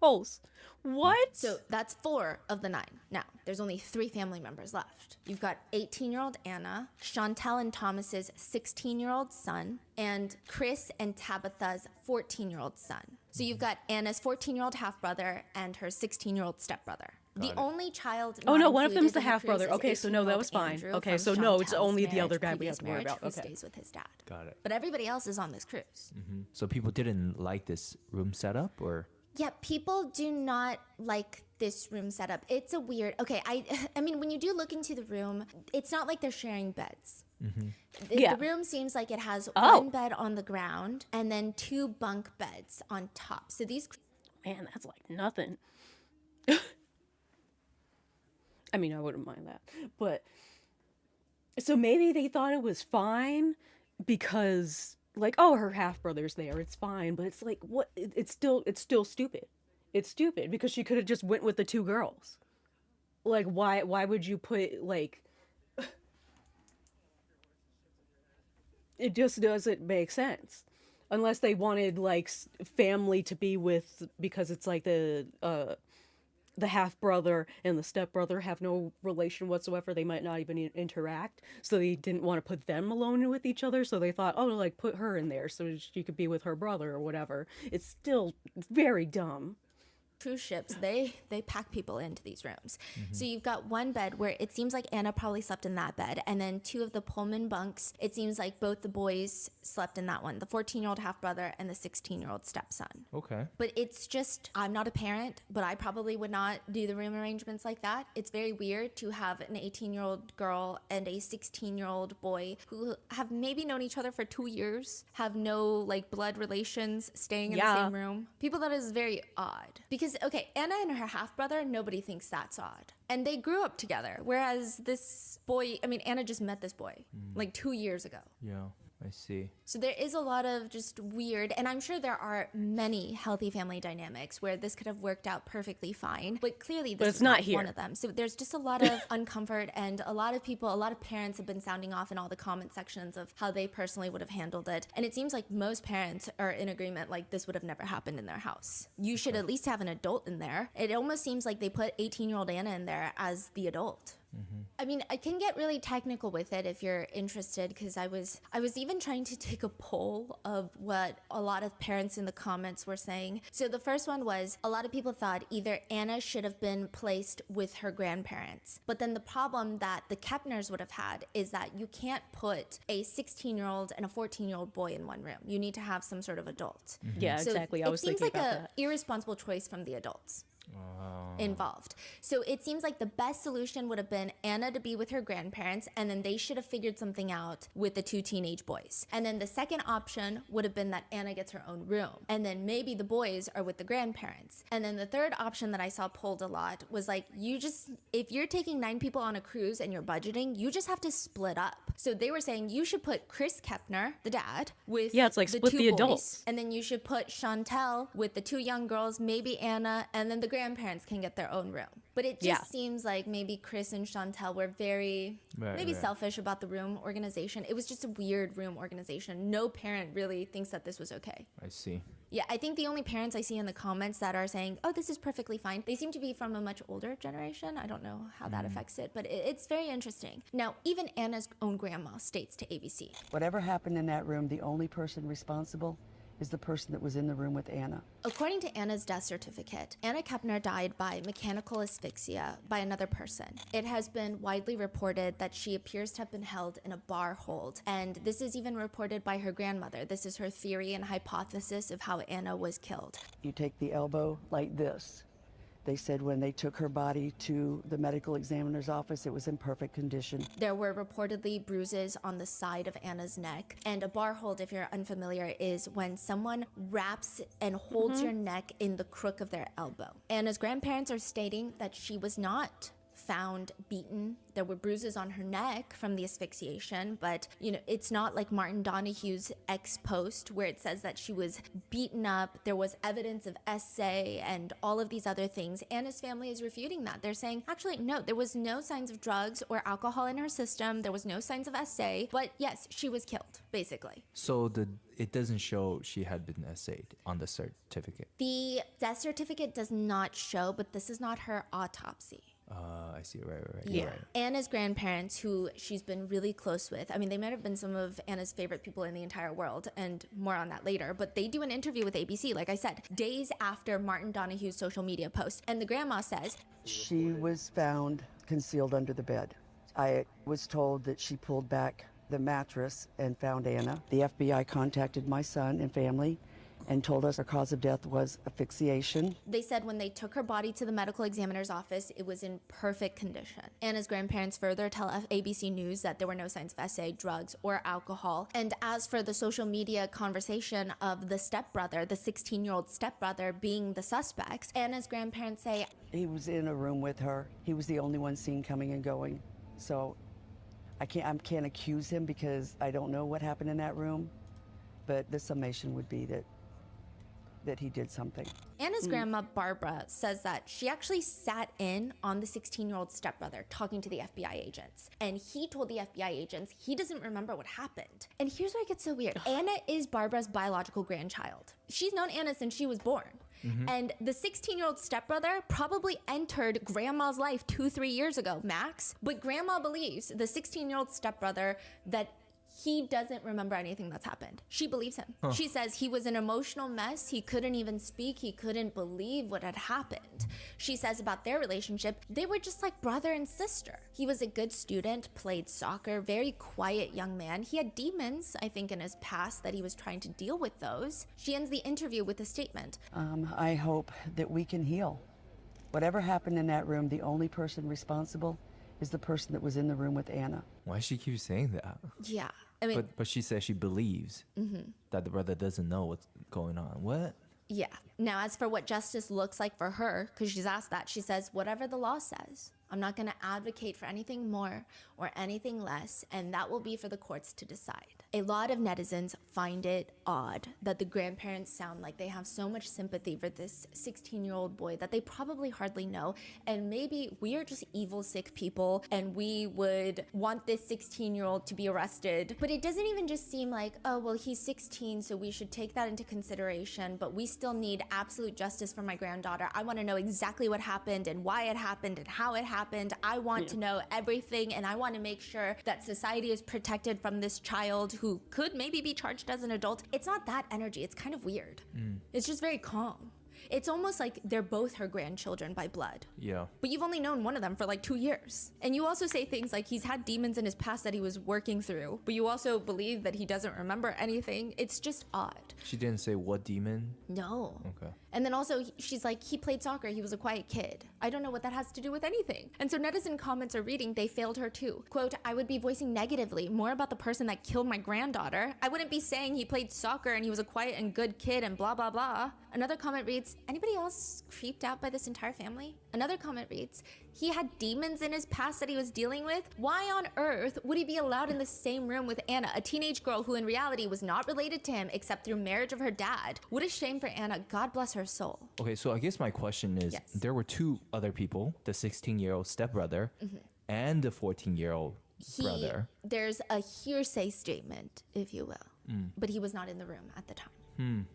girls? What? So that's 4 of the 9. Now, there's only 3 family members left. You've got 18-year-old Anna, Chantel and Thomas's 16-year-old son, and Chris and Tabitha's 14-year-old son. So you've got Anna's 14-year-old half-brother and her 16-year-old stepbrother. The only child. Oh, not no, one of them's included the in cruise half-brother. is Okay, so no, that 18-year-old was fine. Andrew Okay, from so no, it's Chantel's only the other marriage, guy we have previous to worry marriage, about. who Okay. stays with his dad. Got it. But everybody else is on this cruise. So people didn't like this room setup, or... Yeah, people do not like this room setup. It's a weird. Okay, I mean, when you do look into the room, it's not like they're sharing beds. Yeah. The room seems like it has Oh. 1 bed on the ground and then 2 bunk beds on top. So these. Man, that's like nothing. I mean, I wouldn't mind that. But so maybe they thought it was fine because like, oh, her half brother's there, it's fine, but it's like what it's still stupid. It's stupid because she could have just went with the 2 girls. Like why would you put like it just doesn't make sense. Unless they wanted like family to be with because it's like the half brother and the step brother have no relation whatsoever. They might not even interact, so they didn't want to put them alone with each other. So they thought, oh, like put her in there so she could be with her brother or whatever. It's still very dumb. Cruise ships, they pack people into these rooms. So you've got 1 bed where it seems like Anna probably slept in that bed, and then 2 of the Pullman bunks, it seems like both the boys slept in that one, the 14-year-old half-brother and the 16-year-old stepson. Okay. But it's just, I'm not a parent, but I probably would not do the room arrangements like that. It's very weird to have an 18-year-old girl and a 16-year-old boy who have maybe known each other for 2 years, have no like blood relations, staying in the Yeah. same room. People, that is very odd. Because, okay, Anna and her half-brother, nobody thinks that's odd. And they grew up together. Whereas this boy, I mean, Anna just met this boy like 2 years ago. Yeah, I see. So there is a lot of just weird, and I'm sure there are many healthy family dynamics where this could have worked out perfectly fine, but clearly this it's is not one here. of them. So there's just a lot of uncomfort, and a lot of people, a lot of parents have been sounding off in all the comment sections of how they personally would have handled it. And it seems like most parents are in agreement like this would have never happened in their house. You should at least have an adult in there. It almost seems like they put 18-year-old Anna in there as the adult. I mean, I can get really technical with it if you're interested, because I was even trying to take a poll of what a lot of parents in the comments were saying. So the first one was a lot of people thought either Anna should have been placed with her grandparents. But then the problem that the Kepners would have had is that you can't put a 16-year-old and a 14-year-old boy in one room. You need to have some sort of adult. Yeah, So exactly. I was it seems thinking like about a that. irresponsible choice from the adults involved. So it seems like the best solution would have been Anna to be with her grandparents, and then they should have figured something out with the two teenage boys. And then the second option would have been that Anna gets her own room, and then maybe the boys are with the grandparents. And then the third option that I saw pulled a lot was like, you just, if you're taking 9 people on a cruise and you're budgeting, you just have to split up. So they were saying you should put Chris Kepner, the dad, with Yeah, it's like the split two the boys, adults. and then you should put Chantel with the 2 young girls, maybe Anna, and then the grandparents can get their own room. But it just Yeah. seems like maybe Chris and Chantel were very Right. selfish about the room organization. It was just a weird room organization. No parent really thinks that this was okay. I see. Yeah, I think the only parents I see in the comments that are saying, oh, this is perfectly fine, they seem to be from a much older generation. I don't know how that affects it, but it's very interesting. Now, even Anna's own grandma states to ABC. Whatever happened in that room, the only person responsible is the person that was in the room with Anna. According to Anna's death certificate, Anna Kepner died by mechanical asphyxia by another person. It has been widely reported that she appears to have been held in a bar hold, and this is even reported by her grandmother. This is her theory and hypothesis of how Anna was killed. You take the elbow like this. They said when they took her body to the medical examiner's office, it was in perfect condition. There were reportedly bruises on the side of Anna's neck, and a bar hold, if you're unfamiliar, is when someone wraps and holds your neck in the crook of their elbow. Anna's grandparents are stating that she was not found beaten. There were bruises on her neck from the asphyxiation, but it's not like Martin Donahue's ex post where it says that she was beaten up. There was evidence of SA and all of these other things. Anna's family is refuting that. They're saying, actually, no, there was no signs of drugs or alcohol in her system. There was no signs of SA, but yes, she was killed, basically. So it doesn't show she had been assayed on the certificate. The death certificate does not show, but this is not her autopsy. I see. Right. Yeah. You're right. Anna's grandparents, who she's been really close with, I mean, they might have been some of Anna's favorite people in the entire world, and more on that later, but they do an interview with ABC, like I said, days after Martin Donahue's social media post. And the grandma says, She was found concealed under the bed. I was told that she pulled back the mattress and found Anna. The FBI contacted my son and family and told us her cause of death was asphyxiation. they said when they took her body to the medical examiner's office, it was in perfect condition. Anna's grandparents further tell ABC News that there were no signs of SA, drugs, or alcohol. And as for the social media conversation of the stepbrother, the 16-year-old stepbrother being the suspects, Anna's grandparents say, He was in a room with her. He was the only one seen coming and going. So I can't accuse him because I don't know what happened in that room, but the summation would be that he did something. Anna's grandma, Barbara, says that she actually sat in on the 16-year-old stepbrother talking to the FBI agents. And he told the FBI agents he doesn't remember what happened. And here's where it gets so weird. Anna is Barbara's biological grandchild. She's known Anna since she was born. And the 16-year-old stepbrother probably entered grandma's life 2-3 years ago, max. But grandma believes the 16-year-old stepbrother that he doesn't remember anything that's happened. She believes him. She says he was an emotional mess. He couldn't even speak. He couldn't believe what had happened. She says about their relationship, they were just like brother and sister. He was a good student, played soccer, very quiet young man. He had demons, I think, in his past that he was trying to deal with those. She ends the interview with a statement. I hope that we can heal. Whatever happened in that room, the only person responsible is the person that was in the room with Anna. Why she keep saying that? Yeah. I mean, But she says she believes that the brother doesn't know what's going on. What? yeah. Now, as for what justice looks like for her, because she's asked that, she says, whatever the law says. I'm not going to advocate for anything more or anything less, and that will be for the courts to decide. A lot of netizens find it odd that the grandparents sound like they have so much sympathy for this 16-year-old boy that they probably hardly know, and maybe we are just evil, sick people, and we would want this 16-year-old to be arrested. But it doesn't even just seem like, oh, well, he's 16, so we should take that into consideration, but we still need absolute justice for my granddaughter. I want to know exactly what happened and why it happened and how it happened. I want to know everything, and I want to make sure that society is protected from this child who could maybe be charged as an adult. It's not that energy. It's kind of weird. It's just very calm. It's almost like they're both her grandchildren by blood. Yeah. But you've only known one of them for like 2 years. And you also say things like he's had demons in his past that he was working through, but you also believe that he doesn't remember anything. It's just odd. She didn't say what demon? No. Okay. And then also, she's like, he played soccer, he was a quiet kid. I don't know what that has to do with anything. And so netizen comments are reading, they failed her too. Quote, I would be voicing negatively more about the person that killed my granddaughter. I wouldn't be saying he played soccer and he was a quiet and good kid and blah, blah, blah. Another comment reads, anybody else creeped out by this entire family? Another comment reads, he had demons in his past that he was dealing with? Why on earth would he be allowed in the same room with Anna, a teenage girl who in reality was not related to him except through marriage of her dad? What a shame for Anna. God bless her soul. Okay, so I guess my question is, Yes. there were two other people, the 16-year-old stepbrother and the 14-year-old brother. There's a hearsay statement, if you will, but he was not in the room at the time.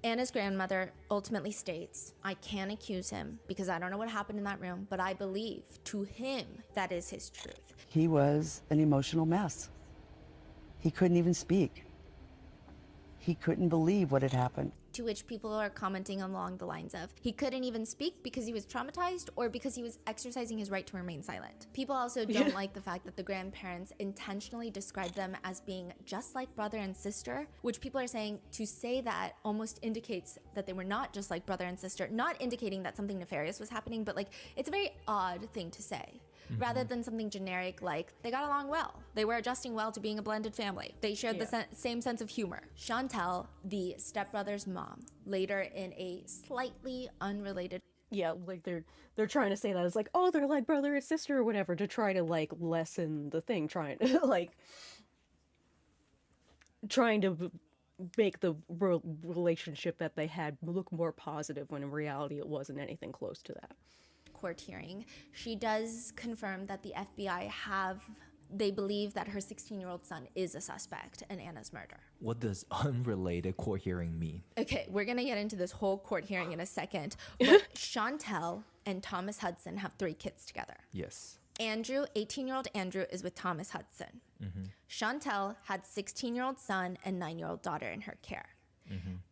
Anna's grandmother ultimately states, I can't accuse him because I don't know what happened in that room, but I believe to him that is his truth. He was an emotional mess. He couldn't even speak. He couldn't believe what had happened. To which people are commenting along the lines of, he couldn't even speak because he was traumatized or because he was exercising his right to remain silent. People also don't like the fact that the grandparents intentionally described them as being just like brother and sister, which people are saying to say that almost indicates that they were not just like brother and sister, not indicating that something nefarious was happening, but like it's a very odd thing to say. Rather than something generic like they got along well, they were adjusting well to being a blended family, they shared the same sense of humor. Chantel, the stepbrother's mom, later in a slightly unrelated Yeah, like they're trying to say that it's like, oh, they're like brother and sister or whatever, to try to like lessen the thing, trying to make the relationship that they had look more positive, when in reality it wasn't anything close to that. court hearing, she does confirm that the FBI they believe that her 16-year-old son is a suspect in Anna's murder. What does unrelated court hearing mean? Okay, we're gonna get into this whole court hearing in a second, but Chantel and Thomas Hudson have 3 kids together. Yes. Andrew, 18-year-old Andrew, is with Thomas Hudson. Chantel had 16-year-old son and 9-year-old daughter in her care.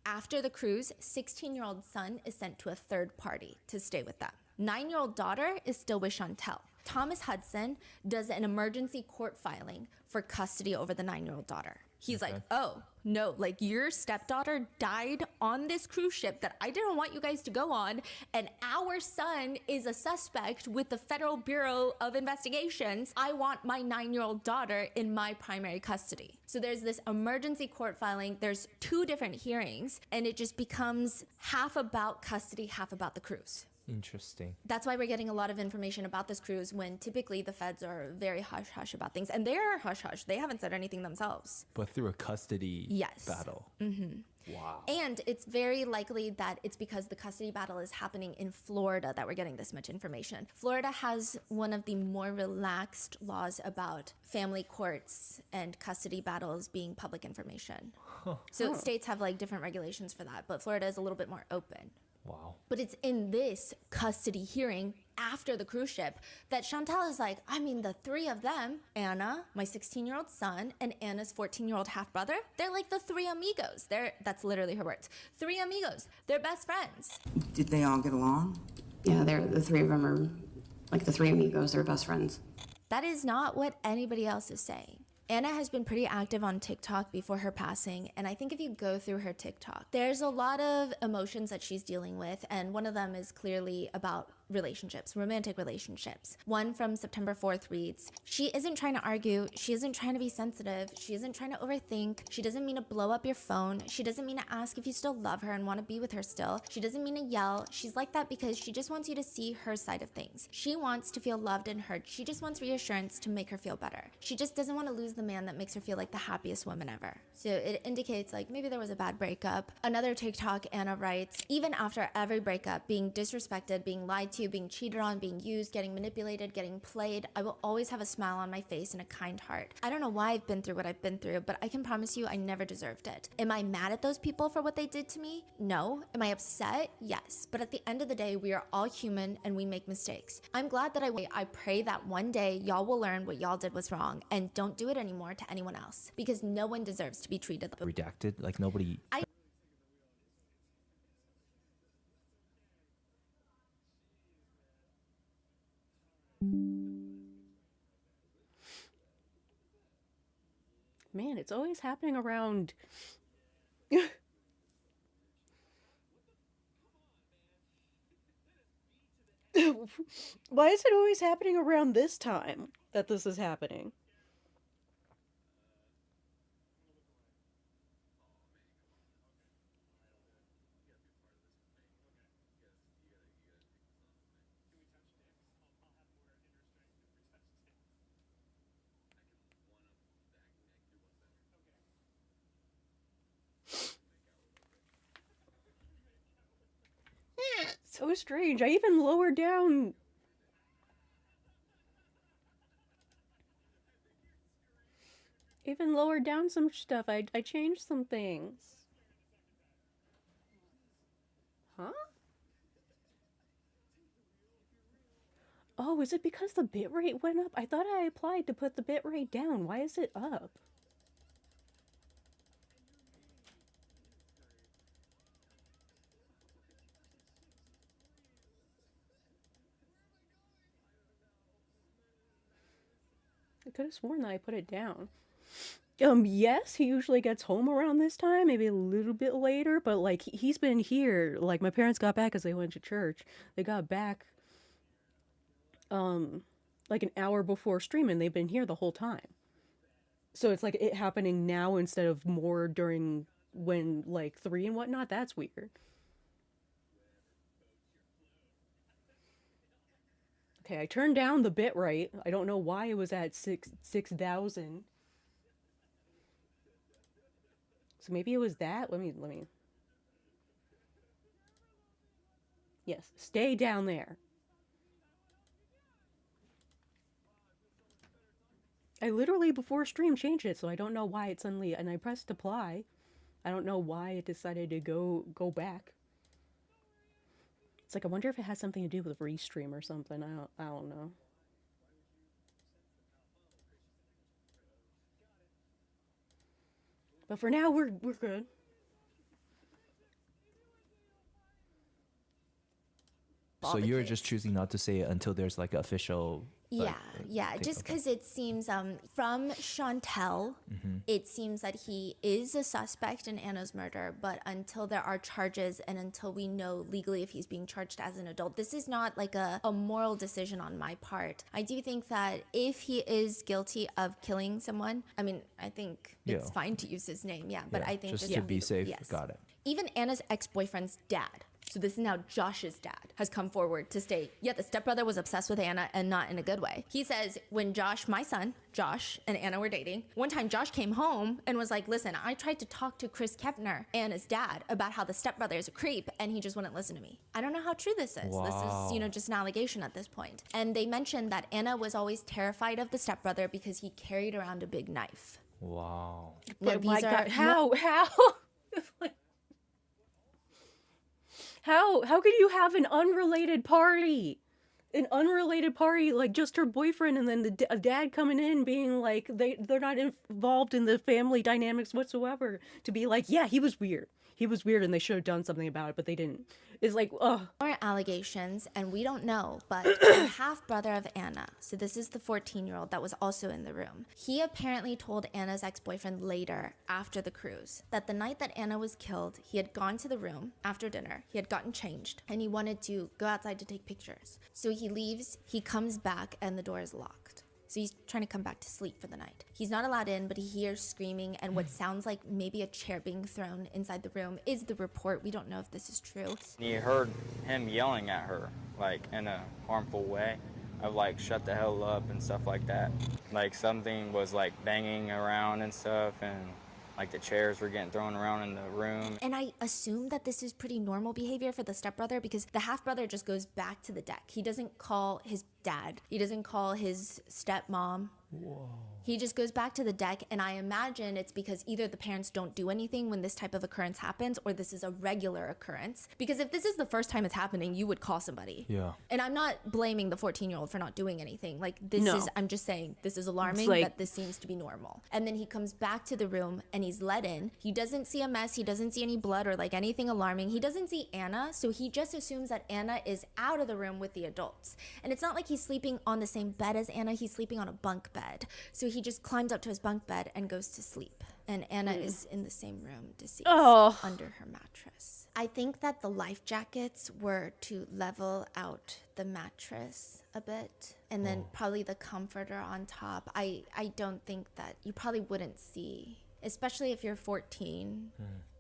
After the cruise, 16-year-old son is sent to a third party to stay with them. 9-year-old daughter is still with Chantel. Thomas Hudson does an emergency court filing for custody over the 9-year-old daughter. He's like, oh, no, like your stepdaughter died on this cruise ship that I didn't want you guys to go on, and our son is a suspect with the Federal Bureau of Investigations. I want my 9-year-old daughter in my primary custody. So there's this emergency court filing. There's 2 different hearings, and it just becomes half about custody, half about the cruise. Interesting. That's why we're getting a lot of information about this cruise when typically the feds are very hush-hush about things. And they are hush-hush. They haven't said anything themselves. But through a custody battle. Wow. And it's very likely that it's because the custody battle is happening in Florida that we're getting this much information. Florida has one of the more relaxed laws about family courts and custody battles being public information. So states have like different regulations for that, but Florida is a little bit more open. Wow. But it's in this custody hearing after the cruise ship that Chantel is like, I mean, the 3 of them, Anna, my 16-year-old son, and Anna's 14-year-old half-brother, they're like the 3 amigos. That's literally her words. 3 amigos. They're best friends. Did they all get along? Yeah, the 3 of them are like the 3 amigos. They're best friends. That is not what anybody else is saying. Anna has been pretty active on TikTok before her passing, and I think if you go through her TikTok, there's a lot of emotions that she's dealing with, and one of them is clearly about relationships, romantic relationships. One from September 4th reads, "She isn't trying to argue. She isn't trying to be sensitive. She isn't trying to overthink. She doesn't mean to blow up your phone. She doesn't mean to ask if you still love her and want to be with her still. She doesn't mean to yell. She's like that because she just wants you to see her side of things. She wants to feel loved and heard. She just wants reassurance to make her feel better. She just doesn't want to lose the man that makes her feel like the happiest woman ever." So it indicates like maybe there was a bad breakup. Another TikTok, Anna writes, "Even after every breakup, being disrespected, being lied to, being cheated on, being used, getting manipulated, getting played, I will always have a smile on my face and a kind heart. I don't know why I've been through what I've been through, but I can promise you I never deserved it. Am I mad at those people for what they did to me? No. Am I upset? Yes. But at the end of the day, we are all human and we make mistakes. I'm glad that I pray that one day y'all will learn what y'all did was wrong and don't do it anymore to anyone else, because no one deserves to be treated like Redacted, like nobody. Man, it's always happening around. Why is it always happening around this time that this is happening? So strange. I even lowered down. Even lowered down some stuff. I changed some things. Huh? Oh, is it because the bitrate went up? I thought I applied to put the bitrate down. Why is it up? I could have sworn that I put it down. Yes, he usually gets home around this time, maybe a little bit later, but like he's been here. Like my parents got back because they went to church. They got back like an hour before stream, and they've been here the whole time. So it's like it happening now instead of more during when like 3 and whatnot. That's weird. Okay, I turned down the bitrate. I don't know why it was at 6,000. So maybe it was that. Let me. Yes, stay down there. I literally before stream changed it, so I don't know why it suddenly, and I pressed apply. I don't know why it decided to go back. It's like I wonder if it has something to do with restream or something. I don't know. But for now we're good. So you're just choosing not to say it until there's like official. Yeah, just because it seems from Chantel, it seems that he is a suspect in Anna's murder, but until there are charges and until we know legally if he's being charged as an adult, this is not like a moral decision on my part. I do think that if he is guilty of killing someone, I mean, I think it's fine to use his name, but I think just to be safe, got it. Even Anna's ex-boyfriend's dad, so this is now Josh's dad, has come forward to state, the stepbrother was obsessed with Anna and not in a good way. He says when Josh, my son, Josh, and Anna were dating, one time Josh came home and was like, listen, I tried to talk to Chris Kepner, Anna's dad, about how the stepbrother is a creep, and he just wouldn't listen to me. I don't know how true this is. Wow. This is, just an allegation at this point. And they mentioned that Anna was always terrified of the stepbrother because he carried around a big knife. Wow. But my God, how? How could you have an unrelated party? An unrelated party, like just her boyfriend, and then a dad coming in being like, they're not involved in the family dynamics whatsoever. To be like, yeah, he was weird. he was weird and they should have done something about it, but they didn't. It's like, ugh. More allegations, and we don't know, but the half brother of Anna, so this is the 14-year-old that was also in the room, he apparently told Anna's ex-boyfriend later, after the cruise, that the night that Anna was killed, he had gone to the room after dinner, he had gotten changed, and he wanted to go outside to take pictures. So he leaves, he comes back, and the door is locked. So he's trying to come back to sleep for the night. He's not allowed in, but he hears screaming and what sounds like maybe a chair being thrown inside the room is the report. We don't know if this is true. You heard him yelling at her, like in a harmful way, of like, shut the hell up and stuff like that. Like something was like banging around and stuff, and like the chairs were getting thrown around in the room. And I assume that this is pretty normal behavior for the stepbrother because the half-brother just goes back to the deck. He doesn't call his dad. He doesn't call his stepmom. Whoa. He just goes back to the deck, and I imagine it's because either the parents don't do anything when this type of occurrence happens, or this is a regular occurrence. Because if this is the first time it's happening, you would call somebody. Yeah. And I'm not blaming the 14-year-old for not doing anything. Like, this No. is, I'm just saying, this is alarming, like- that this seems to be normal. And then he comes back to the room, and he's let in. He doesn't see a mess. He doesn't see any blood or, like, anything alarming. He doesn't see Anna, so he just assumes that Anna is out of the room with the adults. And it's not like he's sleeping on the same bed as Anna. He's sleeping on a bunk bed. So he just climbs up to his bunk bed and goes to sleep. And Anna is in the same room, deceased, under her mattress. I think that the life jackets were to level out the mattress a bit, and then probably the comforter on top. I don't think that you probably wouldn't see, especially if you're 14.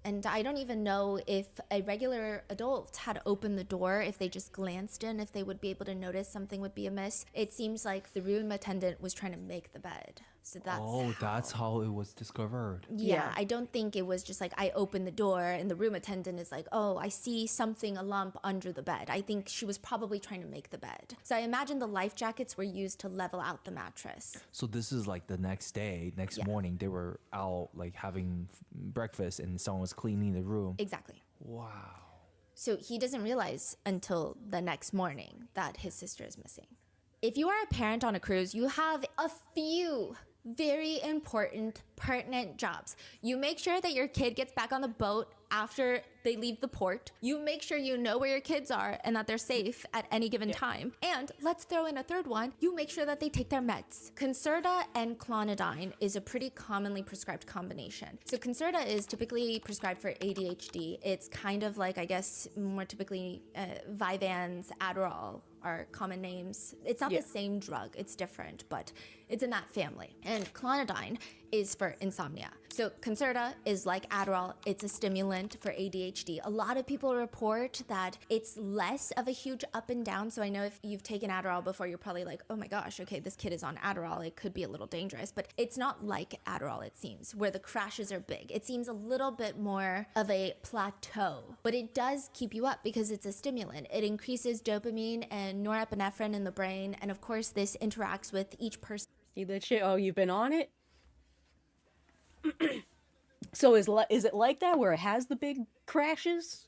And I don't even know if a regular adult had opened the door, if they just glanced in, if they would be able to notice something would be amiss. It seems like the room attendant was trying to make the bed. So that's how it was discovered. Yeah, I don't think it was just like I opened the door and the room attendant is like, oh, I see something, a lump under the bed. I think she was probably trying to make the bed. So I imagine the life jackets were used to level out the mattress. So this is like the next day, next morning, they were out like having breakfast and someone was cleaning the room. Exactly. Wow. So he doesn't realize until the next morning that his sister is missing. If you are a parent on a cruise, you have a few very important, pertinent jobs. You make sure that your kid gets back on the boat after they leave the port. You make sure you know where your kids are and that they're safe at any given time. And let's throw in a third one. You make sure that they take their meds. Concerta and clonidine is a pretty commonly prescribed combination. So Concerta is typically prescribed for ADHD. It's kind of like, I guess, more typically Vyvanse, Adderall are common names. It's not the same drug, it's different, but it's in that family. And clonidine is for insomnia. So Concerta is like Adderall, it's a stimulant for ADHD. A lot of people report that it's less of a huge up and down. So I know if you've taken Adderall before, you're probably like, oh my gosh, okay, this kid is on Adderall, it could be a little dangerous. But it's not like Adderall, it seems, where the crashes are big. It seems a little bit more of a plateau, but it does keep you up because it's a stimulant. It increases dopamine and norepinephrine in the brain. And of course, this interacts with each person. See that shit? Oh, you've been on it? So is it like that where it has the big crashes?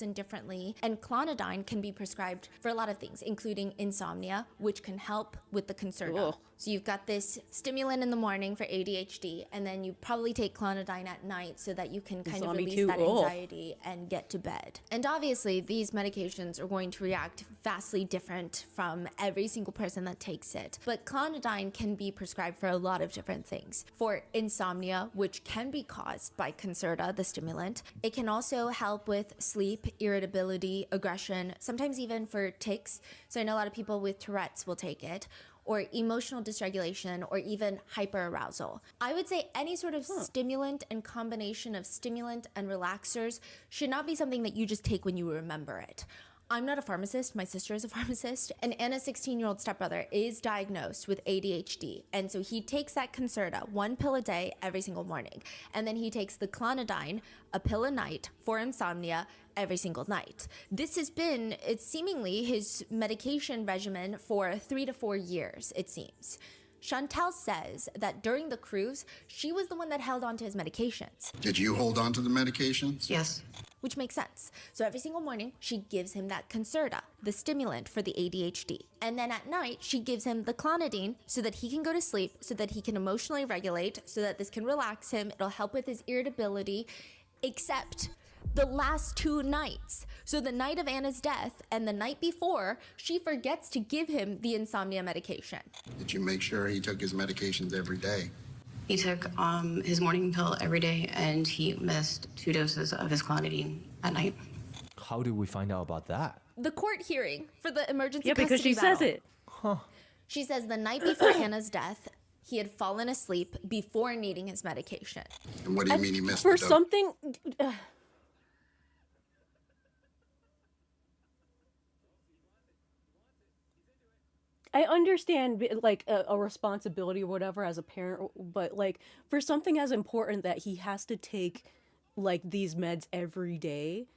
And differently, and clonidine can be prescribed for a lot of things, including insomnia, which can help with the Concerta. Ugh. So you've got this stimulant in the morning for ADHD, and then you probably take clonidine at night so that you can kind of Insomnia release too. that Ugh. anxiety and get to bed. And obviously, these medications are going to react vastly different from every single person that takes it. But clonidine can be prescribed for a lot of different things. For insomnia, which can be caused by Concerta, the stimulant. It can also help with sleep, irritability, aggression, sometimes even for tics. So I know a lot of people with Tourette's will take it, or emotional dysregulation, or even hyperarousal. I would say any sort of stimulant and combination of stimulant and relaxers should not be something that you just take when you remember it. I'm not a pharmacist, my sister is a pharmacist, and Anna's 16-year-old stepbrother is diagnosed with ADHD, and so he takes that Concerta, 1 pill a day every single morning, and then he takes the clonidine, a pill a night for insomnia, every single night. This has been, it's seemingly his medication regimen for 3 to 4 years, it seems. Chantel says that during the cruise, she was the one that held on to his medications. Did you hold on to the medications? Yes. which makes sense. So every single morning, she gives him that Concerta, the stimulant for the ADHD. And then at night, she gives him the clonidine so that he can go to sleep, so that he can emotionally regulate, so that this can relax him. It'll help with his irritability, except the last 2 nights. So the night of Anna's death and the night before, she forgets to give him the insomnia medication. Did you make sure he took his medications every day? He took his morning pill every day, and he missed 2 doses of his clonidine at night. How did we find out about that? The court hearing for the emergency Yeah, because custody she says battle. it. Huh. She says the night before Anna's death, he had fallen asleep before needing his medication. And what do you mean he missed For the dose? something. I understand like a responsibility or whatever as a parent, but like for something as important that he has to take like these meds every day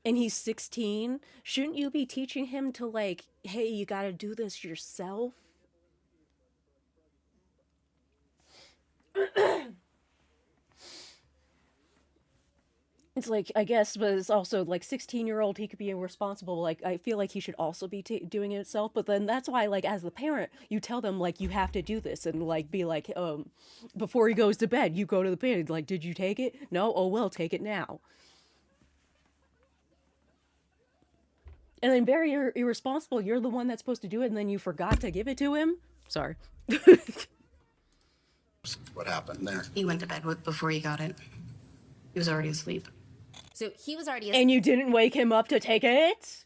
and he's 16, shouldn't you be teaching him to like, hey, you got to do this yourself? It's like, I guess, but it's also like 16-year-old, he could be irresponsible. Like, I feel like he should also be doing it himself. But then that's why, like, as the parent, you tell them, like, you have to do this and, like, be like, before he goes to bed, you go to the bed. Like, did you take it? No? Oh, well, take it now. And then very irresponsible. You're the one that's supposed to do it, and then you forgot to give it to him? Sorry. What happened there? He went to bed before he got it. He was already asleep. So he was already And you didn't wake him up to take it?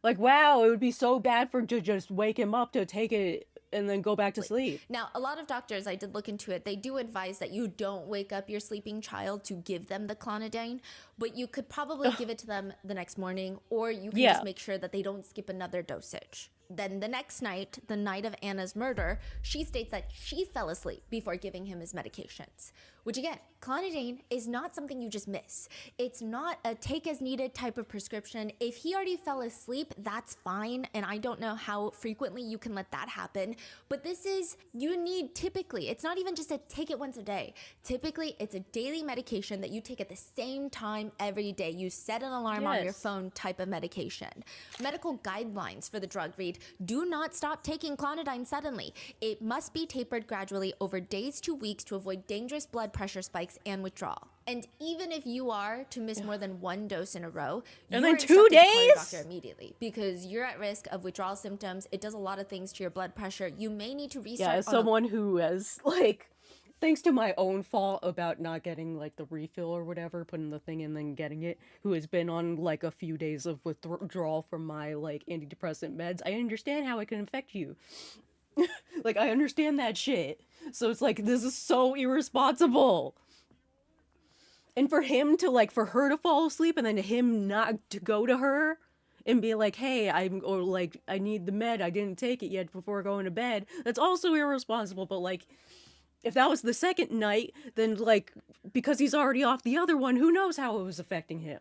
Like, wow, it would be so bad to just wake him up to take it and then go back to sleep. Now, a lot of doctors, I did look into it, they do advise that you don't wake up your sleeping child to give them the clonidine, but you could probably give it to them the next morning, or you can just make sure that they don't skip another dosage. Then the next night, the night of Anna's murder, she states that she fell asleep before giving him his medications. Which again, clonidine is not something you just miss. It's not a take as needed type of prescription. If he already fell asleep, that's fine. And I don't know how frequently you can let that happen. But this is, you need typically, it's not even just a take it once a day. Typically, it's a daily medication that you take at the same time every day. You set an alarm on your phone type of medication. Medical guidelines for the drug read, do not stop taking clonidine suddenly. It must be tapered gradually over days to weeks to avoid dangerous blood pressure spikes and withdrawal. And even if you are to miss more than 1 dose in a row, and you then are 2 instructed to call your days doctor immediately, because you're at risk of withdrawal symptoms. It does a lot of things to your blood pressure. You may need to restart. Yeah, as someone who has like, thanks to my own fault about not getting like the refill or whatever, putting the thing in and then getting it, who has been on like a few days of withdrawal from my like antidepressant meds, I understand how it can affect you. Like, I understand that shit. So it's like, this is so irresponsible. And for him to like, for her to fall asleep and then him not to go to her and be like, hey, I need the med, I didn't take it yet before going to bed, that's also irresponsible. But like, if that was the second night, then like, because he's already off the other one, who knows how it was affecting him.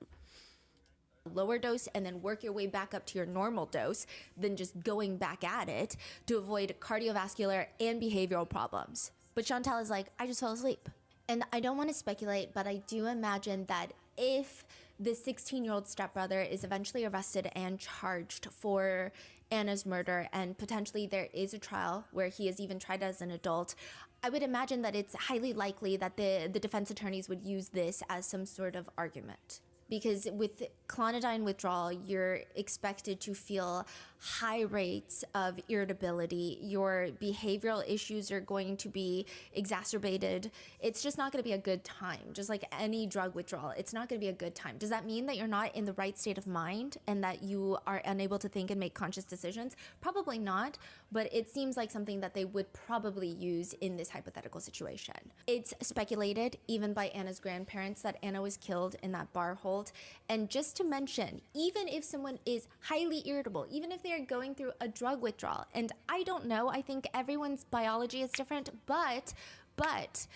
Lower dose and then work your way back up to your normal dose than just going back at it to avoid cardiovascular and behavioral problems. But Chantal is like, I just fell asleep. And I don't want to speculate, but I do imagine that if the 16-year-old stepbrother is eventually arrested and charged for Anna's murder, and potentially there is a trial where he is even tried as an adult, I would imagine that it's highly likely that the defense attorneys would use this as some sort of argument. Because with clonidine withdrawal, you're expected to feel high rates of irritability. Your behavioral issues are going to be exacerbated. It's just not going to be a good time. Just like any drug withdrawal, it's not going to be a good time. Does that mean that you're not in the right state of mind and that you are unable to think and make conscious decisions? Probably not, but it seems like something that they would probably use in this hypothetical situation. It's speculated, even by Anna's grandparents, that Anna was killed in that bar hold. And just to mention, even if someone is highly irritable, even if they're going through a drug withdrawal, and I don't know, I think everyone's biology is different, but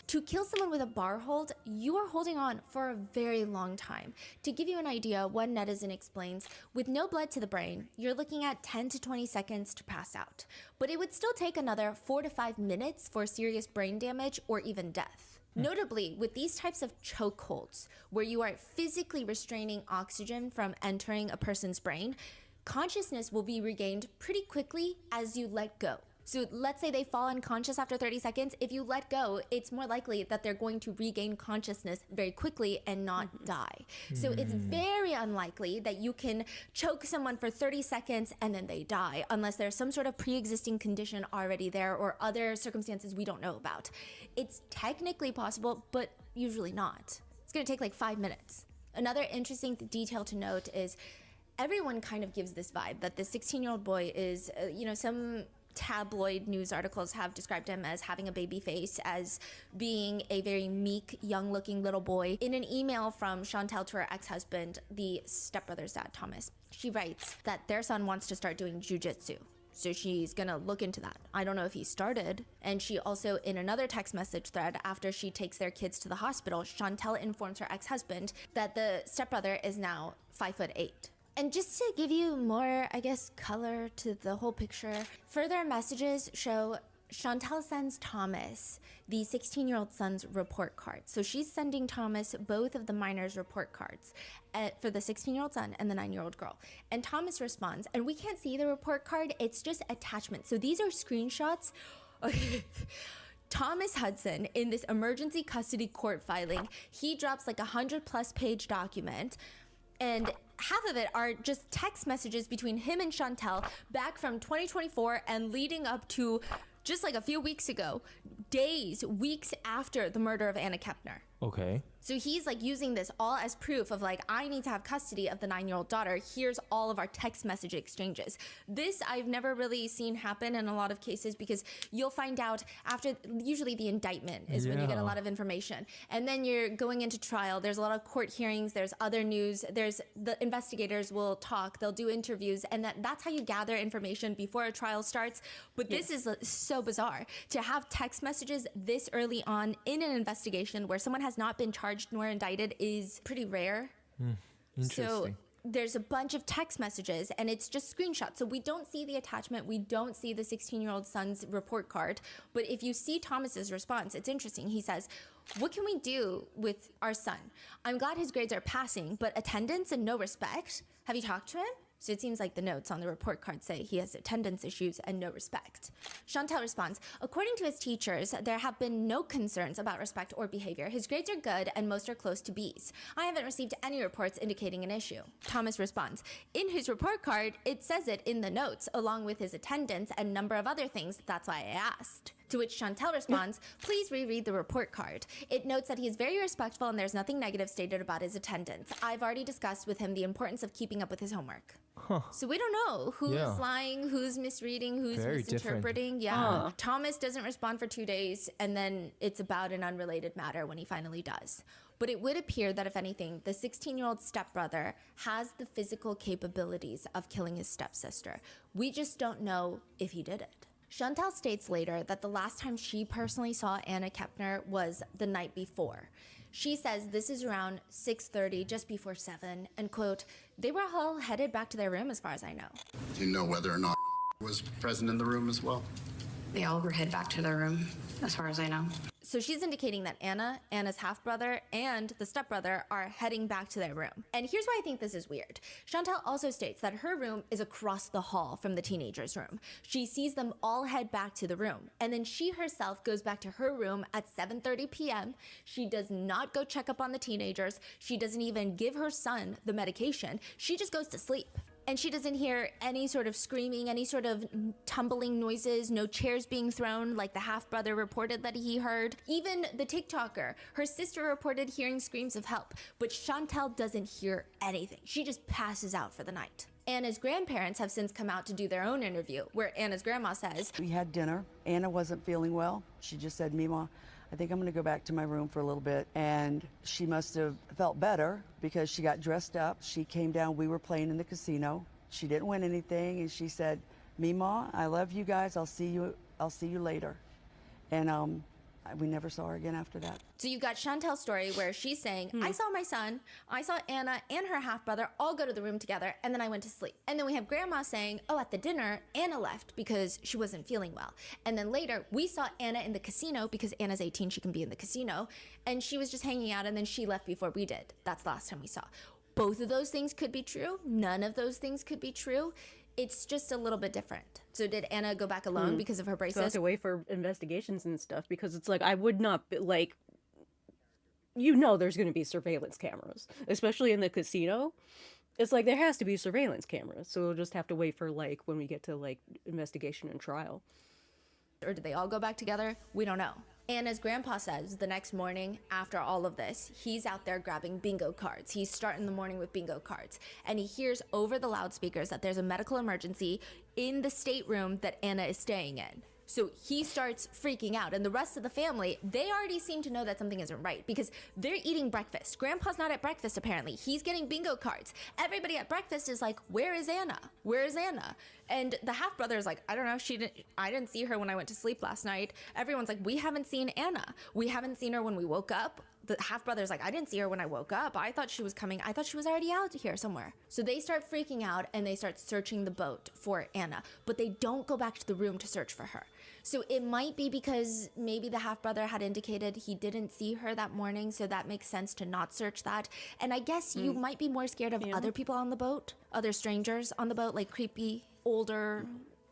to kill someone with a bar hold, you are holding on for a very long time. To give you an idea, one netizen explains, with no blood to the brain, you're looking at 10 to 20 seconds to pass out. But it would still take another 4 to 5 minutes for serious brain damage or even death. Notably, with these types of chokeholds, where you are physically restraining oxygen from entering a person's brain, consciousness will be regained pretty quickly as you let go. So let's say they fall unconscious after 30 seconds. If you let go, it's more likely that they're going to regain consciousness very quickly and not die. So it's very unlikely that you can choke someone for 30 seconds and then they die, unless there's some sort of pre-existing condition already there or other circumstances we don't know about. It's technically possible, but usually not. It's gonna take like 5 minutes. Another interesting detail to note is everyone kind of gives this vibe that the 16-year-old boy is, some tabloid news articles have described him as having a baby face, as being a very meek, young-looking little boy. In an email from Chantel to her ex-husband, the stepbrother's dad, Thomas, she writes that their son wants to start doing jujitsu. So she's gonna look into that. I don't know if he started. And she also, in another text message thread, after she takes their kids to the hospital, Chantel informs her ex-husband that the stepbrother is now 5'8". And just to give you more, I guess, color to the whole picture, further messages show Chantel sends Thomas the 16-year-old son's report card. So she's sending Thomas both of the minors' report cards for the 16-year-old son and the 9-year-old girl. And Thomas responds, and we can't see the report card, it's just attachments. So these are screenshots. Okay. Thomas Hudson, in this emergency custody court filing, he drops like 100+ page document, and half of it are just text messages between him and Chantel back from 2024 and leading up to just like a few weeks ago, days, weeks after the murder of Anna Kepner. Okay. So he's like using this all as proof of like, I need to have custody of the 9-year-old daughter. Here's all of our text message exchanges. This I've never really seen happen in a lot of cases, because you'll find out after, usually the indictment is when you get a lot of information. And then you're going into trial. There's a lot of court hearings. There's other news. There's the investigators will talk. They'll do interviews. And that's how you gather information before a trial starts. But this is so bizarre to have text messages this early on in an investigation where someone has not been charged nor indicted is pretty rare. Interesting. So there's a bunch of text messages and it's just screenshots. So we don't see the attachment. We don't see the 16-year-old son's report card. But if you see Thomas's response, it's interesting. He says, what can we do with our son? I'm glad his grades are passing, but attendance and no respect? Have you talked to him? So it seems like the notes on the report card say he has attendance issues and no respect. Chantel responds, according to his teachers, there have been no concerns about respect or behavior. His grades are good and most are close to B's. I haven't received any reports indicating an issue. Thomas responds, in his report card, it says it in the notes, along with his attendance and number of other things. That's why I asked. To which Chantel responds, please reread the report card. It notes that he is very respectful and there's nothing negative stated about his attendance. I've already discussed with him the importance of keeping up with his homework. So we don't know who's lying, who's misreading, who's Very misinterpreting. Thomas doesn't respond for 2 days, and then it's about an unrelated matter when he finally does. But it would appear that, if anything, the 16-year-old stepbrother has the physical capabilities of killing his stepsister. We just don't know if he did it. Chantel states later that the last time she personally saw Anna Kepner was the night before. She says this is around 6:30, just before 7, and quote, they were all headed back to their room as far as I know. Do you know whether or not was present in the room as well? They all were headed back to their room, as far as I know. So she's indicating that Anna's half-brother, and the stepbrother are heading back to their room. And here's why I think this is weird. Chantel also states that her room is across the hall from the teenagers' room. She sees them all head back to the room, and then she herself goes back to her room at 7:30 p.m. She does not go check up on the teenagers. She doesn't even give her son the medication. She just goes to sleep. And she doesn't hear any sort of screaming, any sort of tumbling noises, no chairs being thrown like the half-brother reported that he heard. Even the TikToker, her sister reported hearing screams of help, but Chantel doesn't hear anything. She just passes out for the night. Anna's grandparents have since come out to do their own interview, where Anna's grandma says, We had dinner. Anna wasn't feeling well. She just said, Mima, I think I'm going to go back to my room for a little bit. And she must have felt better because she got dressed up. She came down. We were playing in the casino. She didn't win anything. And she said, Mima, I love you guys. I'll see you later. And We never saw her again after that. So you got Chantel's story where she's saying, I saw my son, I saw Anna and her half-brother all go to the room together, and then I went to sleep. And then we have Grandma saying, oh, at the dinner, Anna left because she wasn't feeling well. And then later, we saw Anna in the casino because Anna's 18, she can be in the casino, and she was just hanging out, and then she left before we did. That's the last time we saw. Both of those things could be true. None of those things could be true. It's just a little bit different. So did Anna go back alone because of her So I have braces? to wait for investigations and stuff because it's like I would not be, like, you know, there's going to be surveillance cameras, especially in the casino. It's like there has to be surveillance cameras, so we'll just have to wait for like when we get to like investigation and trial. Or did they all go back together? We don't know. Anna's grandpa says the next morning after all of this, he's out there grabbing bingo cards. He's starting the morning with bingo cards. And he hears over the loudspeakers that there's a medical emergency in the stateroom that Anna is staying in. So he starts freaking out. And the rest of the family, they already seem to know that something isn't right because they're eating breakfast. Grandpa's not at breakfast, apparently. He's getting bingo cards. Everybody at breakfast is like, where is Anna? Where is Anna? And the half-brother is like, I don't know. I didn't see her when I went to sleep last night. Everyone's like, we haven't seen Anna. We haven't seen her when we woke up. The half-brother's like, I didn't see her when I woke up. I thought she was coming. I thought she was already out here somewhere. So they start freaking out and they start searching the boat for Anna. But they don't go back to the room to search for her. So it might be because maybe the half-brother had indicated he didn't see her that morning, so that makes sense to not search that. And I guess you might be more scared of other people on the boat, other strangers on the boat, like creepy, older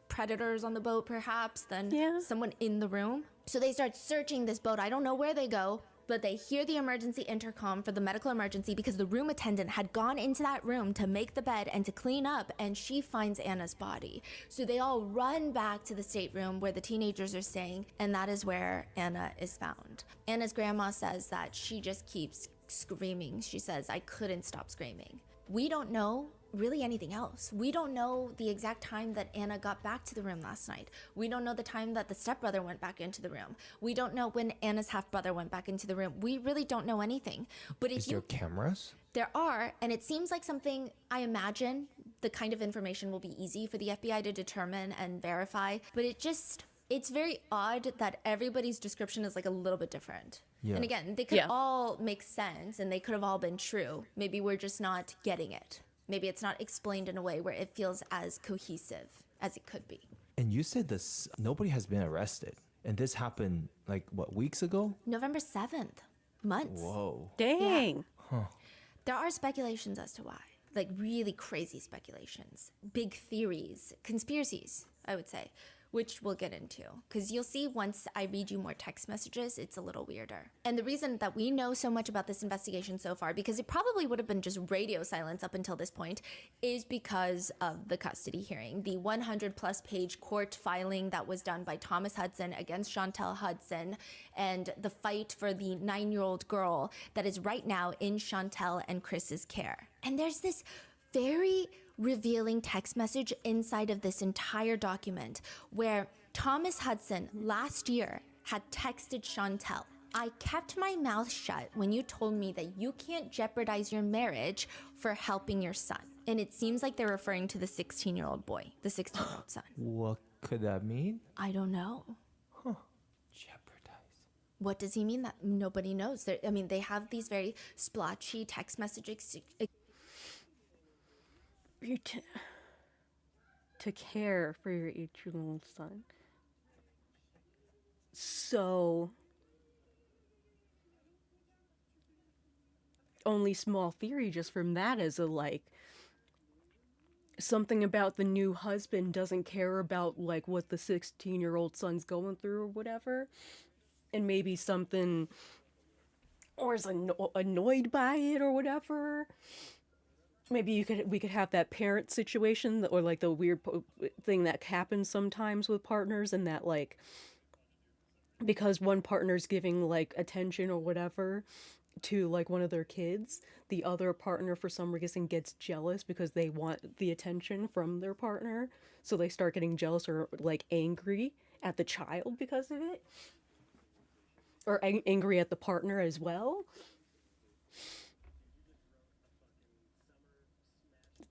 predators on the boat perhaps, than someone in the room. So they start searching this boat. I don't know where they go, but they hear the emergency intercom for the medical emergency because the room attendant had gone into that room to make the bed and to clean up, and she finds Anna's body. So they all run back to the stateroom where the teenagers are staying, and that is where Anna is found. Anna's grandma says that she just keeps screaming. She says, I couldn't stop screaming. We don't know really anything else. We don't know the exact time that Anna got back to the room last night. We don't know the time that the stepbrother went back into the room. We don't know when Anna's half-brother went back into the room. We really don't know anything. But if Is there cameras? there are, and it seems like something, I imagine the kind of information will be easy for the FBI to determine and verify, but it's very odd that everybody's description is like a little bit different. Yeah. And again, they could all make sense and they could have all been true. Maybe we're just not getting it. Maybe it's not explained in a way where it feels as cohesive as it could be. And you said this, nobody has been arrested. And this happened like what, weeks ago? November 7th. Months. Whoa. Dang. There are speculations as to why. Like really crazy speculations. Big theories. Conspiracies, I would say. Which we'll get into. Because you'll see once I read you more text messages, it's a little weirder. And the reason that we know so much about this investigation so far, because it probably would have been just radio silence up until this point, is because of the custody hearing. The 100-plus page court filing that was done by Thomas Hudson against Chantel Hudson, and the fight for the 9-year-old girl that is right now in Chantel and Chris's care. And there's this very revealing text message inside of this entire document where Thomas Hudson last year had texted Chantel, I kept my mouth shut when you told me that you can't jeopardize your marriage for helping your son. And it seems like they're referring to the 16-year-old boy, the 16-year-old son. What could that mean? I don't know. Jeopardize. What does he mean? That nobody knows. I mean, they have these very splotchy text messages. To care for your 8-year-old son. So, only small theory just from that is a like something about the new husband doesn't care about like what the 16-year-old son's going through or whatever, and maybe something, or is annoyed by it or whatever. Maybe we could have that parent situation, or like the weird thing that happens sometimes with partners, and that like because one partner's giving like attention or whatever to like one of their kids, the other partner for some reason gets jealous because they want the attention from their partner, so they start getting jealous or like angry at the child because of it, or angry at the partner as well.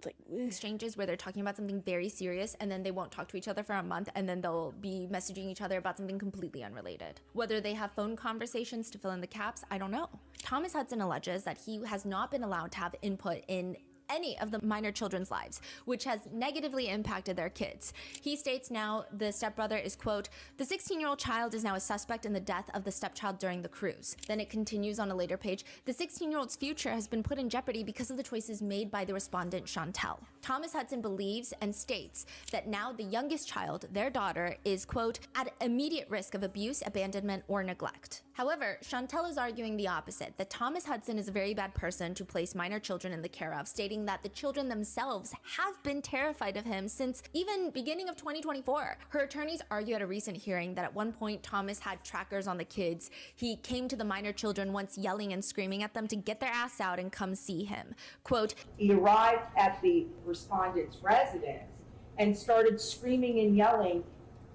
like exchanges where they're talking about something very serious and then they won't talk to each other for a month and then they'll be messaging each other about something completely unrelated. Whether they have phone conversations to fill in the gaps, I don't know. Thomas Hudson alleges that he has not been allowed to have input in any of the minor children's lives, which has negatively impacted their kids. He states now the stepbrother is, quote, "The 16-year-old child is now a suspect in the death of the stepchild during the cruise." Then it continues on a later page, "The 16-year-old's future has been put in jeopardy because of the choices made by the respondent, Chantel." Thomas Hudson believes and states that now the youngest child, their daughter, is, quote, "at immediate risk of abuse, abandonment, or neglect." However, Chantel is arguing the opposite, that Thomas Hudson is a very bad person to place minor children in the care of, stating that the children themselves have been terrified of him since even beginning of 2024. Her attorneys argue at a recent hearing that at one point Thomas had trackers on the kids. He came to the minor children once yelling and screaming at them to get their ass out and come see him. Quote, "He arrived at the respondent's residence and started screaming and yelling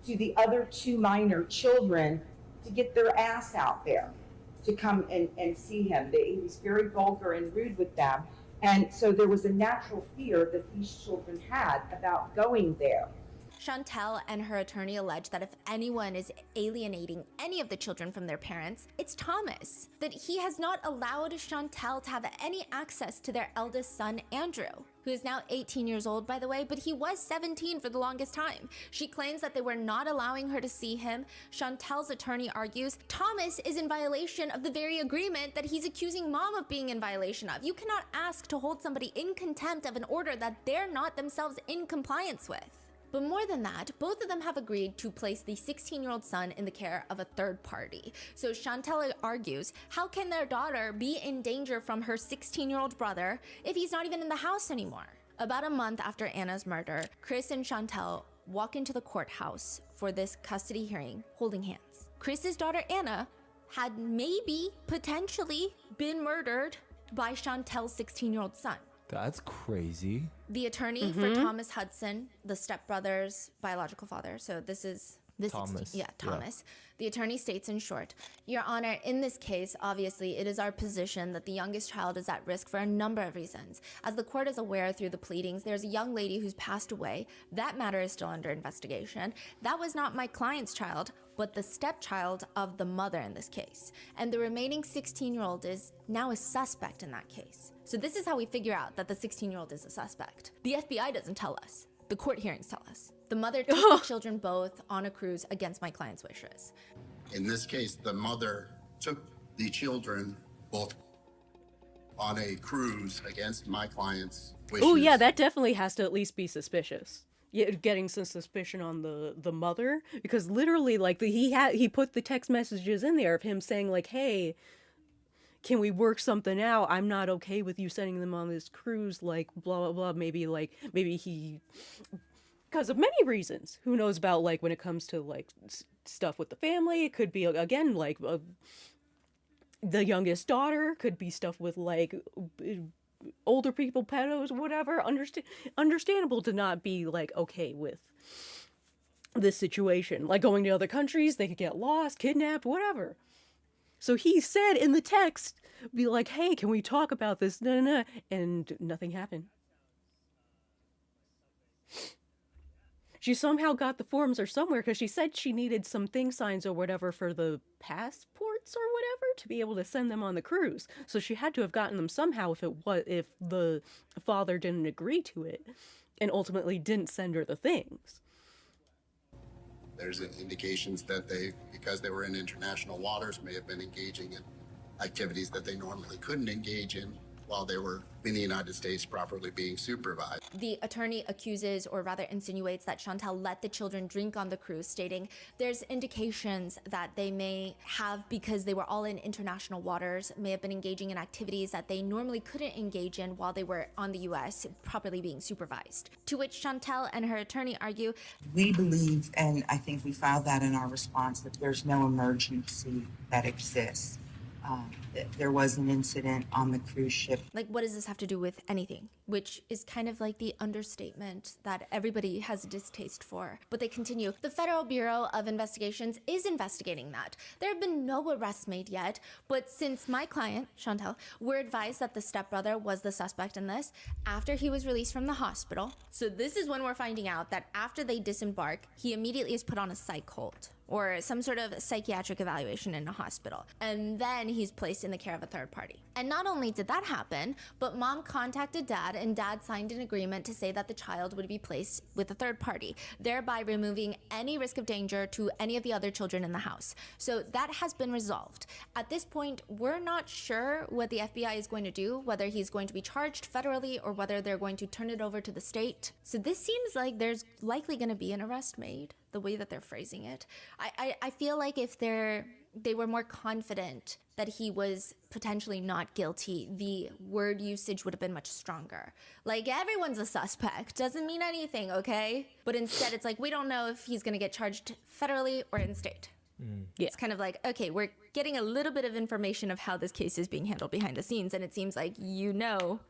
to the other two minor children to get their ass out there to come and see him. He was very vulgar and rude with them. And so there was a natural fear that these children had about going there." Chantel and her attorney allege that if anyone is alienating any of the children from their parents, it's Thomas. That he has not allowed Chantel to have any access to their eldest son, Andrew, who is now 18 years old, by the way, but he was 17 for the longest time. She claims that they were not allowing her to see him. Chantel's attorney argues Thomas is in violation of the very agreement that he's accusing mom of being in violation of. You cannot ask to hold somebody in contempt of an order that they're not themselves in compliance with. But more than that, both of them have agreed to place the 16-year-old son in the care of a third party. So Chantel argues, how can their daughter be in danger from her 16-year-old brother if he's not even in the house anymore? About a month after Anna's murder, Chris and Chantel walk into the courthouse for this custody hearing, holding hands. Chris's daughter Anna had maybe, potentially, been murdered by Chantel's 16-year-old son. That's crazy. The attorney for Thomas Hudson, the stepbrother's biological father, so this is Thomas. Thomas. The attorney states in short, Your Honor, in this case, obviously, it is our position that the youngest child is at risk for a number of reasons. As the court is aware through the pleadings, there's a young lady who's passed away. That matter is still under investigation. That was not my client's child, but the stepchild of the mother in this case. And the remaining 16-year-old is now a suspect in that case. So this is how we figure out that the 16-year-old is a suspect. The FBI doesn't tell us. The court hearings tell us. The mother took the children both on a cruise against my client's wishes. In this case, the mother took the children both on a cruise against my client's wishes. Oh yeah, that definitely has to at least be suspicious. Yeah, getting some suspicion on the mother, because literally, like, he put the text messages in there of him saying like, "Hey, can we work something out? I'm not okay with you sending them on this cruise, like, blah, blah, blah." Maybe he, because of many reasons, who knows about, like, when it comes to, like, stuff with the family, it could be, again, like, the youngest daughter, could be stuff with, like, older people, pedos, whatever. Understandable to not be, like, okay with this situation. Like, going to other countries, they could get lost, kidnapped, whatever. So he said in the text, be like, "Hey, can we talk about this?" And nothing happened. She somehow got the forms or somewhere, because she said she needed some thing signs or whatever for the passports or whatever to be able to send them on the cruise. So she had to have gotten them somehow if the father didn't agree to it and ultimately didn't send her the things. There's indications that they, because they were in international waters, may have been engaging in activities that they normally couldn't engage in while they were in the United States properly being supervised. The attorney accuses, or rather insinuates, that Chantel let the children drink on the cruise, stating there's indications that they may have, because they were all in international waters, may have been engaging in activities that they normally couldn't engage in while they were on the U.S. properly being supervised. To which Chantel and her attorney argue, We believe, and I think we filed that in our response, that there's no emergency that exists. there was an incident on the cruise ship. Like, what does this have to do with anything? Which is kind of like the understatement that everybody has a distaste for. But they continue. The Federal Bureau of Investigations is investigating that. There have been no arrests made yet, but since my client, Chantel, were advised that the stepbrother was the suspect in this after he was released from the hospital. So this is when we're finding out that after they disembark, he immediately is put on a psych hold or some sort of psychiatric evaluation in a hospital. And then he's placed in the care of a third party. And not only did that happen, but mom contacted dad and dad signed an agreement to say that the child would be placed with a third party, thereby removing any risk of danger to any of the other children in the house. So that has been resolved. At this point, we're not sure what the FBI is going to do, whether he's going to be charged federally or whether they're going to turn it over to the state. So this seems like there's likely going to be an arrest made, the way that they're phrasing it. I feel like if they were more confident that he was potentially not guilty, the word usage would have been much stronger. Like, everyone's a suspect, doesn't mean anything, okay? But instead it's like, we don't know if he's gonna get charged federally or in state. Yeah. It's kind of like, okay, we're getting a little bit of information of how this case is being handled behind the scenes, and it seems like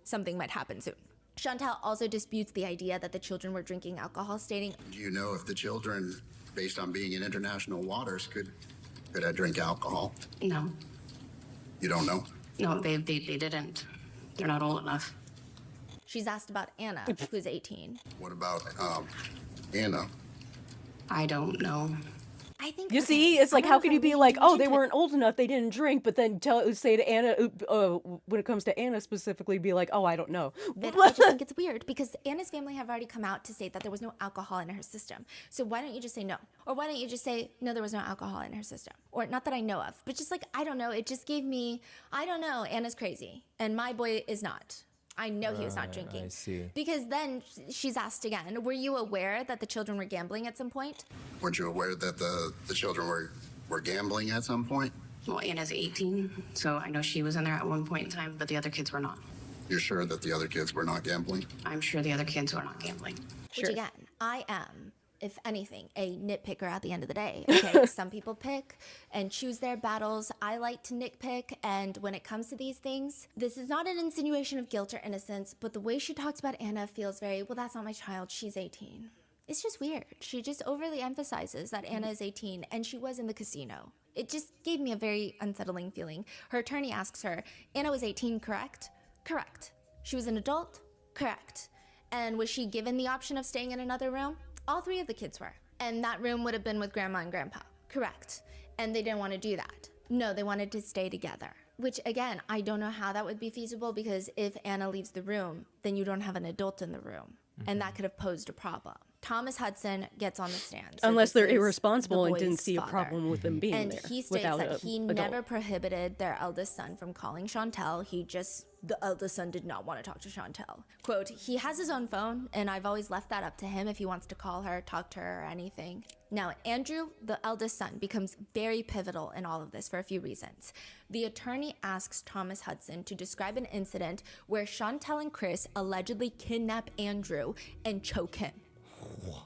something might happen soon. Chantel also disputes the idea that the children were drinking alcohol, stating, Do you know if the children, based on being in international waters, could I drink alcohol? No, You don't know? no, they didn't. They're not old enough. she's asked about Anna, who's 18. What about Anna? I don't know. I think You see, it's like, how can you be like, oh, they weren't old enough, they didn't drink, but then say to Anna, when it comes to Anna specifically, be like, oh, I don't know. But I just think it's weird because Anna's family have already come out to say that there was no alcohol in her system. So why don't you just say no? Or why don't you just say, no, there was no alcohol in her system? Or not that I know of, but just like, I don't know. It just gave me, I don't know, Anna's crazy. And my boy is not. I know he was not drinking. I see. Because then she's asked again, were you aware that the children were gambling at some point? Weren't you aware that the children were gambling at some point? Well, Anna's 18, so I know she was in there at one point in time, but the other kids were not. You're sure that the other kids were not gambling? I'm sure the other kids were not gambling. Which again, I am, if anything, a nitpicker at the end of the day. Okay, some people pick and choose their battles. I like to nitpick, and when it comes to these things, this is not an insinuation of guilt or innocence, but the way she talks about Anna feels very, well, that's not my child, she's 18. It's just weird. She just overly emphasizes that Anna is 18 and she was in the casino. It just gave me a very unsettling feeling. Her attorney asks her, Anna was 18, correct? Correct. She was an adult? Correct. And was she given the option of staying in another room? All three of the kids were. And that room would have been with grandma and grandpa. Correct. And they didn't want to do that. No, they wanted to stay together. Which, again, I don't know how that would be feasible because if Anna leaves the room, then you don't have an adult in the room. And that could have posed a problem. Thomas Hudson gets on the stand. So Unless this they're is irresponsible the and didn't boy's see a father. problem with them being And there. he states without that he adult. never prohibited their eldest son from calling Chantel. The eldest son did not want to talk to Chantel. Quote, he has his own phone, and I've always left that up to him if he wants to call her, talk to her, or anything. Now, Andrew, the eldest son, becomes very pivotal in all of this for a few reasons. The attorney asks Thomas Hudson to describe an incident where Chantel and Chris allegedly kidnap Andrew and choke him.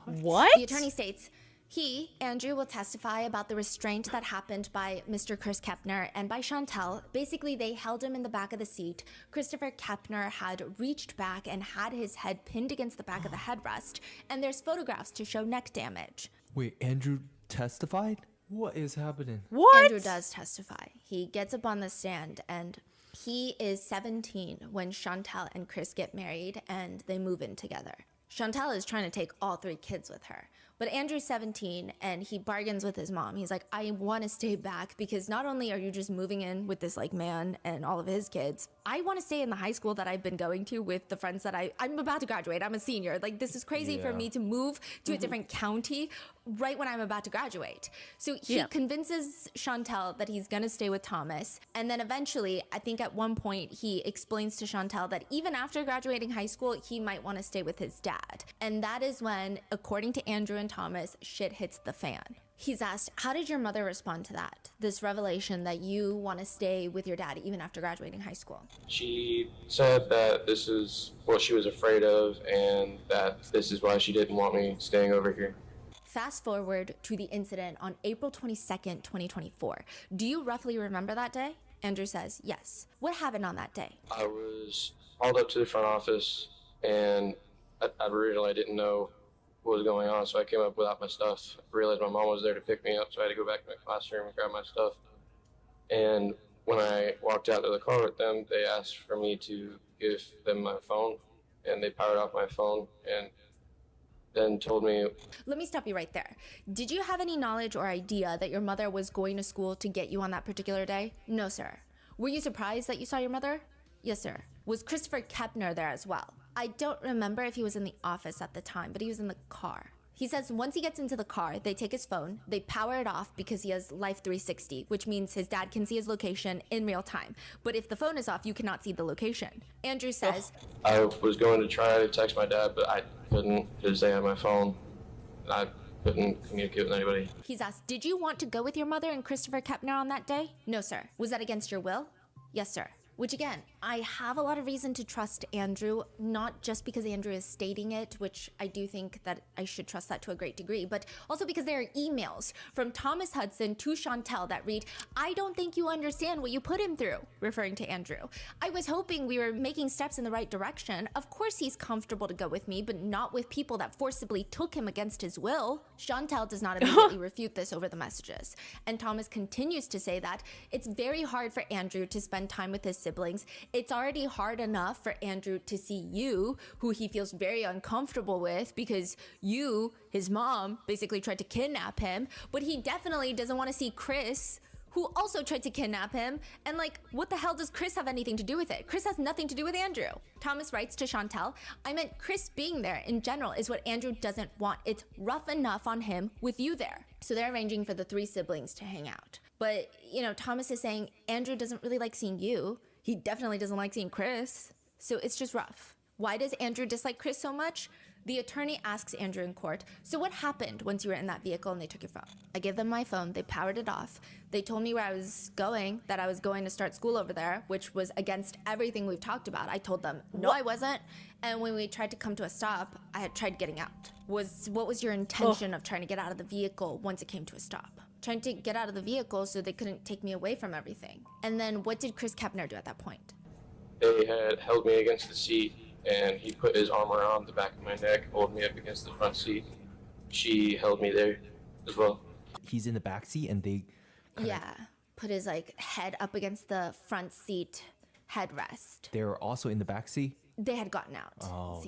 What? The attorney states, Andrew, will testify about the restraint that happened by Mr. Chris Kepner and by Chantel. Basically, they held him in the back of the seat. Christopher Kepner had reached back and had his head pinned against the back of the headrest, and there's photographs to show neck damage. Wait, Andrew testified? What is happening? What? Andrew does testify. He gets up on the stand, and he is 17 when Chantel and Chris get married, and they move in together. Chantel is trying to take all three kids with her. But Andrew's 17 and he bargains with his mom. He's like, I want to stay back because not only are you just moving in with this like man and all of his kids, I want to stay in the high school that I've been going to with the friends that I'm about to graduate. I'm a senior. Like, this is crazy for me to move to a different county right when I'm about to graduate. So he convinces Chantel that he's going to stay with Thomas. And then eventually, I think at one point, he explains to Chantel that even after graduating high school, he might want to stay with his dad. And that is when, according to Andrew and Thomas, shit hits the fan. He's asked, how did your mother respond to that? This revelation that you want to stay with your dad even after graduating high school? She said that this is what she was afraid of and that this is why she didn't want me staying over here. Fast forward to the incident on April 22nd, 2024. Do you roughly remember that day? Andrew says yes. What happened on that day? I was called up to the front office, and I really didn't know what was going on, so I came up without my stuff. I realized my mom was there to pick me up, so I had to go back to my classroom and grab my stuff. And when I walked out to the car with them, they asked for me to give them my phone, and they powered off my phone and then told me. Let me stop you right there. Did you have any knowledge or idea that your mother was going to school to get you on that particular day? No, sir. Were you surprised that you saw your mother? Yes, sir. Was Christopher Kepner there as well? I don't remember if he was in the office at the time, but he was in the car. He says once he gets into the car, they take his phone, they power it off because he has Life 360, which means his dad can see his location in real time. But if the phone is off, you cannot see the location. Andrew says, I was going to try to text my dad, but I couldn't because they had my phone. I couldn't communicate with anybody. He's asked, did you want to go with your mother and Christopher Kepner on that day? No, sir. Was that against your will? Yes, sir. Which again, I have a lot of reason to trust Andrew, not just because Andrew is stating it, which I do think that I should trust that to a great degree, but also because there are emails from Thomas Hudson to Chantel that read, I don't think you understand what you put him through, referring to Andrew. I was hoping we were making steps in the right direction. Of course he's comfortable to go with me, but not with people that forcibly took him against his will. Chantel does not immediately refute this over the messages. And Thomas continues to say that it's very hard for Andrew to spend time with his siblings. It's already hard enough for Andrew to see you, who he feels very uncomfortable with because you, his mom, basically tried to kidnap him, but he definitely doesn't want to see Chris, who also tried to kidnap him. And like, what the hell does Chris have anything to do with it? Chris has nothing to do with Andrew. Thomas writes to Chantel, I meant Chris being there in general is what Andrew doesn't want. It's rough enough on him with you there. So they're arranging for the three siblings to hang out. But, you know, Thomas is saying Andrew doesn't really like seeing you. He definitely doesn't like seeing Chris. So it's just rough. Why does Andrew dislike Chris so much? The attorney asks Andrew in court, so what happened once you were in that vehicle and they took your phone? I gave them my phone, they powered it off. They told me where I was going, that I was going to start school over there, which was against everything we've talked about. I told them, no, I wasn't. And when we tried to come to a stop, I had tried getting out. What was your intention of trying to get out of the vehicle once it came to a stop? Trying to get out of the vehicle so they couldn't take me away from everything. And then what did Chris Kepner do at that point? They had held me against the seat, and he put his arm around the back of my neck, holding me up against the front seat. She held me there as well. He's in the back seat, and they put his like head up against the front seat headrest. They were also in the back seat? They had gotten out. Oh,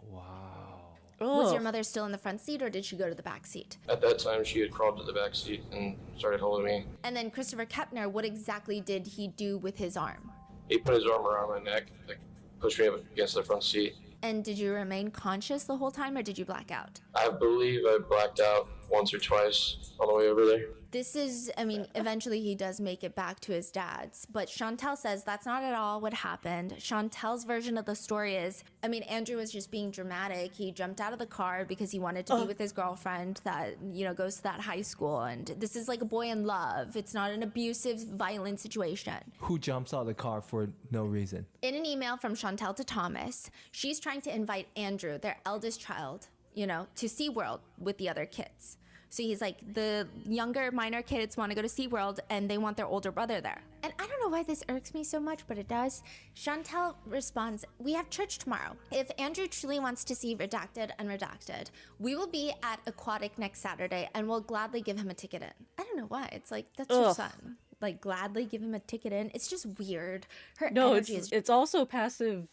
wow. Was your mother still in the front seat or did she go to the back seat? At that time, she had crawled to the back seat and started holding me. And then Christopher Kepner, what exactly did he do with his arm? He put his arm around my neck, like pushed me up against the front seat. And did you remain conscious the whole time or did you black out? I believe I blacked out once or twice on the way over there. This is, I mean, eventually he does make it back to his dad's, but Chantel says that's not at all what happened. Chantel's version of the story is, I mean, Andrew was just being dramatic. He jumped out of the car because he wanted to be with his girlfriend that, you know, goes to that high school. And this is like a boy in love. It's not an abusive, violent situation. Who jumps out of the car for no reason? In an email from Chantel to Thomas, she's trying to invite Andrew, their eldest child, you know, to SeaWorld with the other kids. So he's like, the younger minor kids want to go to SeaWorld and they want their older brother there. And I don't know why this irks me so much, but it does. Chantel responds, we have church tomorrow. If Andrew truly wants to see Redacted and Redacted, we will be at Aquatic next Saturday and we'll gladly give him a ticket in. I don't know why. It's like, that's your son. Like, gladly give him a ticket in. It's just weird. Her energy is... it's also passive.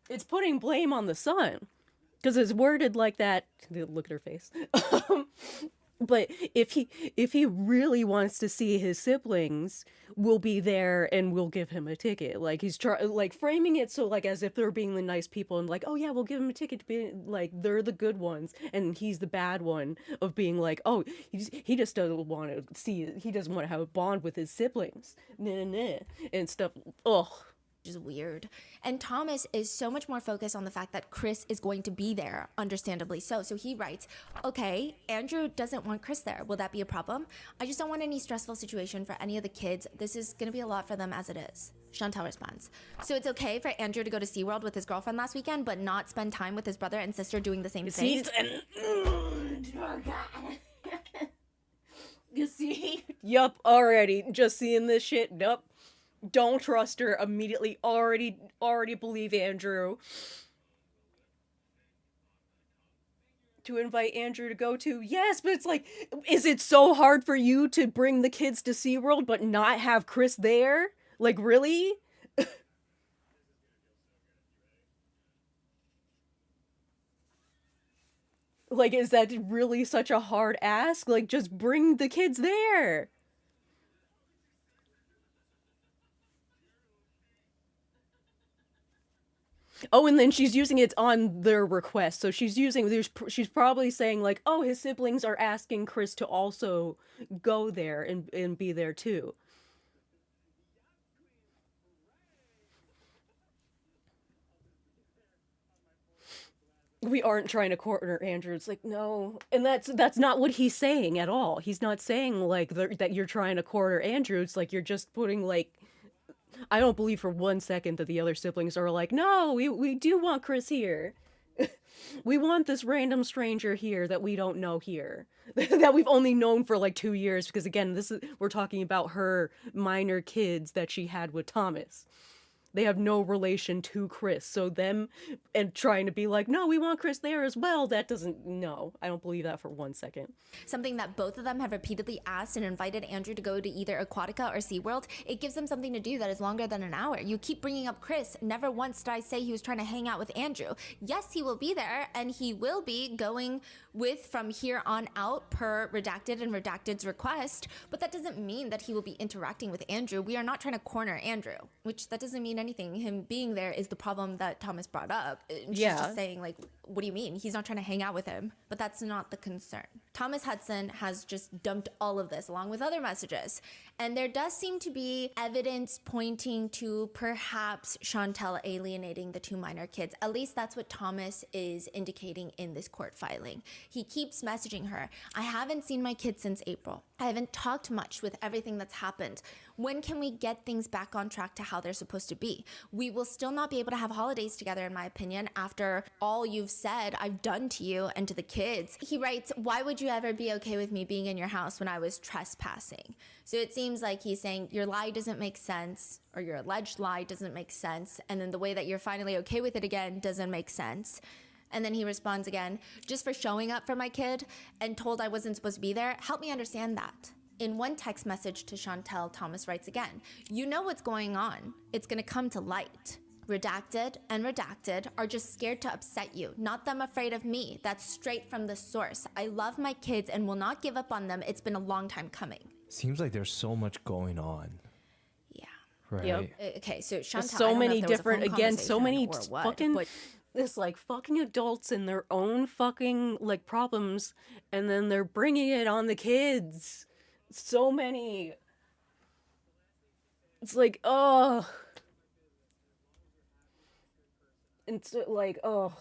It's putting blame on the son. Because it's worded like that. Look at her face. But if he really wants to see his siblings, we'll be there and we'll give him a ticket. Like he's framing it so like as if they're being the nice people and like, oh yeah, we'll give him a ticket to be like they're the good ones and he's the bad one of being like, oh, he just doesn't want to see, he doesn't want to have a bond with his siblings, and stuff. Ugh. Is weird. And Thomas is so much more focused on the fact that Chris is going to be there, understandably so. So he writes, okay, Andrew doesn't want Chris there. Will that be a problem? I just don't want any stressful situation for any of the kids. This is going to be a lot for them as it is. Chantel responds, so it's okay for Andrew to go to SeaWorld with his girlfriend last weekend, but not spend time with his brother and sister doing the same thing? You see? Yup, already. Just seeing this shit. Nope. Don't trust her. Immediately already believe Andrew. To invite Andrew to go to. Yes, but it's like, is it so hard for you to bring the kids to SeaWorld but not have Chris there? Like, really? Like, is that really such a hard ask? Like, just bring the kids there. Oh, and then she's using it on their request. So she's probably saying like, "Oh, his siblings are asking Chris to also go there and be there too." We aren't trying to corner Andrew. It's like, no. And that's not what he's saying at all. He's not saying like that you're trying to corner Andrew. It's like you're just putting like, I don't believe for 1 second that the other siblings are like, no, we do want Chris here. We want this random stranger here that we don't know here. That we've only known for like 2 years, because again, we're talking about her minor kids that she had with Thomas. They have no relation to Chris. So them and trying to be like, no, we want Chris there as well. That doesn't, no, I don't believe that for 1 second. Something that both of them have repeatedly asked and invited Andrew to go to either Aquatica or SeaWorld. It gives them something to do that is longer than an hour. You keep bringing up Chris. Never once did I say he was trying to hang out with Andrew. Yes, he will be there, and he will be going with from here on out per Redacted and Redacted's request, but that doesn't mean that he will be interacting with Andrew. We are not trying to corner Andrew, which that doesn't mean anything. Him being there is the problem that Thomas brought up. She's just saying, like, what do you mean? He's not trying to hang out with him. But that's not the concern. Thomas Hudson has just dumped all of this along with other messages. And there does seem to be evidence pointing to perhaps Chantel alienating the two minor kids. At least that's what Thomas is indicating in this court filing. He keeps messaging her, I haven't seen my kids since April. I haven't talked much with everything that's happened. When can we get things back on track to how they're supposed to be? We will still not be able to have holidays together, in my opinion, after all you've said I've done to you and to the kids. He writes, why would you ever be okay with me being in your house when I was trespassing? So it seems like he's saying your lie doesn't make sense, or your alleged lie doesn't make sense, and then the way that you're finally okay with it again doesn't make sense. And then he responds again, just for showing up for my kid and told I wasn't supposed to be there, help me understand that. In one text message to Chantel, Thomas writes again, you know what's going on. It's going to come to light. Redacted and Redacted are just scared to upset you, not them afraid of me. That's straight from the source. I love my kids and will not give up on them. It's been a long time coming. Seems like there's so much going on. Yeah. Right. Yep. Okay, so Chantel, so many different, again, so many fucking... but this like fucking adults and their own fucking like problems, and then they're bringing it on the kids. So many. It's like, oh. It's like, oh.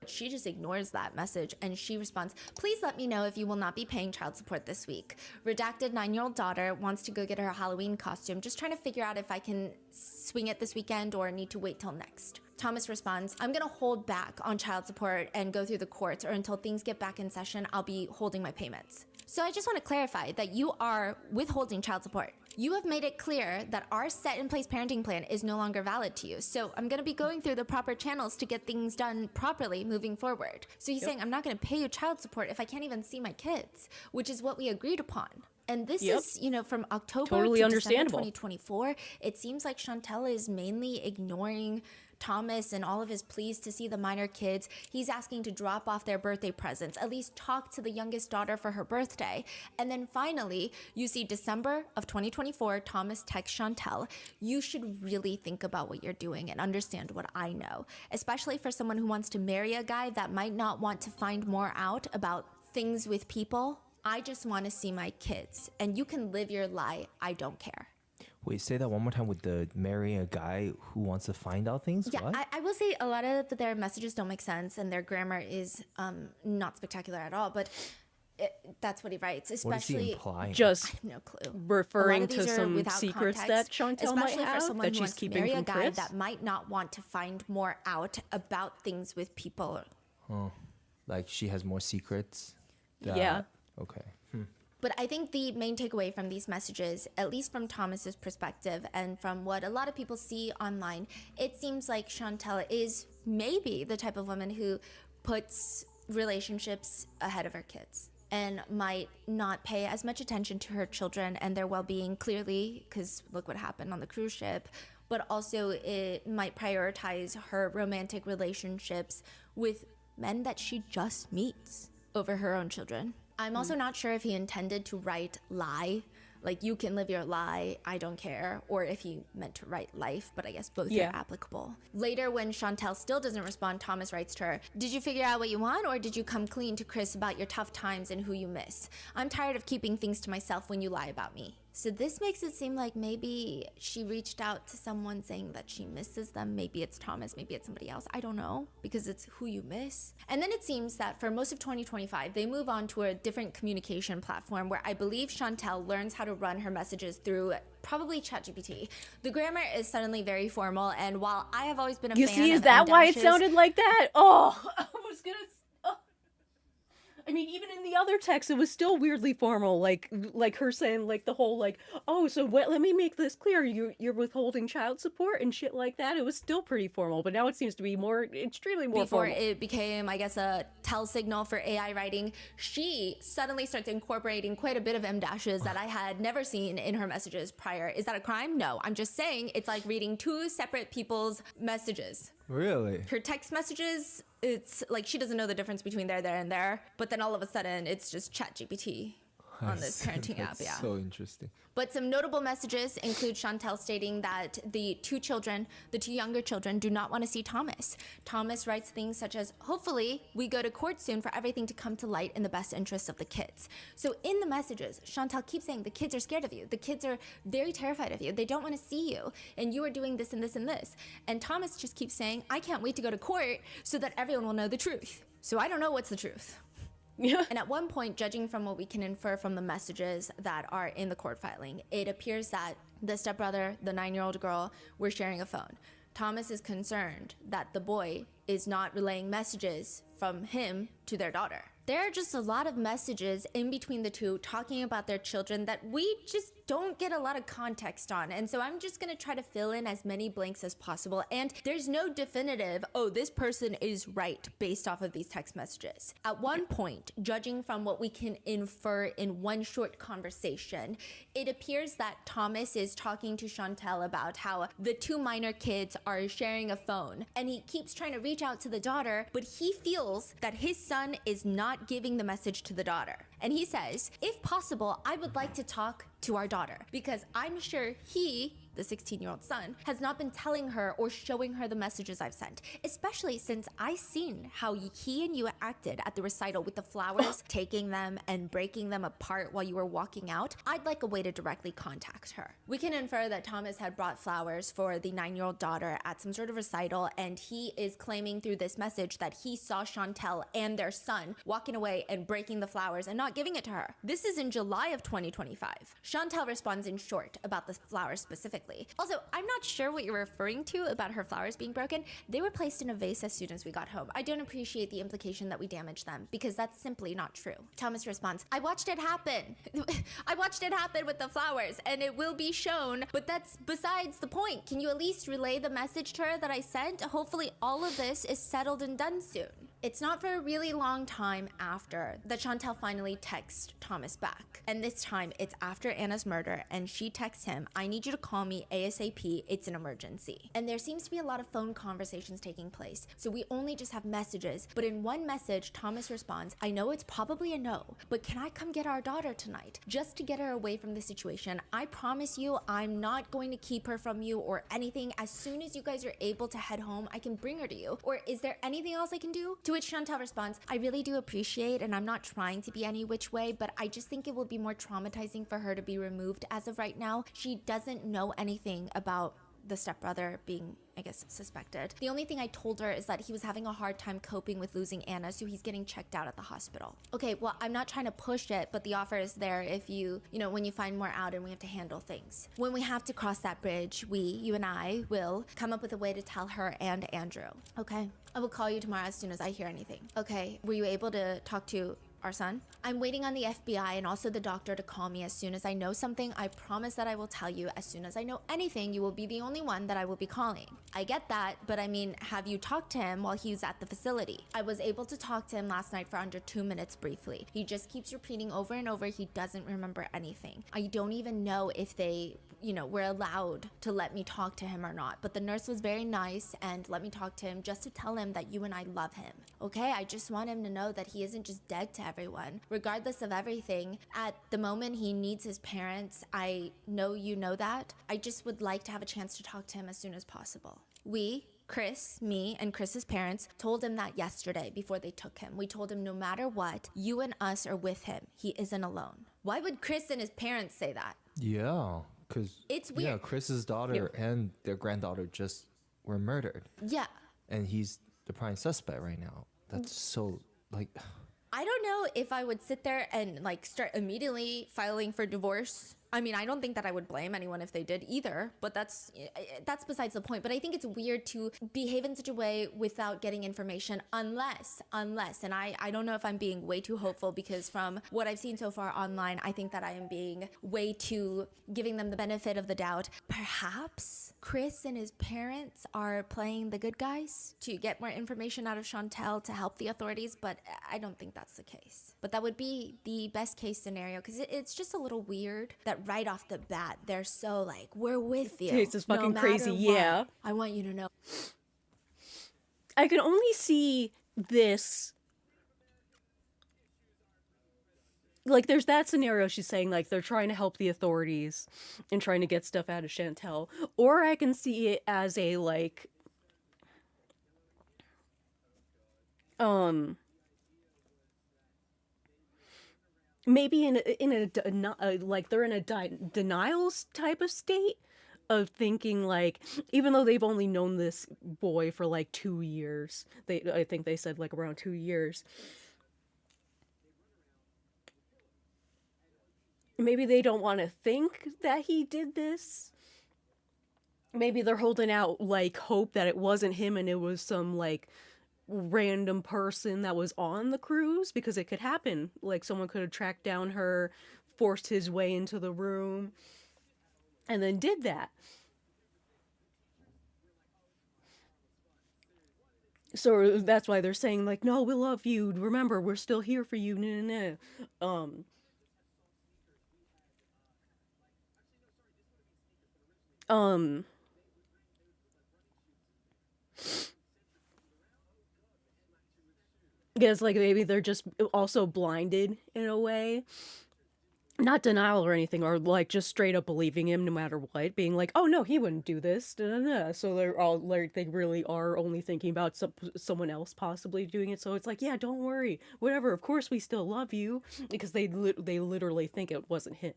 She just ignores that message and she responds, please let me know if you will not be paying child support this week. Redacted 9-year-old daughter wants to go get her Halloween costume. Just trying to figure out if I can swing it this weekend or need to wait till next. Thomas responds, I'm going to hold back on child support and go through the courts, or until things get back in session, I'll be holding my payments. So I just want to clarify that you are withholding child support. You have made it clear that our set in place parenting plan is no longer valid to you. So I'm going to be going through the proper channels to get things done properly moving forward. So he's saying, I'm not going to pay you child support if I can't even see my kids, which is what we agreed upon. And this is, you know, from October totally to understandable. December 2024, it seems like Chantel is mainly ignoring Thomas and all of his pleas to see the minor kids. He's asking to drop off their birthday presents, at least talk to the youngest daughter for her birthday. And then finally, you see December of 2024, Thomas texts Chantel, you should really think about what you're doing and understand what I know, especially for someone who wants to marry a guy that might not want to find more out about things with people. I just want to see my kids, and you can live your lie. I don't care. Wait, say that one more time with the marrying a guy who wants to find out things? Yeah, What? I will say a lot of their messages don't make sense, and their grammar is not spectacular at all, but that's what he writes, especially... What is he implying? Just I have no clue. referring A lot of to these are some without secrets context, that Chantel especially might for have someone that who she's wants to keeping marry from a guy Chris. that might not want to find more out about things with people. Oh, like she has more secrets? Yeah. Okay. But I think the main takeaway from these messages, at least from Thomas's perspective and from what a lot of people see online, it seems like Chantel is maybe the type of woman who puts relationships ahead of her kids and might not pay as much attention to her children and their well-being, clearly, because look what happened on the cruise ship. But also it might prioritize her romantic relationships with men that she just meets over her own children. I'm also not sure if he intended to write lie, like you can live your lie, I don't care, or if he meant to write life, but I guess both are applicable. Later, when Chantel still doesn't respond, Thomas writes to her, "Did you figure out what you want, or did you come clean to Chris about your tough times and who you miss? I'm tired of keeping things to myself when you lie about me." So this makes it seem like maybe she reached out to someone saying that she misses them. Maybe it's Thomas, maybe it's somebody else. I don't know, because it's who you miss. And then it seems that for most of 2025, they move on to a different communication platform where I believe Chantel learns how to run her messages through probably ChatGPT. The grammar is suddenly very formal, and while I have always been a fan of is that why it M-dashes, sounded like that? Oh, I was gonna. I mean, even in the other text, it was still weirdly formal, like her saying, like, the whole, like, oh, so let me make this clear, you're withholding child support and shit like that. It was still pretty formal, but now it seems to be extremely more before formal. it became, I guess, a tell signal for AI writing, she suddenly starts incorporating quite a bit of M-dashes that I had never seen in her messages prior. Is that a crime? No. I'm just saying it's like reading two separate people's messages. Really? Her text messages, it's like she doesn't know the difference between there, and there. But then all of a sudden, it's just ChatGPT on this parenting app. Yeah. So interesting. But some notable messages include Chantel stating that the two younger children, do not want to see Thomas. Thomas writes things such as, "Hopefully, we go to court soon for everything to come to light in the best interests of the kids." So in the messages, Chantel keeps saying the kids are scared of you. The kids are very terrified of you. They don't want to see you. And you are doing this and this and this. And Thomas just keeps saying, "I can't wait to go to court so that everyone will know the truth." So I don't know what's the truth. Yeah. And at one point, judging from what we can infer from the messages that are in the court filing, it appears that the stepbrother, the 9-year-old girl, were sharing a phone. Thomas is concerned that the boy is not relaying messages from him to their daughter. There are just a lot of messages in between the two talking about their children that we just don't get a lot of context on. And so I'm just gonna try to fill in as many blanks as possible. And there's no definitive, oh, this person is right based off of these text messages. At one point, judging from what we can infer in one short conversation, it appears that Thomas is talking to Chantel about how the two minor kids are sharing a phone. And he keeps trying to reach out to the daughter, but he feels that his son is not giving the message to the daughter. And he says, "If possible, I would like to talk to our daughter because I'm sure he, the 16-year-old son, has not been telling her or showing her the messages I've sent, especially since I seen how he and you acted at the recital with the flowers, taking them and breaking them apart while you were walking out. I'd like a way to directly contact her." We can infer that Thomas had brought flowers for the 9-year-old daughter at some sort of recital, and he is claiming through this message that he saw Chantel and their son walking away and breaking the flowers and not giving it to her. This is in July of 2025. Chantel responds in short about the flowers specifically. Also, I'm not sure what you're referring to about her flowers being broken. They were placed in a vase as soon as we got home. I don't appreciate the implication that we damaged them because that's simply not true. Thomas responds, "I watched it happen. I watched it happen with the flowers and it will be shown, but that's besides the point. Can you at least relay the message to her that I sent? Hopefully all of this is settled and done soon." It's not for a really long time after that Chantel finally texts Thomas back. And this time it's after Anna's murder and she texts him, "I need you to call me ASAP, it's an emergency." And there seems to be a lot of phone conversations taking place. So we only just have messages, but in one message, Thomas responds, "I know it's probably a no, but can I come get our daughter tonight? Just to get her away from the situation. I promise you, I'm not going to keep her from you or anything. As soon as you guys are able to head home, I can bring her to you. Or is there anything else I can do?" To which Chantel responds, "I really do appreciate, and I'm not trying to be any which way, but I just think it will be more traumatizing for her to be removed as of right now. She doesn't know anything about the stepbrother being, I guess, suspected. The only thing I told her is that he was having a hard time coping with losing Anna, so he's getting checked out at the hospital." Okay, well, I'm not trying to push it, but the offer is there if when you find more out and we have to handle things. When we have to cross that bridge, you and I will come up with a way to tell her and Andrew. Okay? I will call you tomorrow as soon as I hear anything. Okay, were you able to talk to our son. I'm waiting on the FBI and also the doctor to call me as soon as I know something. I promise that I will tell you as soon as I know anything. You will be the only one that I will be calling. I get that, but I mean, have you talked to him while he was at the facility? I was able to talk to him last night for under 2 minutes briefly. He just keeps repeating over and over he doesn't remember anything. I don't even know if they, were allowed to let me talk to him or not, but the nurse was very nice and let me talk to him just to tell him that you and I love him. Okay, I just want him to know that he isn't just dead to everyone. Regardless of everything, at the moment he needs his parents. I know you know that. I just would like to have a chance to talk to him as soon as possible. We, Chris, me, and Chris's parents told him that yesterday before they took him. We told him no matter what, you and us are with him. He isn't alone. Why would Chris and his parents say that? Yeah, because It's weird. Yeah, Chris's daughter and their granddaughter just were murdered, Yeah. and he's the prime suspect right now. That's so like. I don't know if I would sit there and start immediately filing for divorce. I mean, I don't think that I would blame anyone if they did either, but that's besides the point. But I think it's weird to behave in such a way without getting information unless, and I don't know if I'm being way too hopeful, because from what I've seen so far online, I think that I am being way too giving them the benefit of the doubt. Perhaps Chris and his parents are playing the good guys to get more information out of Chantel to help the authorities, but I don't think that's the case. But that would be the best case scenario, because it's just a little weird that right off the bat they're so we're with you. It's just fucking no crazy, matter what. yeah. I want you to know. I can only see this. There's that scenario she's saying, they're trying to help the authorities and trying to get stuff out of Chantel. Or I can see it as a, maybe they're in a denials type of state of thinking, even though they've only known this boy for 2 years, I think they said around 2 years, maybe they don't want to think that he did this. Maybe they're holding out hope that it wasn't him and it was some random person that was on the cruise, because it could happen. Someone could have tracked down her, forced his way into the room, and then did that. So that's why they're saying no, we love you. Remember, we're still here for you. No. Guess maybe they're just also blinded in a way. Not denial or anything, or just straight up believing him no matter what, being oh no, he wouldn't do this. Da, da, da. So they're all they really are only thinking about someone else possibly doing it. So it's yeah, don't worry, whatever. Of course we still love you, because they literally think it wasn't him.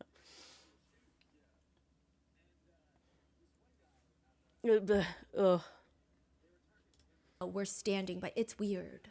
We're standing by. It's weird.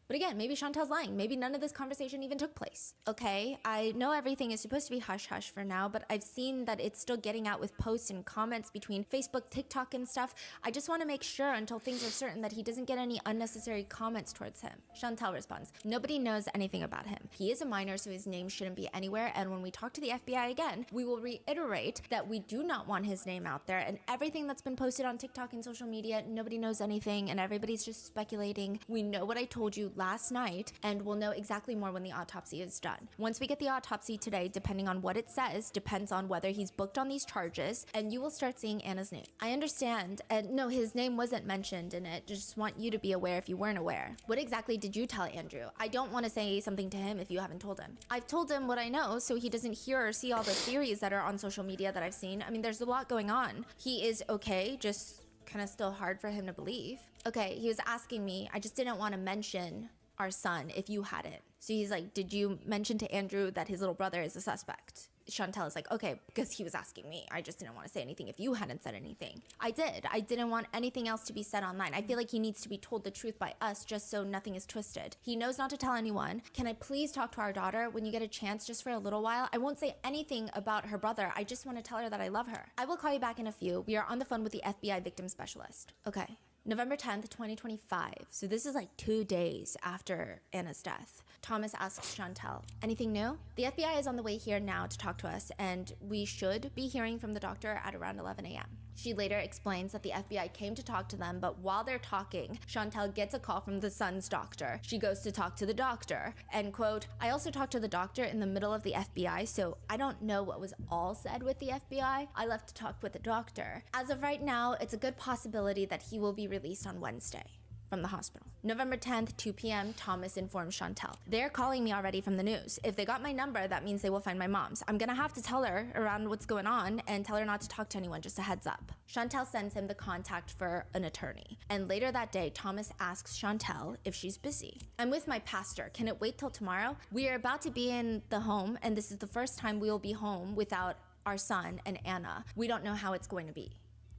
But again, maybe Chantel's lying. Maybe none of this conversation even took place. Okay, I know everything is supposed to be hush-hush for now, but I've seen that it's still getting out with posts and comments between Facebook, TikTok, and stuff. I just want to make sure until things are certain that he doesn't get any unnecessary comments towards him. Chantel responds, nobody knows anything about him. He is a minor, so his name shouldn't be anywhere, and when we talk to the FBI again, we will reiterate that we do not want his name out there, and everything that's been posted on TikTok and social media, nobody knows anything, and everybody's just speculating. We know what I told you last night, and we'll know exactly more when the autopsy is done. Once we get the autopsy today, depending on what it says, depends on whether he's booked on these charges, and you will start seeing Anna's name. I understand, and no, his name wasn't mentioned in it. Just want you to be aware if you weren't aware. What exactly did you tell Andrew? I don't want to say something to him if you haven't told him. I've told him what I know, so he doesn't hear or see all the theories that are on social media that I've seen. I mean, there's a lot going on. He is okay, just kind of still hard for him to believe. Okay, he was asking me, I just didn't want to mention our son if you hadn't. So he's did you mention to Andrew that his little brother is a suspect? Chantel is okay, because he was asking me. I just didn't want to say anything if you hadn't said anything. I did. I didn't want anything else to be said online. I feel like he needs to be told the truth by us just so nothing is twisted. He knows not to tell anyone. Can I please talk to our daughter when you get a chance just for a little while? I won't say anything about her brother. I just want to tell her that I love her. I will call you back in a few. We are on the phone with the FBI victim specialist. Okay. November 10th, 2025. So this is like 2 days after Anna's death. Thomas asks Chantel, anything new? The FBI is on the way here now to talk to us, and we should be hearing from the doctor at around 11 a.m. She later explains that the FBI came to talk to them, but while they're talking, Chantel gets a call from the son's doctor. She goes to talk to the doctor, and quote, I also talked to the doctor in the middle of the FBI, so I don't know what was all said with the FBI. I left to talk with the doctor. As of right now, it's a good possibility that he will be released on Wednesday from the hospital. November 10th, 2 p.m., Thomas informs Chantel. They're calling me already from the news. If they got my number, that means they will find my mom's. I'm gonna have to tell her around what's going on and tell her not to talk to anyone, just a heads up. Chantel sends him the contact for an attorney. And later that day, Thomas asks Chantel if she's busy. I'm with my pastor. Can it wait till tomorrow? We are about to be in the home, and this is the first time we will be home without our son and Anna. We don't know how it's going to be.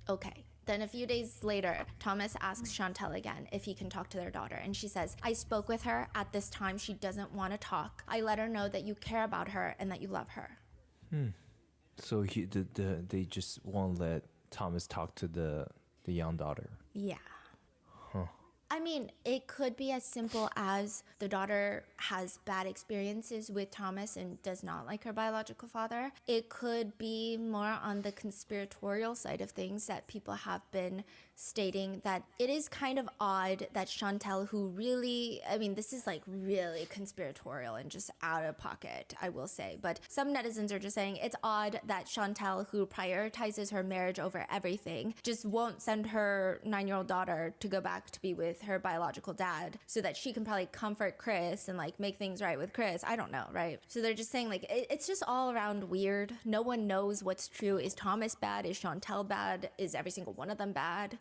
Okay. Then a few days later, Thomas asks Chantel again if he can talk to their daughter, and she says, I spoke with her. At this time, she doesn't want to talk. I let her know that you care about her and that you love her. So they just won't let Thomas talk to the young daughter. Yeah. I mean, it could be as simple as the daughter has bad experiences with Thomas and does not like her biological father. It could be more on the conspiratorial side of things that people have been stating that it is kind of odd that Chantel, who really, I mean, this is like really conspiratorial and just out of pocket, I will say. But some netizens are just saying it's odd that Chantel, who prioritizes her marriage over everything, just won't send her 9-year-old daughter to go back to be with her biological dad so that she can probably comfort Chris and like make things right with Chris. I don't know, right? So they're just saying like it's just all around weird. No one knows what's true. Is Thomas bad? Is Chantel bad? Is every single one of them bad?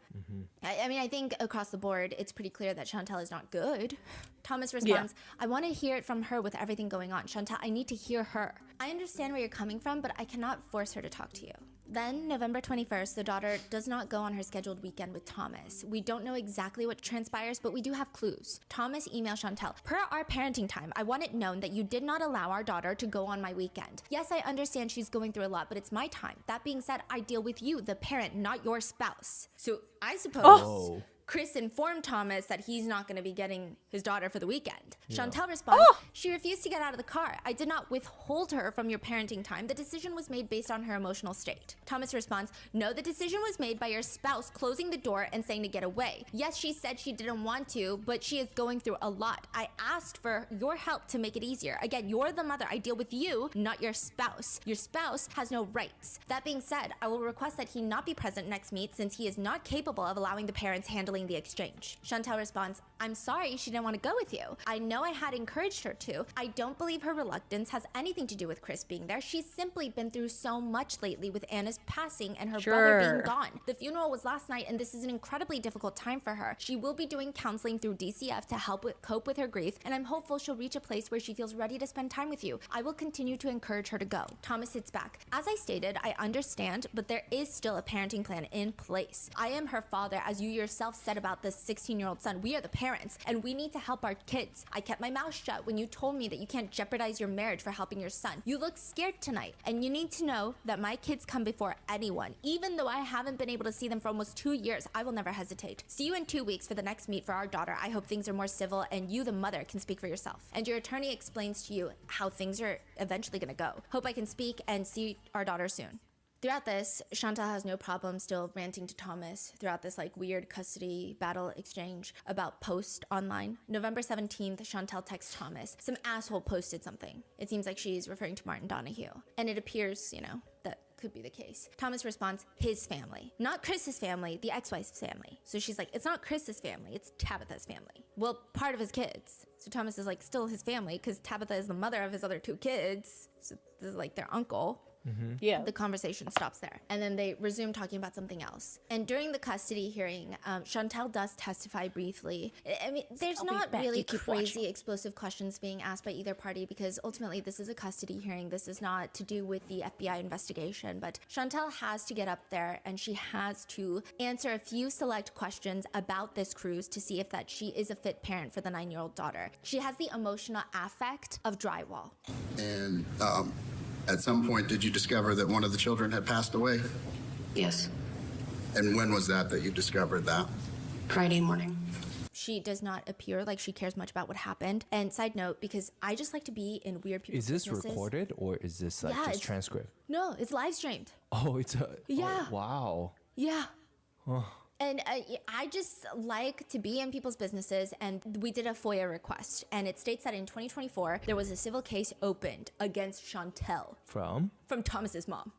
I mean, I think across the board, it's pretty clear that Chantel is not good. Thomas responds, I want to hear it from her with everything going on. Chantel, I need to hear her. I understand where you're coming from, but I cannot force her to talk to you. Then, November 21st, the daughter does not go on her scheduled weekend with Thomas. We don't know exactly what transpires, but we do have clues. Thomas emails Chantel, per our parenting time, I want it known that you did not allow our daughter to go on my weekend. Yes, I understand she's going through a lot, but it's my time. That being said, I deal with you, the parent, not your spouse. So I suppose Chris informed Thomas that he's not going to be getting his daughter for the weekend. Chantel responds, she refused to get out of the car. I did not withhold her from your parenting time. The decision was made based on her emotional state. Thomas responds, no, the decision was made by your spouse closing the door and saying to get away. Yes, she said she didn't want to, but she is going through a lot. I asked for your help to make it easier. Again, you're the mother. I deal with you, not your spouse. Your spouse has no rights. That being said, I will request that he not be present next meet since he is not capable of allowing the parents handling the exchange. Chantel responds, I'm sorry she didn't want to go with you. I know I had encouraged her to. I don't believe her reluctance has anything to do with Chris being there. She's simply been through so much lately with Anna's passing and her brother being gone. The funeral was last night and this is an incredibly difficult time for her. She will be doing counseling through DCF to help cope with her grief, and I'm hopeful she'll reach a place where she feels ready to spend time with you. I will continue to encourage her to go. Thomas hits back. As I stated, I understand, but there is still a parenting plan in place. I am her father, as you yourself said about this 16-year-old son. We are the parents, and we need to help our kids. I kept my mouth shut when you told me that you can't jeopardize your marriage for helping your son. You look scared tonight, and you need to know that my kids come before anyone. Even though I haven't been able to see them for almost 2 years, I will never hesitate. See you in 2 weeks for the next meet for our daughter. I hope things are more civil, and you, the mother, can speak for yourself. And your attorney explains to you how things are eventually gonna go. Hope I can speak and see our daughter soon. Throughout this, Chantel has no problem still ranting to Thomas throughout this like weird custody battle exchange about post online. November 17th, Chantel texts Thomas. Some asshole posted something. It seems like she's referring to Martin Donahue. And it appears, you know, that could be the case. Thomas responds, his family. Not Chris's family, the ex-wife's family. So she's like, it's not Chris's family, it's Tabitha's family. Well, part of his kids. So Thomas is like, still his family, because Tabitha is the mother of his other 2 kids. So this is like their uncle. Yeah. The conversation stops there. And then they resume talking about something else. And during the custody hearing, Chantel does testify briefly. I mean, there's not really crazy explosive questions being asked by either party because ultimately this is a custody hearing. This is not to do with the FBI investigation. But Chantel has to get up there and she has to answer a few select questions about this cruise to see if that she is a fit parent for the 9-year-old daughter. She has the emotional affect of drywall. And at some point, did you discover that one of the children had passed away? Yes. And when was that you discovered that? Friday morning. She does not appear like she cares much about what happened. And side note, because I just like to be in weird people's Is this businesses. recorded or is this like Yeah, just it's- transcript? No, it's live streamed. Oh, it's a. Yeah. Oh, wow. Yeah. Oh. And I just like to be in people's businesses, and we did a FOIA request, and it states that in 2024, there was a civil case opened against Chantel From Thomas's mom.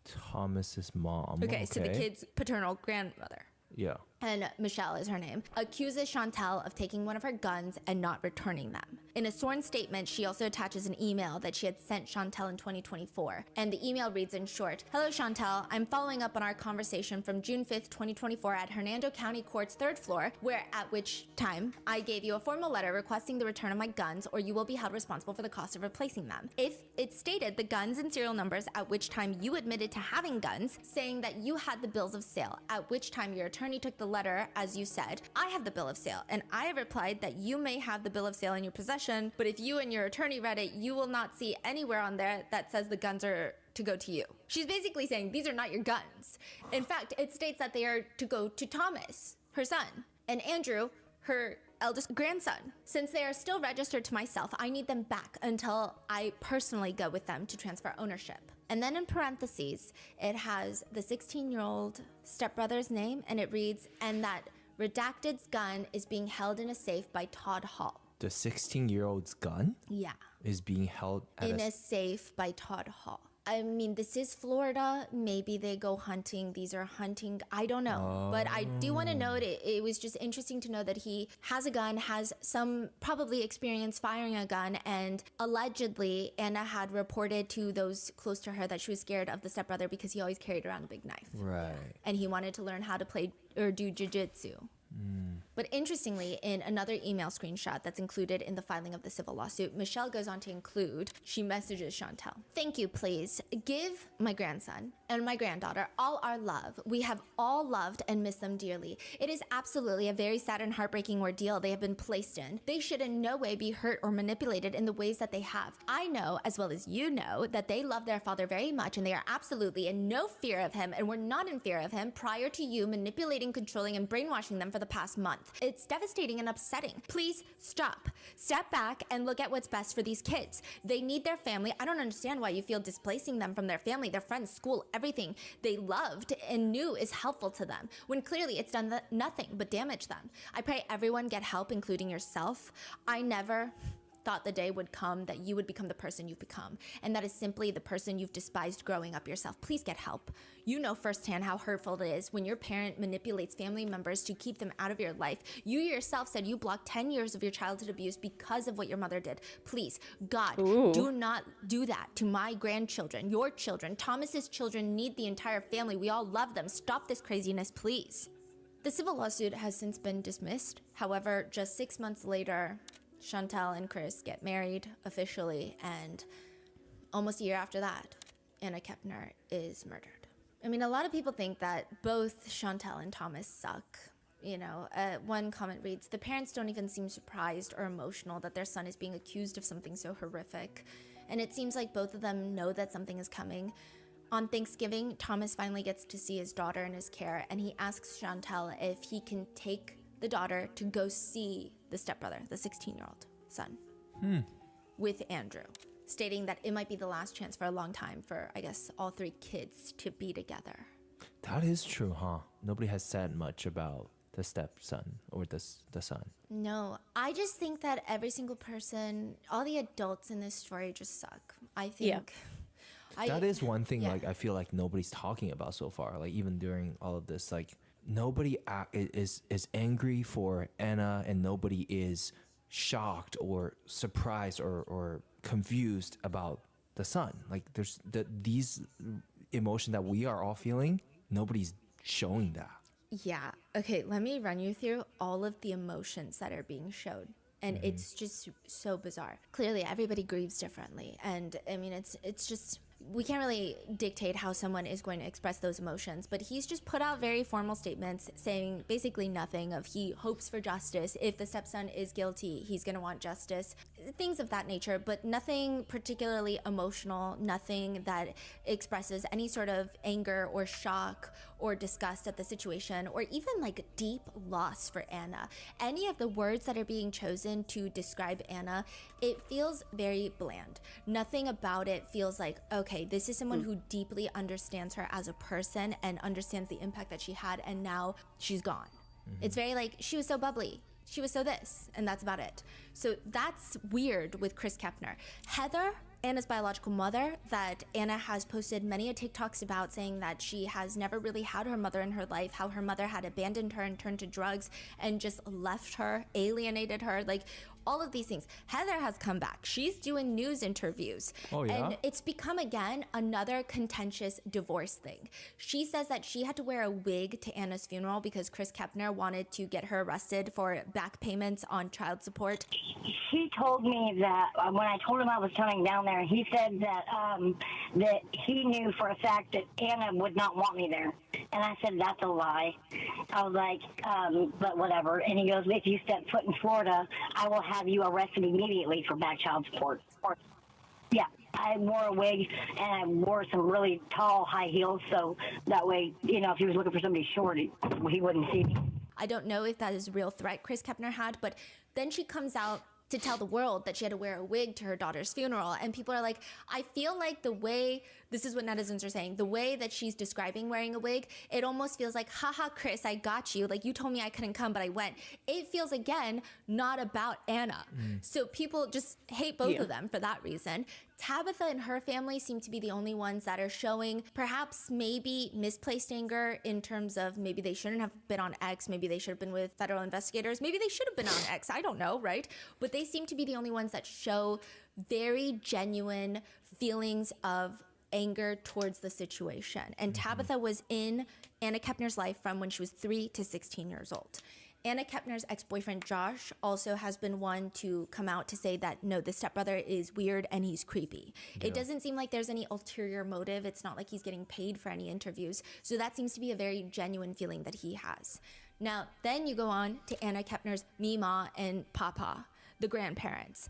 Thomas's mom. Okay, so the kid's paternal grandmother. Yeah. And Michelle is her name, accuses Chantel of taking one of her guns and not returning them. In a sworn statement, she also attaches an email that she had sent Chantel in 2024. And the email reads in short, "Hello Chantel, I'm following up on our conversation from June 5th, 2024 at Hernando County Court's 3rd floor, where at which time I gave you a formal letter requesting the return of my guns or you will be held responsible for the cost of replacing them. If it stated the guns and serial numbers at which time you admitted to having guns, saying that you had the bills of sale, at which time your attorney took the letter, as you said, I have the bill of sale, and I replied that you may have the bill of sale in your possession, but if you and your attorney read it, you will not see anywhere on there that says the guns are to go to you." She's basically saying these are not your guns. In fact, it states that they are to go to Thomas, her son, and Andrew, her eldest grandson. Since they are still registered to myself, I need them back until I personally go with them to transfer ownership. And then in parentheses, it has the 16-year-old stepbrother's name, and it reads, "and that redacted's gun is being held in a safe by Todd Hall." The 16-year-old's gun Yeah, is being held at in a a safe by Todd Hall. I mean, this is Florida. Maybe they go hunting. These are hunting. I don't know. But I do want to note it was just interesting to know that he has a gun, has some probably experience firing a gun, and allegedly Anna had reported to those close to her that she was scared of the stepbrother because he always carried around a big knife. Right. And he wanted to learn how to play or do jiu-jitsu. But interestingly, in another email screenshot that's included in the filing of the civil lawsuit, Michelle goes on to include, she messages Chantel, "Thank you, please. Give my grandson and my granddaughter all our love. We have all loved and missed them dearly. It is absolutely a very sad and heartbreaking ordeal they have been placed in. They should in no way be hurt or manipulated in the ways that they have. I know, as well as you know, that they love their father very much and they are absolutely in no fear of him and were not in fear of him prior to you manipulating, controlling, and brainwashing them for the past month. It's devastating and upsetting. Please stop. Step back and look at what's best for these kids. They need their family. I don't understand why you feel displacing them from their family, their friends, school, everything they loved and knew is helpful to them, when clearly it's done nothing but damage them. I pray everyone get help, including yourself. I never thought the day would come that you would become the person you've become, and that is simply the person you've despised growing up yourself. Please get help. You know firsthand how hurtful it is when your parent manipulates family members to keep them out of your life. You yourself said you blocked 10 years of your childhood abuse because of what your mother did. Please, God, do not do that to my grandchildren, your children. Thomas's children need the entire family. We all love them. Stop this craziness, please." The civil lawsuit has since been dismissed. However, just 6 months later, Chantel and Chris get married officially, and almost a year after that, Anna Kepner is murdered. I mean, a lot of people think that both Chantel and Thomas suck. You know, one comment reads, "The parents don't even seem surprised or emotional that their son is being accused of something so horrific." And it seems like both of them know that something is coming. On Thanksgiving, Thomas finally gets to see his daughter in his care, and he asks Chantel if he can take the daughter to go see the stepbrother, the 16-year-old son, with Andrew, stating that it might be the last chance for a long time for, I guess, all three kids to be together. That is true, huh? Nobody has said much about the stepson or the son. No, I just think that every single person, all the adults in this story just suck. I think. That is one thing, yeah. like, I feel like nobody's talking about so far. Like, even during all of this, like, nobody is angry for Anna, and nobody is shocked or surprised or confused about the son. Like, there's these emotions that we are all feeling, nobody's showing that. Yeah. Okay, let me run you through all of the emotions that are being showed. And it's just so bizarre. Clearly, everybody grieves differently. And I mean, it's just, we can't really dictate how someone is going to express those emotions, but he's just put out very formal statements saying basically nothing of he hopes for justice. If the stepson is guilty, he's going to want justice, things of that nature, but nothing particularly emotional, nothing that expresses any sort of anger or shock or disgust at the situation, or even like deep loss for Anna. Any of the words that are being chosen to describe Anna, it feels very bland. Nothing about it feels like, okay, this is someone who deeply understands her as a person and understands the impact that she had, and now she's gone. It's very like, she was so bubbly, she was so this, and that's about it. So that's weird with Chris Kepner. Heather, Anna's biological mother, that Anna has posted many TikToks about, saying that she has never really had her mother in her life, how her mother had abandoned her and turned to drugs and just left her, alienated her, like all of these things. Heather has come back. She's doing news interviews. Oh, yeah? And it's become, again, another contentious divorce thing. She says that she had to wear a wig to Anna's funeral because Chris Kepner wanted to get her arrested for back payments on child support. He told me that when I told him I was coming down there, he said that that he knew for a fact that Anna would not want me there. And I said, that's a lie. I was like, but whatever. And he goes, if you step foot in Florida, I will have you arrested immediately for back child support. Yeah, I wore a wig and I wore some really tall high heels, so that way, you know, if he was looking for somebody short, he wouldn't see me. I don't know if that is a real threat Chris Kepner had, but then she comes out to tell the world that she had to wear a wig to her daughter's funeral. And people are like, I feel like the way, this is what netizens are saying, the way that she's describing wearing a wig, it almost feels like, haha, Chris, I got you. Like, you told me I couldn't come, but I went. It feels, again, not about Anna. So people just hate both of them for that reason. Tabitha and her family seem to be the only ones that are showing perhaps maybe misplaced anger in terms of maybe they shouldn't have been on X, maybe they should have been with federal investigators, maybe they should have been on X, I don't know, right? But they seem to be the only ones that show very genuine feelings of anger towards the situation. And Tabitha was in Anna Kepner's life from when she was 3 to 16 years old. Anna Kepner's ex-boyfriend Josh also has been one to come out to say that no, the stepbrother is weird and he's creepy. It doesn't seem like there's any ulterior motive. It's not like he's getting paid for any interviews. So that seems to be a very genuine feeling that he has. Now, then you go on to Anna Kepner's Mima and Papa, the grandparents.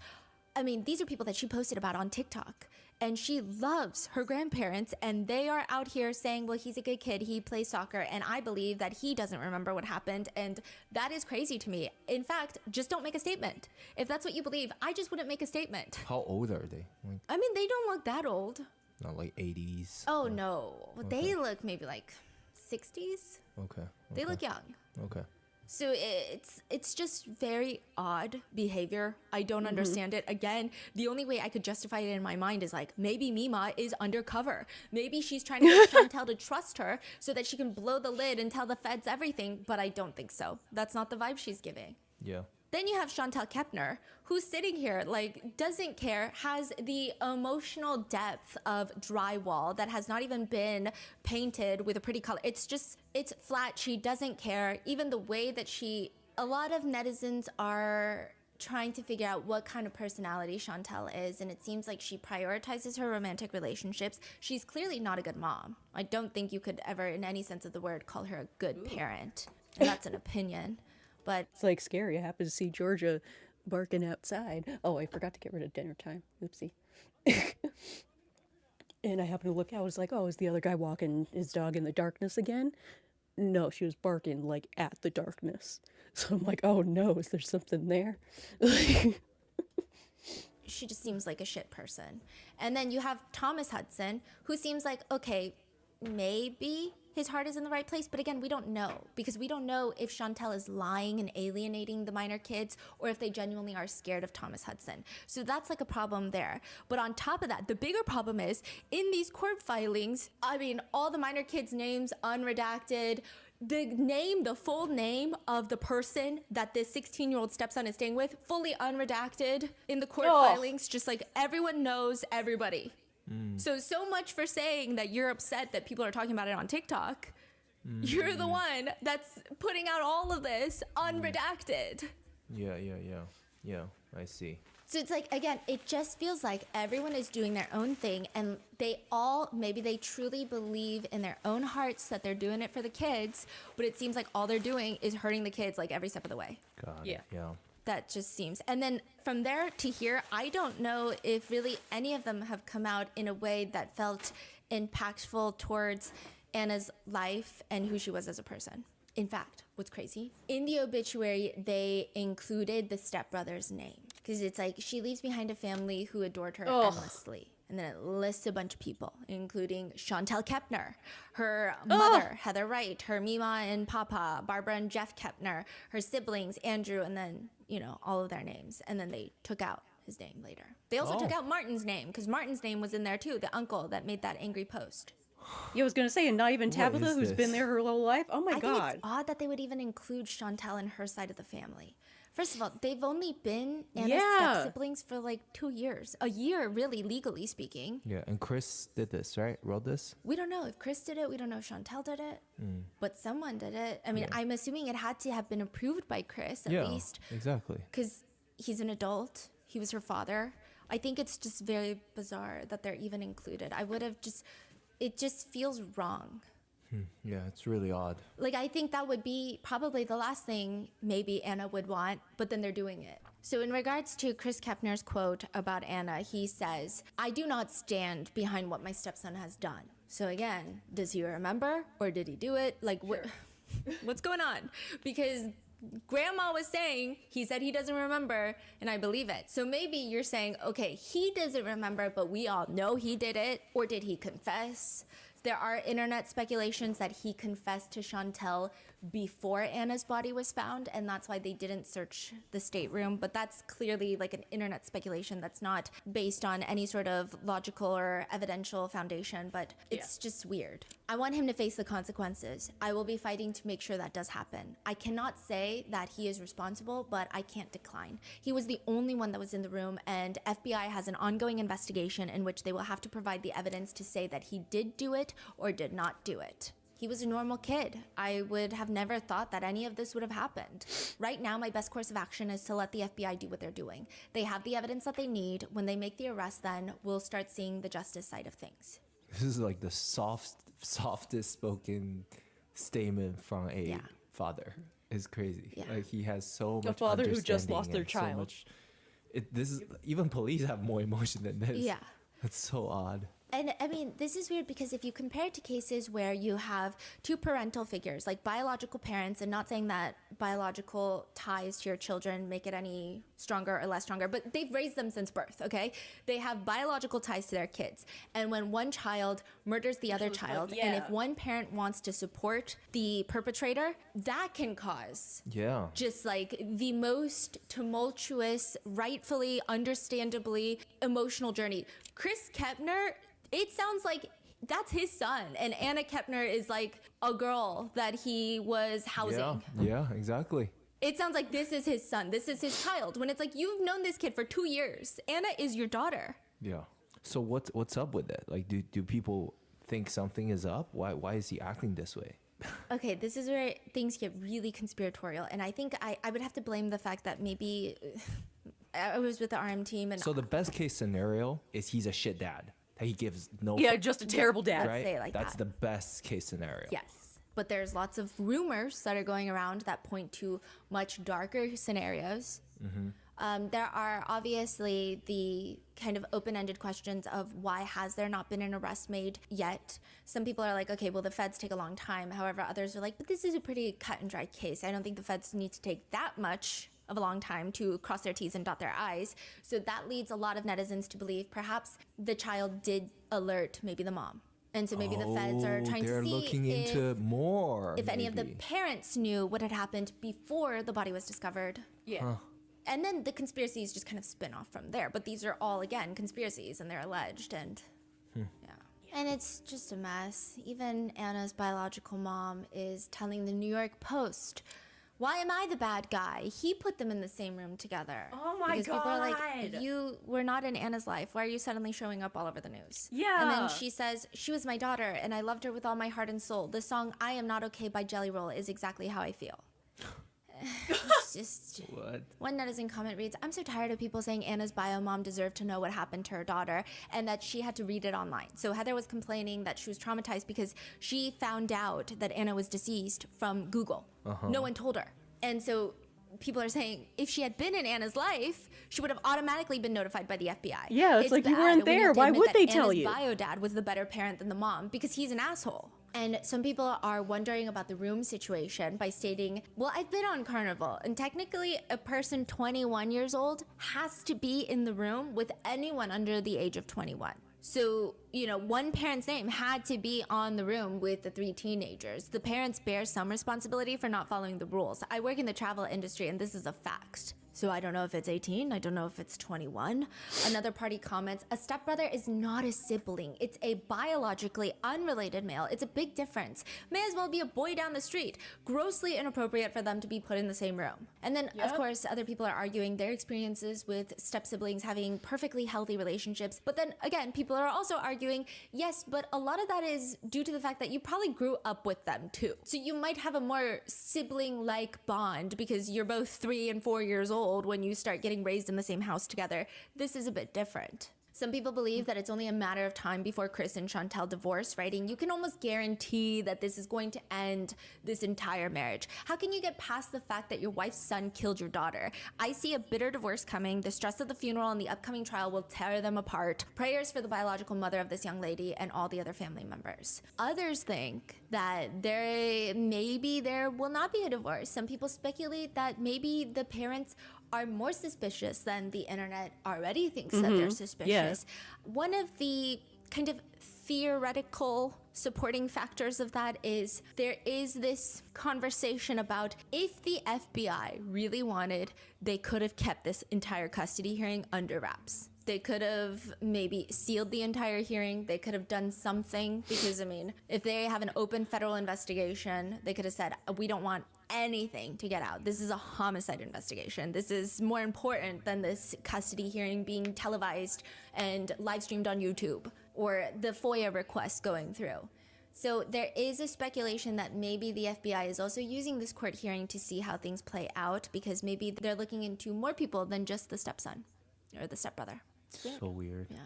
I mean, these are people that she posted about on TikTok. And she loves her grandparents, and they are out here saying, well, he's a good kid, he plays soccer, and I believe that he doesn't remember what happened, and that is crazy to me. In fact, just don't make a statement. If that's what you believe, I just wouldn't make a statement. How old are they? Like, I mean, they don't look that old. not like 80s. Oh, no. They look maybe like 60s. Okay. They look young. Okay. So it's just very odd behavior. I don't understand it. Again, the only way I could justify it in my mind is like, maybe Mima is undercover. Maybe she's trying to get Chantel to trust her so that she can blow the lid and tell the feds everything, but I don't think so. That's not the vibe she's giving. Yeah. Then you have Chantel Kepner, who's sitting here, like, doesn't care, has the emotional depth of drywall that has not even been painted with a pretty color. It's just, it's flat. She doesn't care. Even the way that a lot of netizens are trying to figure out what kind of personality Chantel is, and it seems like she prioritizes her romantic relationships. She's clearly not a good mom. I don't think you could ever, in any sense of the word, call her a good parent. And that's an opinion. But it's like scary. I happened to see Georgia barking outside. Oh, I forgot to get rid of dinner time. Oopsie. And I happened to look out. I was like, oh, is the other guy walking his dog in the darkness again? No, she was barking like at the darkness. So I'm like, oh no, is there something there? she just seems like a shit person. And then you have Thomas Hudson, who seems like, okay, maybe his heart is in the right place, but again, we don't know, because we don't know if Chantel is lying and alienating the minor kids or if they genuinely are scared of Thomas Hudson. So that's like a problem there. But on top of that, the bigger problem is in these court filings, I mean, all the minor kids' names unredacted, the full name of the person that this 16-year-old stepson is staying with, fully unredacted in the court filings, just like everyone knows everybody. So much for saying that you're upset that people are talking about it on TikTok. You're the one that's putting out all of this unredacted. Yeah, I see. So it's like, again, it just feels like everyone is doing their own thing, and maybe they truly believe in their own hearts that they're doing it for the kids, but it seems like all they're doing is hurting the kids like every step of the way. Got it. Yeah. That just seems. And then from there to here, I don't know if really any of them have come out in a way that felt impactful towards Anna's life and who she was as a person. In fact, what's crazy, in the obituary, they included the stepbrother's name because it's like she leaves behind a family who adored her endlessly. And then it lists a bunch of people, including Chantel Kepner, her mother, Heather Wright, her Mima and Papa, Barbara and Jeff Kepner, her siblings, Andrew, and then, you know, all of their names. And then they took out his name later. They also took out Martin's name because Martin's name was in there too, the uncle that made that angry post. Yeah, I was gonna say, and not even What Tabitha, is who's been this? there her whole life. Oh my I think god. it's odd that they would even include Chantel and her side of the family. First of all, they've only been Anna's Yeah. step-siblings for like 2 years. A year, really, legally speaking. Yeah, and Chris did this, right? Wrote this. We don't know if Chris did it. We don't know if Chantel did it. But someone did it. I mean, I'm assuming it had to have been approved by Chris at least. Exactly. Because he's an adult. He was her father. I think it's just very bizarre that they're even included. I would have just... It just feels wrong. Yeah, it's really odd. Like, I think that would be probably the last thing maybe Anna would want, but then they're doing it. So in regards to Chris Kepner's quote about Anna, he says, "I do not stand behind what my stepson has done." So again, does he remember or did he do it? Like, what's going on? Because Grandma was saying he said he doesn't remember, and I believe it. So maybe you're saying, okay, he doesn't remember, but we all know he did it, or did he confess? There are internet speculations that he confessed to Chantel before Anna's body was found, and that's why they didn't search the stateroom. But that's clearly like an internet speculation that's not based on any sort of logical or evidential foundation, but it's just weird. I want him to face the consequences. I will be fighting to make sure that does happen. I cannot say that he is responsible, but I can't decline. He was the only one that was in the room, and FBI has an ongoing investigation in which they will have to provide the evidence to say that he did do it or did not do it. He was a normal kid. I would have never thought that any of this would have happened. Right now, my best course of action is to let the FBI do what they're doing. They have the evidence that they need. When they make the arrest, then we'll start seeing the justice side of things. This is like the softest spoken statement from a father. It's crazy. Yeah. Like he has so much. A father who just understanding lost their and so child. much- this is even police have more emotion than this. Yeah. That's so odd. And I mean, this is weird because if you compare it to cases where you have two parental figures, like biological parents, and not saying that biological ties to your children make it any stronger or less stronger, but they've raised them since birth, okay? They have biological ties to their kids. And when one child murders the other child, and if one parent wants to support the perpetrator, that can cause Yeah. just like the most tumultuous, rightfully, understandably emotional journey. Chris Kepner, it sounds like that's his son, and Anna Kepner is like a girl that he was housing. Yeah, exactly. It sounds like this is his son, this is his child, when it's like you've known this kid for 2 years. Anna is your daughter. Yeah. So what's up with it? Like, do people think something is up? Why is he acting this way? Okay, this is where things get really conspiratorial, and I think I would have to blame the fact that maybe I was with the RM team, and So the best case scenario is he's a shit dad. That he gives no. Yeah, just a terrible dad. Right. Let's say it like That's that. the best case scenario. Yes, but there's lots of rumors that are going around that point to much darker scenarios. There are obviously the kind of open-ended questions of why has there not been an arrest made yet? Some people are like, okay, well, the feds take a long time. However, others are like, but this is a pretty cut and dry case. I don't think the feds need to take that much of a long time to cross their T's and dot their I's. So that leads a lot of netizens to believe perhaps the child did alert maybe the mom. And so maybe the feds are trying they're to see looking if, into more. if any of the maybe. parents knew what had happened before the body was discovered. Yeah. Huh. And then the conspiracies just kind of spin off from there. But these are all, again, conspiracies, and they're alleged. And and it's just a mess. Even Anna's biological mom is telling the New York Post, why am I the bad guy? He put them in the same room together. Oh my because people are like, God. you were not in Anna's life. Why are you suddenly showing up all over the news? Yeah. And then she says, she was my daughter, and I loved her with all my heart and soul. The song I Am Not Okay by Jelly Roll is exactly how I feel. It's just... What? One netizen comment reads, I'm so tired of people saying Anna's bio mom deserved to know what happened to her daughter and that she had to read it online. So Heather was complaining that she was traumatized because she found out that Anna was deceased from Google. No one told her. And so people are saying if she had been in Anna's life, she would have automatically been notified by the FBI. Yeah, it's like you bad. weren't We need there. to Why admit would that they tell Anna's you? bio dad was the better parent than the mom because he's an asshole. And some people are wondering about the room situation by stating, well, I've been on Carnival, and technically a person 21 years old has to be in the room with anyone under the age of 21. So, you know, one parent's name had to be on the room with the 3 teenagers. The parents bear some responsibility for not following the rules. I work in the travel industry, and this is a fact. So I don't know if it's 18, I don't know if it's 21. Another party comments, a stepbrother is not a sibling. It's a biologically unrelated male. It's a big difference. May as well be a boy down the street. Grossly inappropriate for them to be put in the same room. And then, of course, other people are arguing their experiences with step-siblings having perfectly healthy relationships. But then, again, people are also arguing, yes, but a lot of that is due to the fact that you probably grew up with them, too. So you might have a more sibling-like bond because you're both 3 and 4 years old when you start getting raised in the same house together. This is a bit different. Some people believe that it's only a matter of time before Chris and Chantel divorce, writing, you can almost guarantee that this is going to end this entire marriage. How can you get past the fact that your wife's son killed your daughter? I see a bitter divorce coming. The stress of the funeral and the upcoming trial will tear them apart. Prayers for the biological mother of this young lady and all the other family members. Others think that there will not be a divorce. Some people speculate that maybe the parents are more suspicious than the internet already thinks that they're suspicious. Yeah. One of the kind of theoretical supporting factors of that is there is this conversation about if the FBI really wanted, they could have kept this entire custody hearing under wraps. They could have maybe sealed the entire hearing. They could have done something because, I mean, if they have an open federal investigation, they could have said, we don't want anything to get out. This is a homicide investigation. This is more important than this custody hearing being televised and live streamed on YouTube or the FOIA requests going through. So there is a speculation that maybe the FBI is also using this court hearing to see how things play out because maybe they're looking into more people than just the stepson or the stepbrother. So weird. Yeah.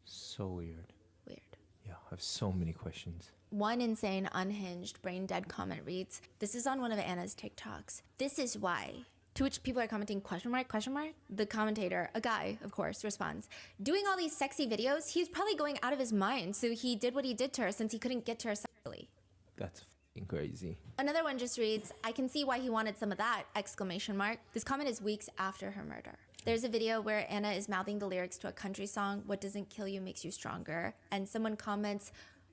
So weird. Weird. Yeah, I have so many questions. One insane, unhinged, brain-dead comment reads, this is on one of Anna's TikToks. This is why. To which people are commenting, question mark, question mark? The commentator, a guy, of course, responds, doing all these sexy videos, he's probably going out of his mind, so he did what he did to her since he couldn't get to her sexually. That's fucking crazy. Another one just reads, I can see why he wanted some of that, exclamation mark. This comment is weeks after her murder. There's a video where Anna is mouthing the lyrics to a country song, what doesn't kill you makes you stronger, and someone comments,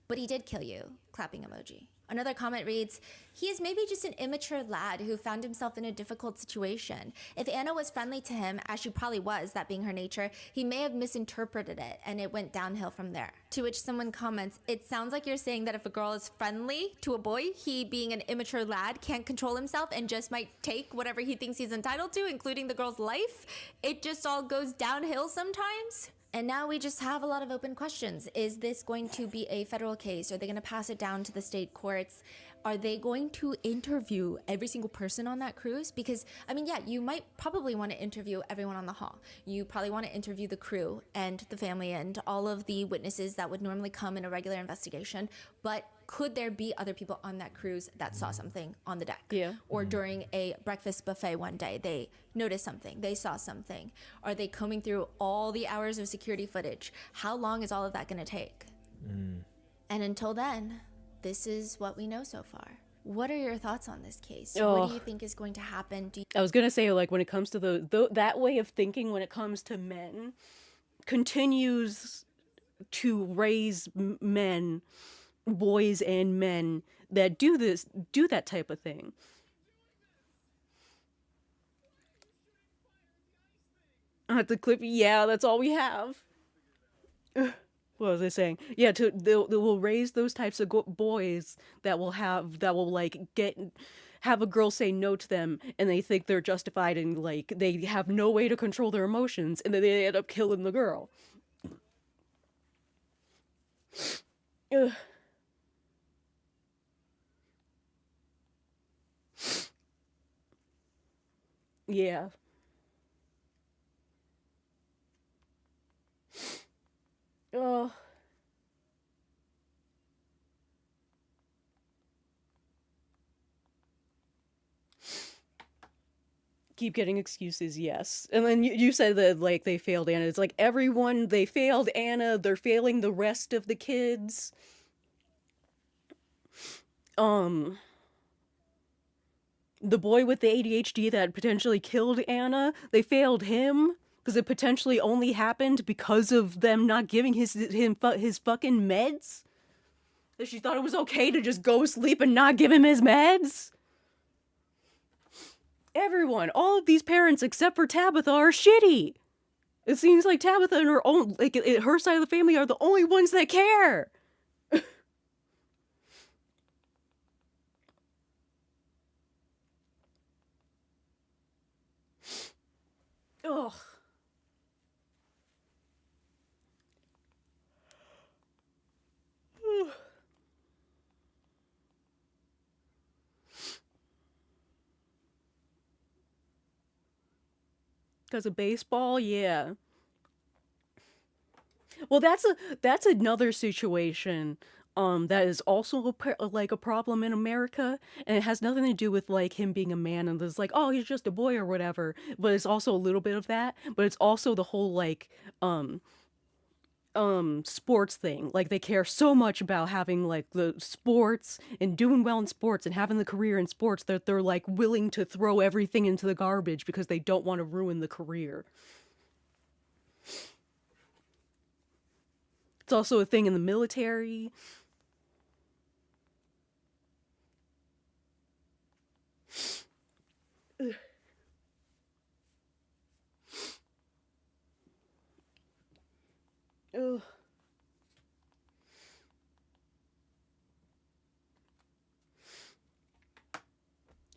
but he did kill you, clapping emoji. Another comment reads, he is maybe just an immature lad who found himself in a difficult situation. If Anna was friendly to him, as she probably was, that being her nature, he may have misinterpreted it and it went downhill from there. To which someone comments, it sounds like you're saying that if a girl is friendly to a boy, he being an immature lad can't control himself and just might take whatever he thinks he's entitled to, including the girl's life. It just all goes downhill sometimes. And now we just have a lot of open questions. Is this going to be a federal case? Are they going to pass it down to the state courts? Are they going to interview every single person on that cruise? Because, I mean, yeah, you might probably want to interview everyone on the Hall. You probably want to interview the crew and the family and all of the witnesses that would normally come in a regular investigation. But could there be other people on that cruise that saw something on the deck? Yeah. Or during a breakfast buffet one day, they noticed something, they saw something. Are they combing through all the hours of security footage? How long is all of that going to take? And until then, this is what we know so far. What are your thoughts on this case? What do you think is going to happen? I was gonna say, like, when it comes to that way of thinking, when it comes to men, continues to raise men, boys and men that do that type of thing. I have to clip. Yeah, that's all we have. What was I saying? Yeah, they will raise those types of boys that will like have a girl say no to them, and they think they're justified, and like they have no way to control their emotions, and then they end up killing the girl. Ugh. Yeah. Oh. Keep getting excuses, yes. And then you said that, like, they failed Anna. It's like everyone, they failed Anna, they're failing the rest of the kids. um the boy with the ADHD that potentially killed Anna, they failed him because it potentially only happened because of them not giving his fucking meds. That she thought it was okay to just go sleep and not give him his meds. Everyone, all of these parents except for Tabitha are shitty. It seems like Tabitha and her own, like her side of the family are the only ones that care. Ugh. Because of baseball, yeah. Well, that's another situation that is also like a problem in America, and it has nothing to do with like him being a man and it's like, oh, he's just a boy or whatever, but it's also a little bit of that, but it's also the whole like sports thing. Like they care so much about having like the sports and doing well in sports and having the career in sports that they're like willing to throw everything into the garbage because they don't want to ruin the career. It's also a thing in the military. Ugh. Ugh.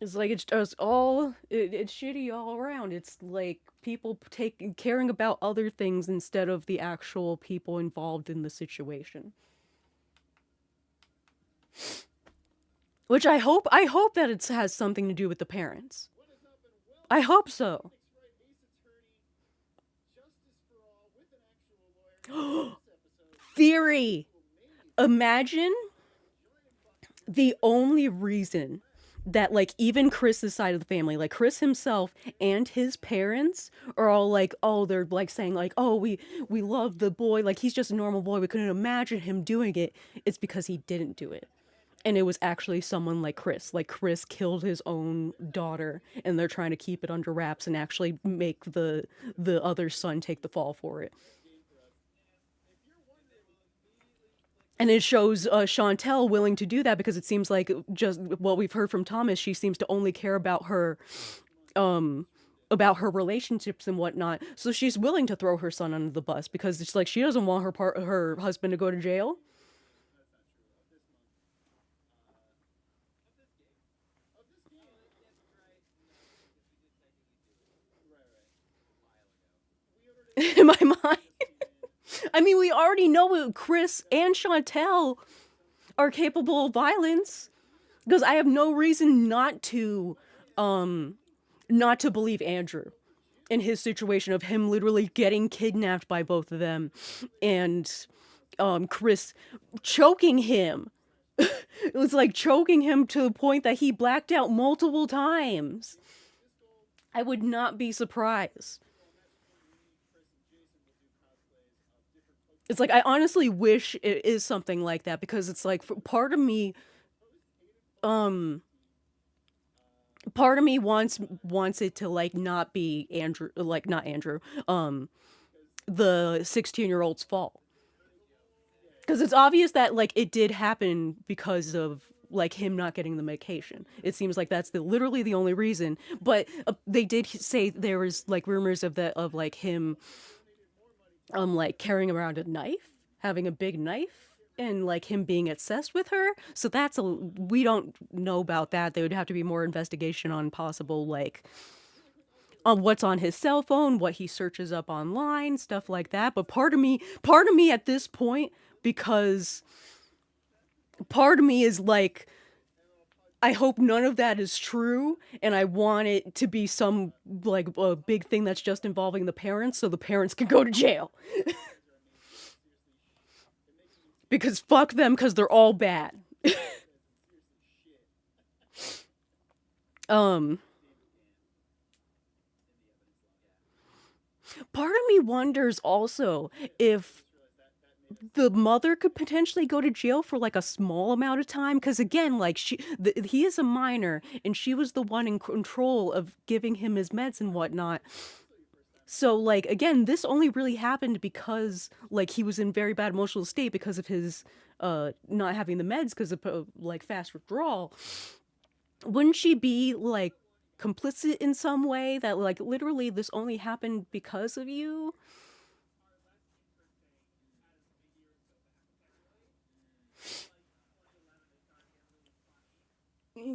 It's like it's shitty all around. It's like people caring about other things instead of the actual people involved in the situation. Which I hope that it has something to do with the parents. I hope so. Theory. Imagine the only reason that like even Chris's side of the family, like Chris himself and his parents are all like, oh, they're like saying like, oh, we love the boy, like he's just a normal boy, we couldn't imagine him doing it. It's because he didn't do it. And it was actually someone like Chris. Like Chris killed his own daughter and they're trying to keep it under wraps and actually make the other son take the fall for it. And it shows Chantel willing to do that because it seems like just what we've heard from Thomas, she seems to only care about her relationships and whatnot. So she's willing to throw her son under the bus because it's like she doesn't want her husband to go to jail. In my mind. I mean, we already know Chris and Chantel are capable of violence because I have no reason not to believe Andrew in his situation of him literally getting kidnapped by both of them and Chris choking him. It was like choking him to the point that he blacked out multiple times. I would not be surprised. It's like I honestly wish it is something like that because it's like part of me wants it to like not be Andrew, like not Andrew, the 16-year-old's fault. Because it's obvious that like it did happen because of like him not getting the medication. It seems like that's literally the only reason. But they did say there was like rumors of like him like carrying around a knife, having a big knife, and like him being obsessed with her. So we don't know about that. There would have to be more investigation on possible like on what's on his cell phone, what he searches up online, stuff like that. But part of me at this point, because part of me is like, I hope none of that is true, and I want it to be some like a big thing that's just involving the parents, so the parents can go to jail. Because fuck them, because they're all bad. Part of me wonders also if the mother could potentially go to jail for like a small amount of time because again like he is a minor and she was the one in control of giving him his meds and whatnot. So like again, this only really happened because like he was in very bad emotional state because of his not having the meds because of like fast withdrawal. Wouldn't she be like complicit in some way that like literally this only happened because of you?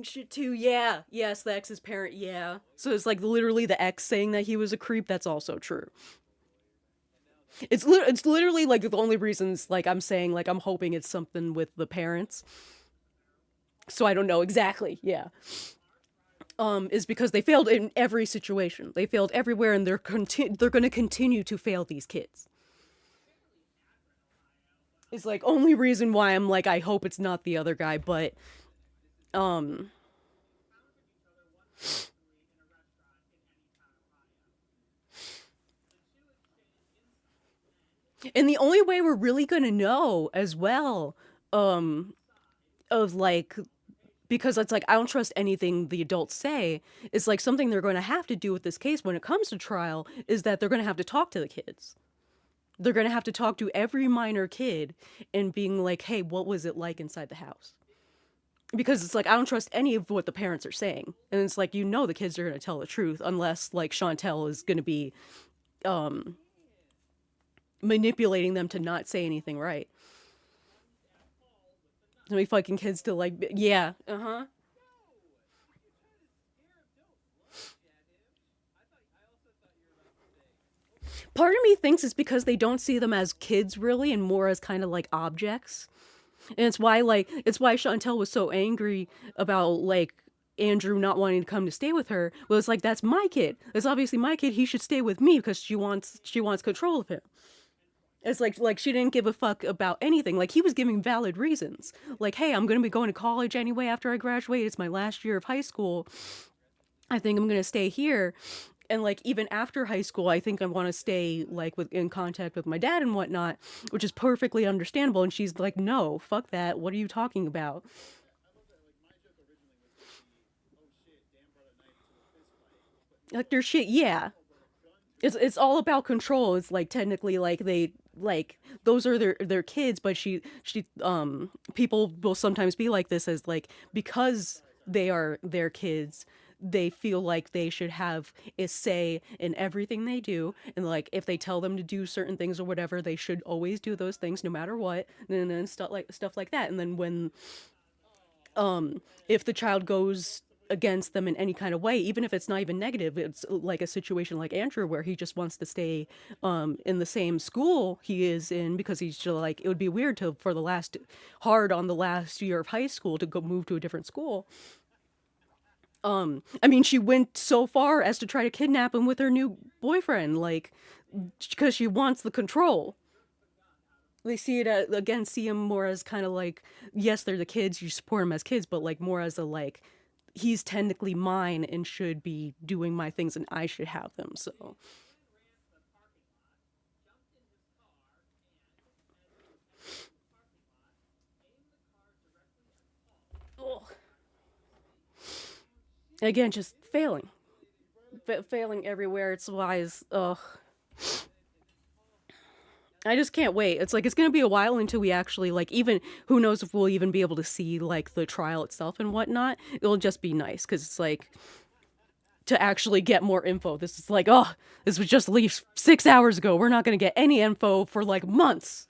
Shit too, yeah. Yes, the ex's parent, yeah. So it's like literally the ex saying that he was a creep, that's also true. It's literally like the only reasons like I'm saying like I'm hoping it's something with the parents. So I don't know exactly, yeah. Is because they failed in every situation. They failed everywhere and they're going to continue to fail these kids. It's like only reason why I'm like I hope it's not the other guy, but and the only way we're really gonna know as well, of like, because it's like I don't trust anything the adults say, is like something they're going to have to do with this case when it comes to trial is that they're going to have to talk to the kids. They're going to have to talk to every minor kid and being like, hey, what was it like inside the house? Because it's like I don't trust any of what the parents are saying, and it's like the kids are going to tell the truth unless like Chantel is going to be manipulating them to not say anything right. So many fucking kids to like yeah, part of me thinks it's because they don't see them as kids really and more as kind of like objects. And it's why Chantel was so angry about like Andrew not wanting to come to stay with her. Well, it's like that's my kid. That's obviously my kid. He should stay with me because she wants control of him. It's like she didn't give a fuck about anything. Like he was giving valid reasons. Like, hey, I'm gonna be going to college anyway after I graduate. It's my last year of high school. I think I'm gonna stay here. And like even after high school, I think I want to stay like in contact with my dad and whatnot, which is perfectly understandable. And she's like, no, fuck that. What are you talking about? Like their shit, yeah. It's all about control. It's like technically like they like those are their kids, but she people will sometimes be like this as like because they are their kids, they feel like they should have a say in everything they do, and like if they tell them to do certain things or whatever, they should always do those things no matter what, and then stuff like that. And then when if the child goes against them in any kind of way, even if it's not even negative, it's like a situation like Andrew where he just wants to stay in the same school he is in because he's just like it would be weird to for the last year of high school to go move to a different school. I mean, she went so far as to try to kidnap him with her new boyfriend, like because she wants the control. They see it see him more as kind of like, yes, they're the kids, you support them as kids, but like more as a like he's technically mine and should be doing my things and I should have them. So ugh. Again, just failing everywhere. It's wise. Ugh. I just can't wait. It's like it's gonna be a while until we actually like even who knows if we'll even be able to see like the trial itself and whatnot. It'll just be nice because it's like to actually get more info. This is like, oh, this was just leaked 6 hours ago. We're not gonna get any info for like months.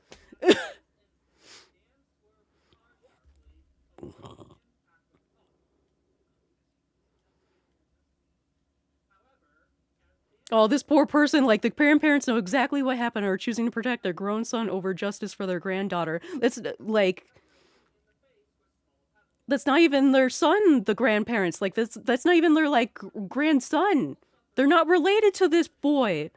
Oh, this poor person, like the grandparents know exactly what happened and are choosing to protect their grown son over justice for their granddaughter. That's like that's not even their son, the grandparents. Like that's not even their like grandson. They're not related to this boy.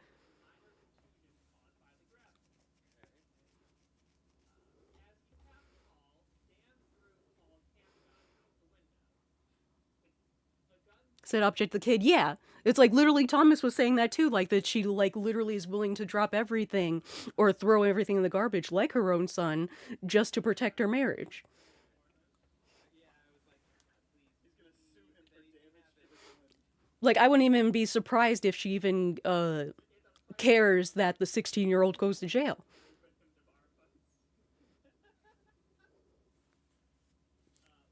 It's said object the kid. Yeah. It's like literally Thomas was saying that too, like that she like literally is willing to drop everything or throw everything in the garbage like her own son just to protect her marriage. Like I wouldn't even be surprised if she even cares that the 16-year-old goes to jail.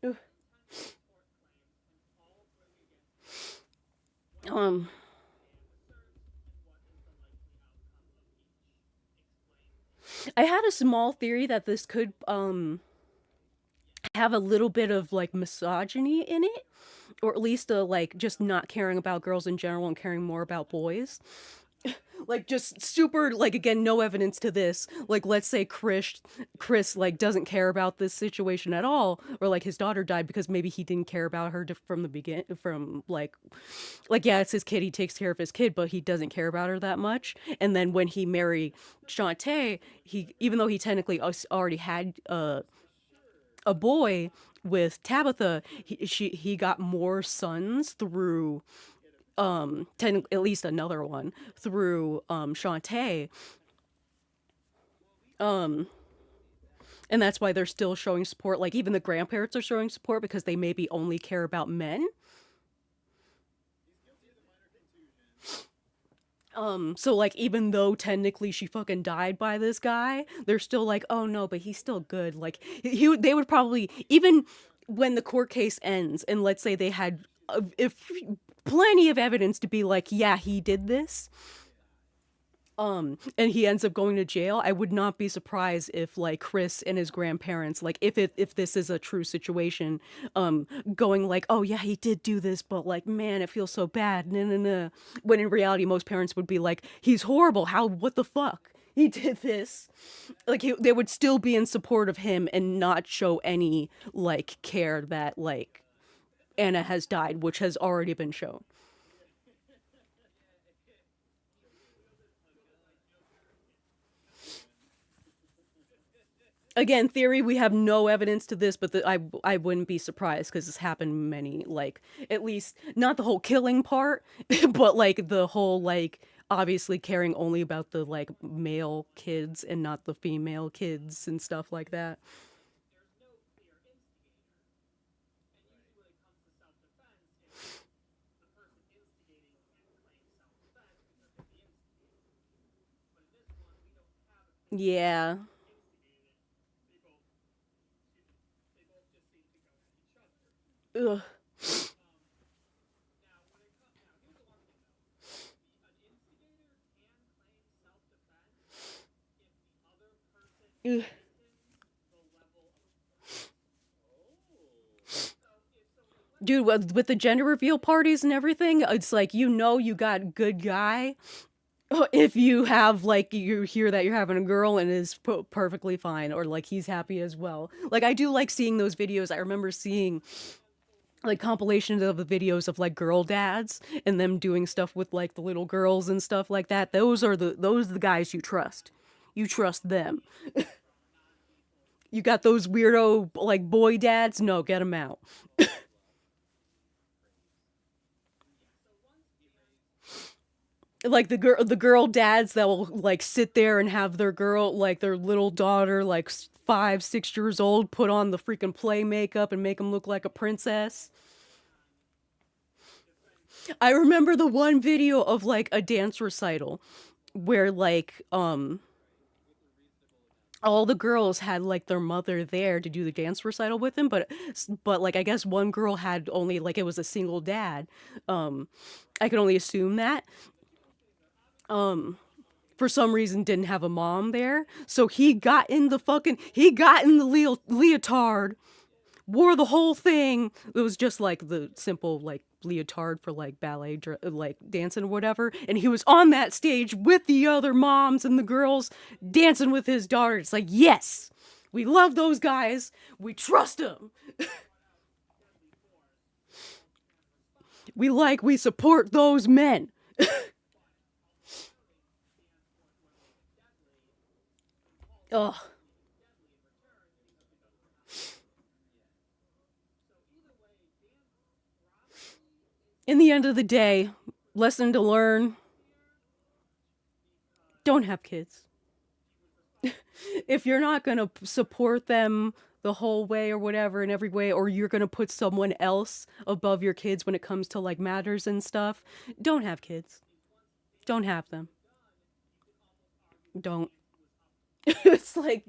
Ugh. I had a small theory that this could have a little bit of like misogyny in it, or at least a like just not caring about girls in general and caring more about boys. Like just super like again no evidence to this, like let's say Chris like doesn't care about this situation at all, or like his daughter died because maybe he didn't care about her from the begin from like yeah, it's his kid, he takes care of his kid, but he doesn't care about her that much. And then when he married Shantae, he, even though he technically already had a boy with Tabitha, he got more sons through at least another one through Shantae. And that's why they're still showing support. Like even the grandparents are showing support because they maybe only care about men. So like even though technically she fucking died by this guy, they're still like, oh no, but he's still good. Like they would probably, even when the court case ends and let's say they had if plenty of evidence to be like, yeah, he did this, and he ends up going to jail, I would not be surprised if like Chris and his grandparents, like if this is a true situation, going like, oh yeah, he did do this, but like, man, it feels so bad, nah. When in reality most parents would be like, he's horrible, what the fuck, he did this. Like they would still be in support of him and not show any like care that like Anna has died, which has already been shown. Again, theory, we have no evidence to this, but I wouldn't be surprised because this happened many, like, at least, not the whole killing part, but, like, the whole, like, obviously caring only about the, like, male kids and not the female kids and stuff like that. Yeah. Ugh. Ugh. Dude, with the gender reveal parties and everything, it's like, you know, you got good guy if you have, like, you hear that you're having a girl and is perfectly fine, or like he's happy as well. Like, I do like seeing those videos. I remember seeing like compilations of the videos of like girl dads and them doing stuff with like the little girls and stuff like that. Those are the guys you trust. You trust them. You got those weirdo like boy dads? No, get them out. Like the girl dads that will like sit there and have their girl, like their little daughter, like 5-6 years old, put on the freaking play makeup and make them look like a princess. I remember the one video of like a dance recital where like all the girls had like their mother there to do the dance recital with them, but like I guess one girl had only, like, it was a single dad. I could only assume that. For some reason didn't have a mom there, so he got in the leotard, wore the whole thing. It was just like the simple like leotard for like ballet like dancing or whatever, and he was on that stage with the other moms and the girls dancing with his daughter. It's like, yes, we love those guys, we trust them. We support those men. Ugh. in the end of the day, lesson to learn, don't have kids. If you're not going to support them the whole way or whatever in every way, or you're going to put someone else above your kids when it comes to like matters and stuff, don't have kids. Don't have them. Don't. It's like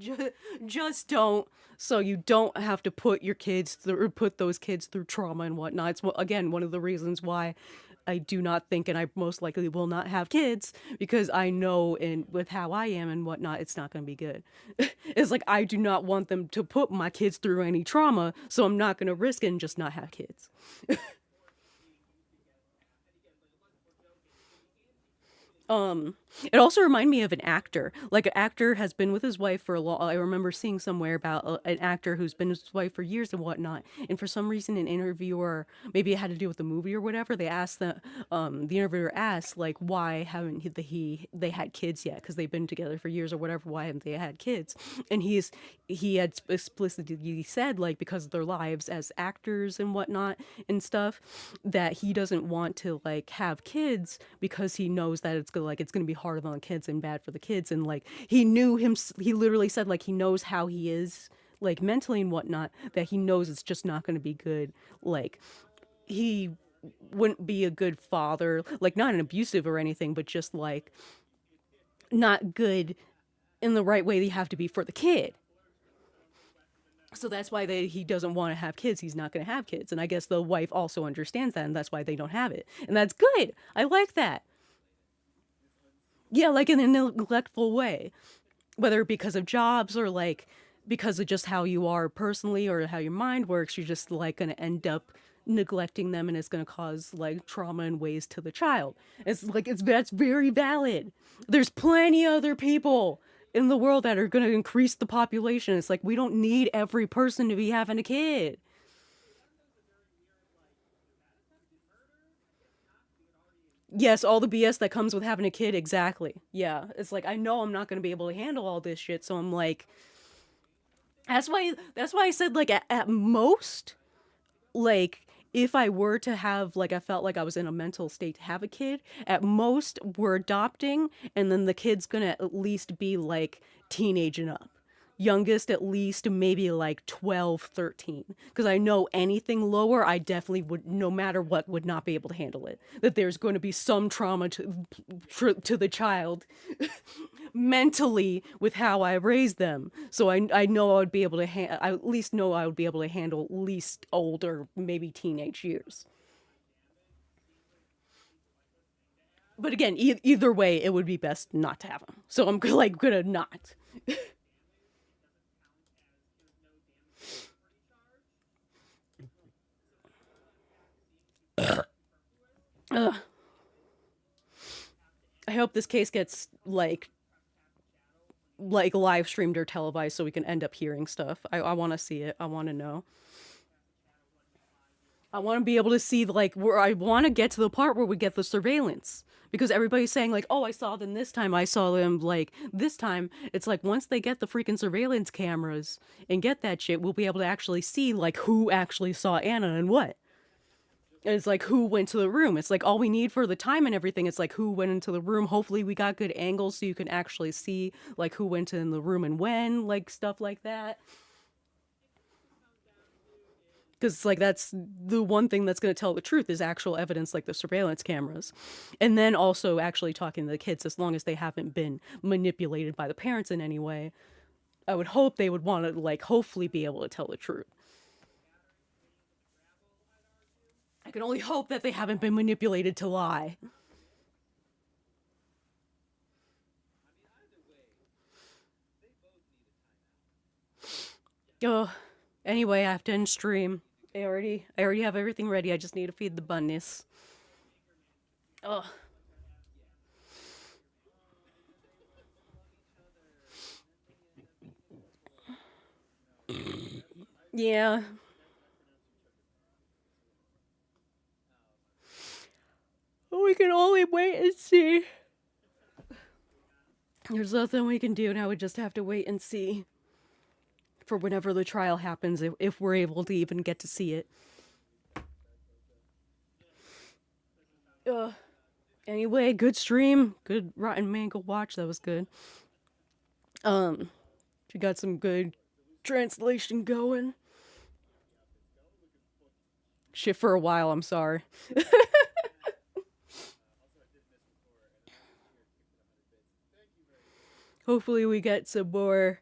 just don't, so you don't have to put your kids through, put those kids through trauma and whatnot. It's again one of the reasons why I do not think, and I most likely will not have kids, because I know, and with how I am and whatnot, it's not going to be good. It's like I do not want them to put my kids through any trauma, so I'm not going to risk it and just not have kids. It also reminded me of an actor. Like, an actor has been with his wife for a long. I remember seeing somewhere about an actor who's been with his wife for years and whatnot. And for some reason, an interviewer, maybe it had to do with the movie or whatever, they asked the interviewer asked like, why haven't they had kids yet? Because they've been together for years or whatever. Why haven't they had kids? And he had explicitly said, like, because of their lives as actors and whatnot and stuff, that he doesn't want to like have kids because he knows that it's gonna be hard on the kids and bad for the kids. And like, he literally said, like, he knows how he is like mentally and whatnot, that he knows it's just not gonna be good. Like, he wouldn't be a good father, like not an abusive or anything, but just like not good in the right way that you have to be for the kid. So that's why he doesn't want to have kids. He's not going to have kids. And I guess the wife also understands that, and that's why they don't have it. And that's good. I like that. Yeah, like in a neglectful way. Whether because of jobs or like because of just how you are personally or how your mind works, you're just like going to end up neglecting them, and it's going to cause like trauma in ways to the child. It's like, that's very valid. There's plenty other people in the world that are going to increase the population. It's like, we don't need every person to be having a kid. Yes, all the BS that comes with having a kid, exactly. Yeah, it's like, I know I'm not going to be able to handle all this shit, so I'm like, that's why I said, like, at most, like, if I were to have, like, I felt like I was in a mental state to have a kid, at most we're adopting, and then the kid's gonna at least be like teenage and up. Youngest at least maybe like 12, 13. Because I know anything lower, I definitely would, no matter what, would not be able to handle it. That there's going to be some trauma to the child mentally with how I raised them. So I know I would be able to, I at least know I would be able to handle at least older, maybe teenage years. But again, either way, it would be best not to have them. So I'm like gonna not. Ugh. I hope this case gets like live streamed or televised so we can end up hearing stuff. I want to see it. I want to know. I want to be able to see, like, where I want to get to the part where we get the surveillance. Because everybody's saying, like, oh, I saw them this time, I saw them, like, this time. It's like, once they get the freaking surveillance cameras and get that shit, we'll be able to actually see, like, who actually saw Anna and what. And it's like, who went to the room. It's like, all we need for the time and everything, it's like, who went into the room. Hopefully we got good angles so you can actually see, like, who went in the room and when, like, stuff like that. Because, like, that's the one thing that's going to tell the truth is actual evidence, like the surveillance cameras. And then also actually talking to the kids, as long as they haven't been manipulated by the parents in any way. I would hope they would want to, like, hopefully be able to tell the truth. I can only hope that they haven't been manipulated to lie. Oh, anyway, I have to end stream. I already have everything ready. I just need to feed the bunnies. Oh. Yeah. We can only wait and see. There's nothing we can do now. We just have to wait and see for whenever the trial happens, if we're able to even get to see it. Anyway, good stream. Good Rotten Mango watch. That was good. She got some good translation going. Shit for a while, I'm sorry. Hopefully we get some more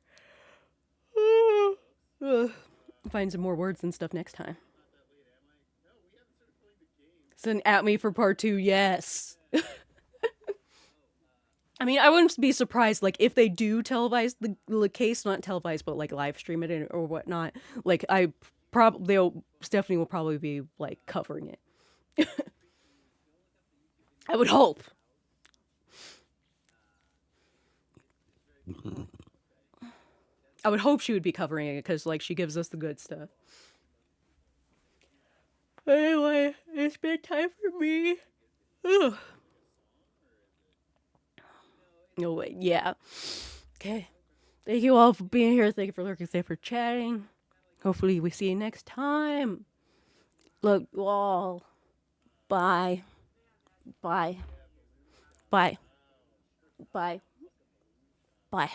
find some more words and stuff next time. Send at me for part 2, yes. I mean, I wouldn't be surprised, like, if they do televise the case, not televise, but, like, live stream it or whatnot. Like, Stephanie will probably be, like, covering it. I would hope. I would hope she would be covering it, because, like, she gives us the good stuff. Anyway, it's bedtime for me. Ugh. No way, yeah. Okay. Thank you all for being here. Thank you for lurking. Thank you for chatting. Hopefully we see you next time. Love you all. Bye. Bye. Bye. Bye. Bye.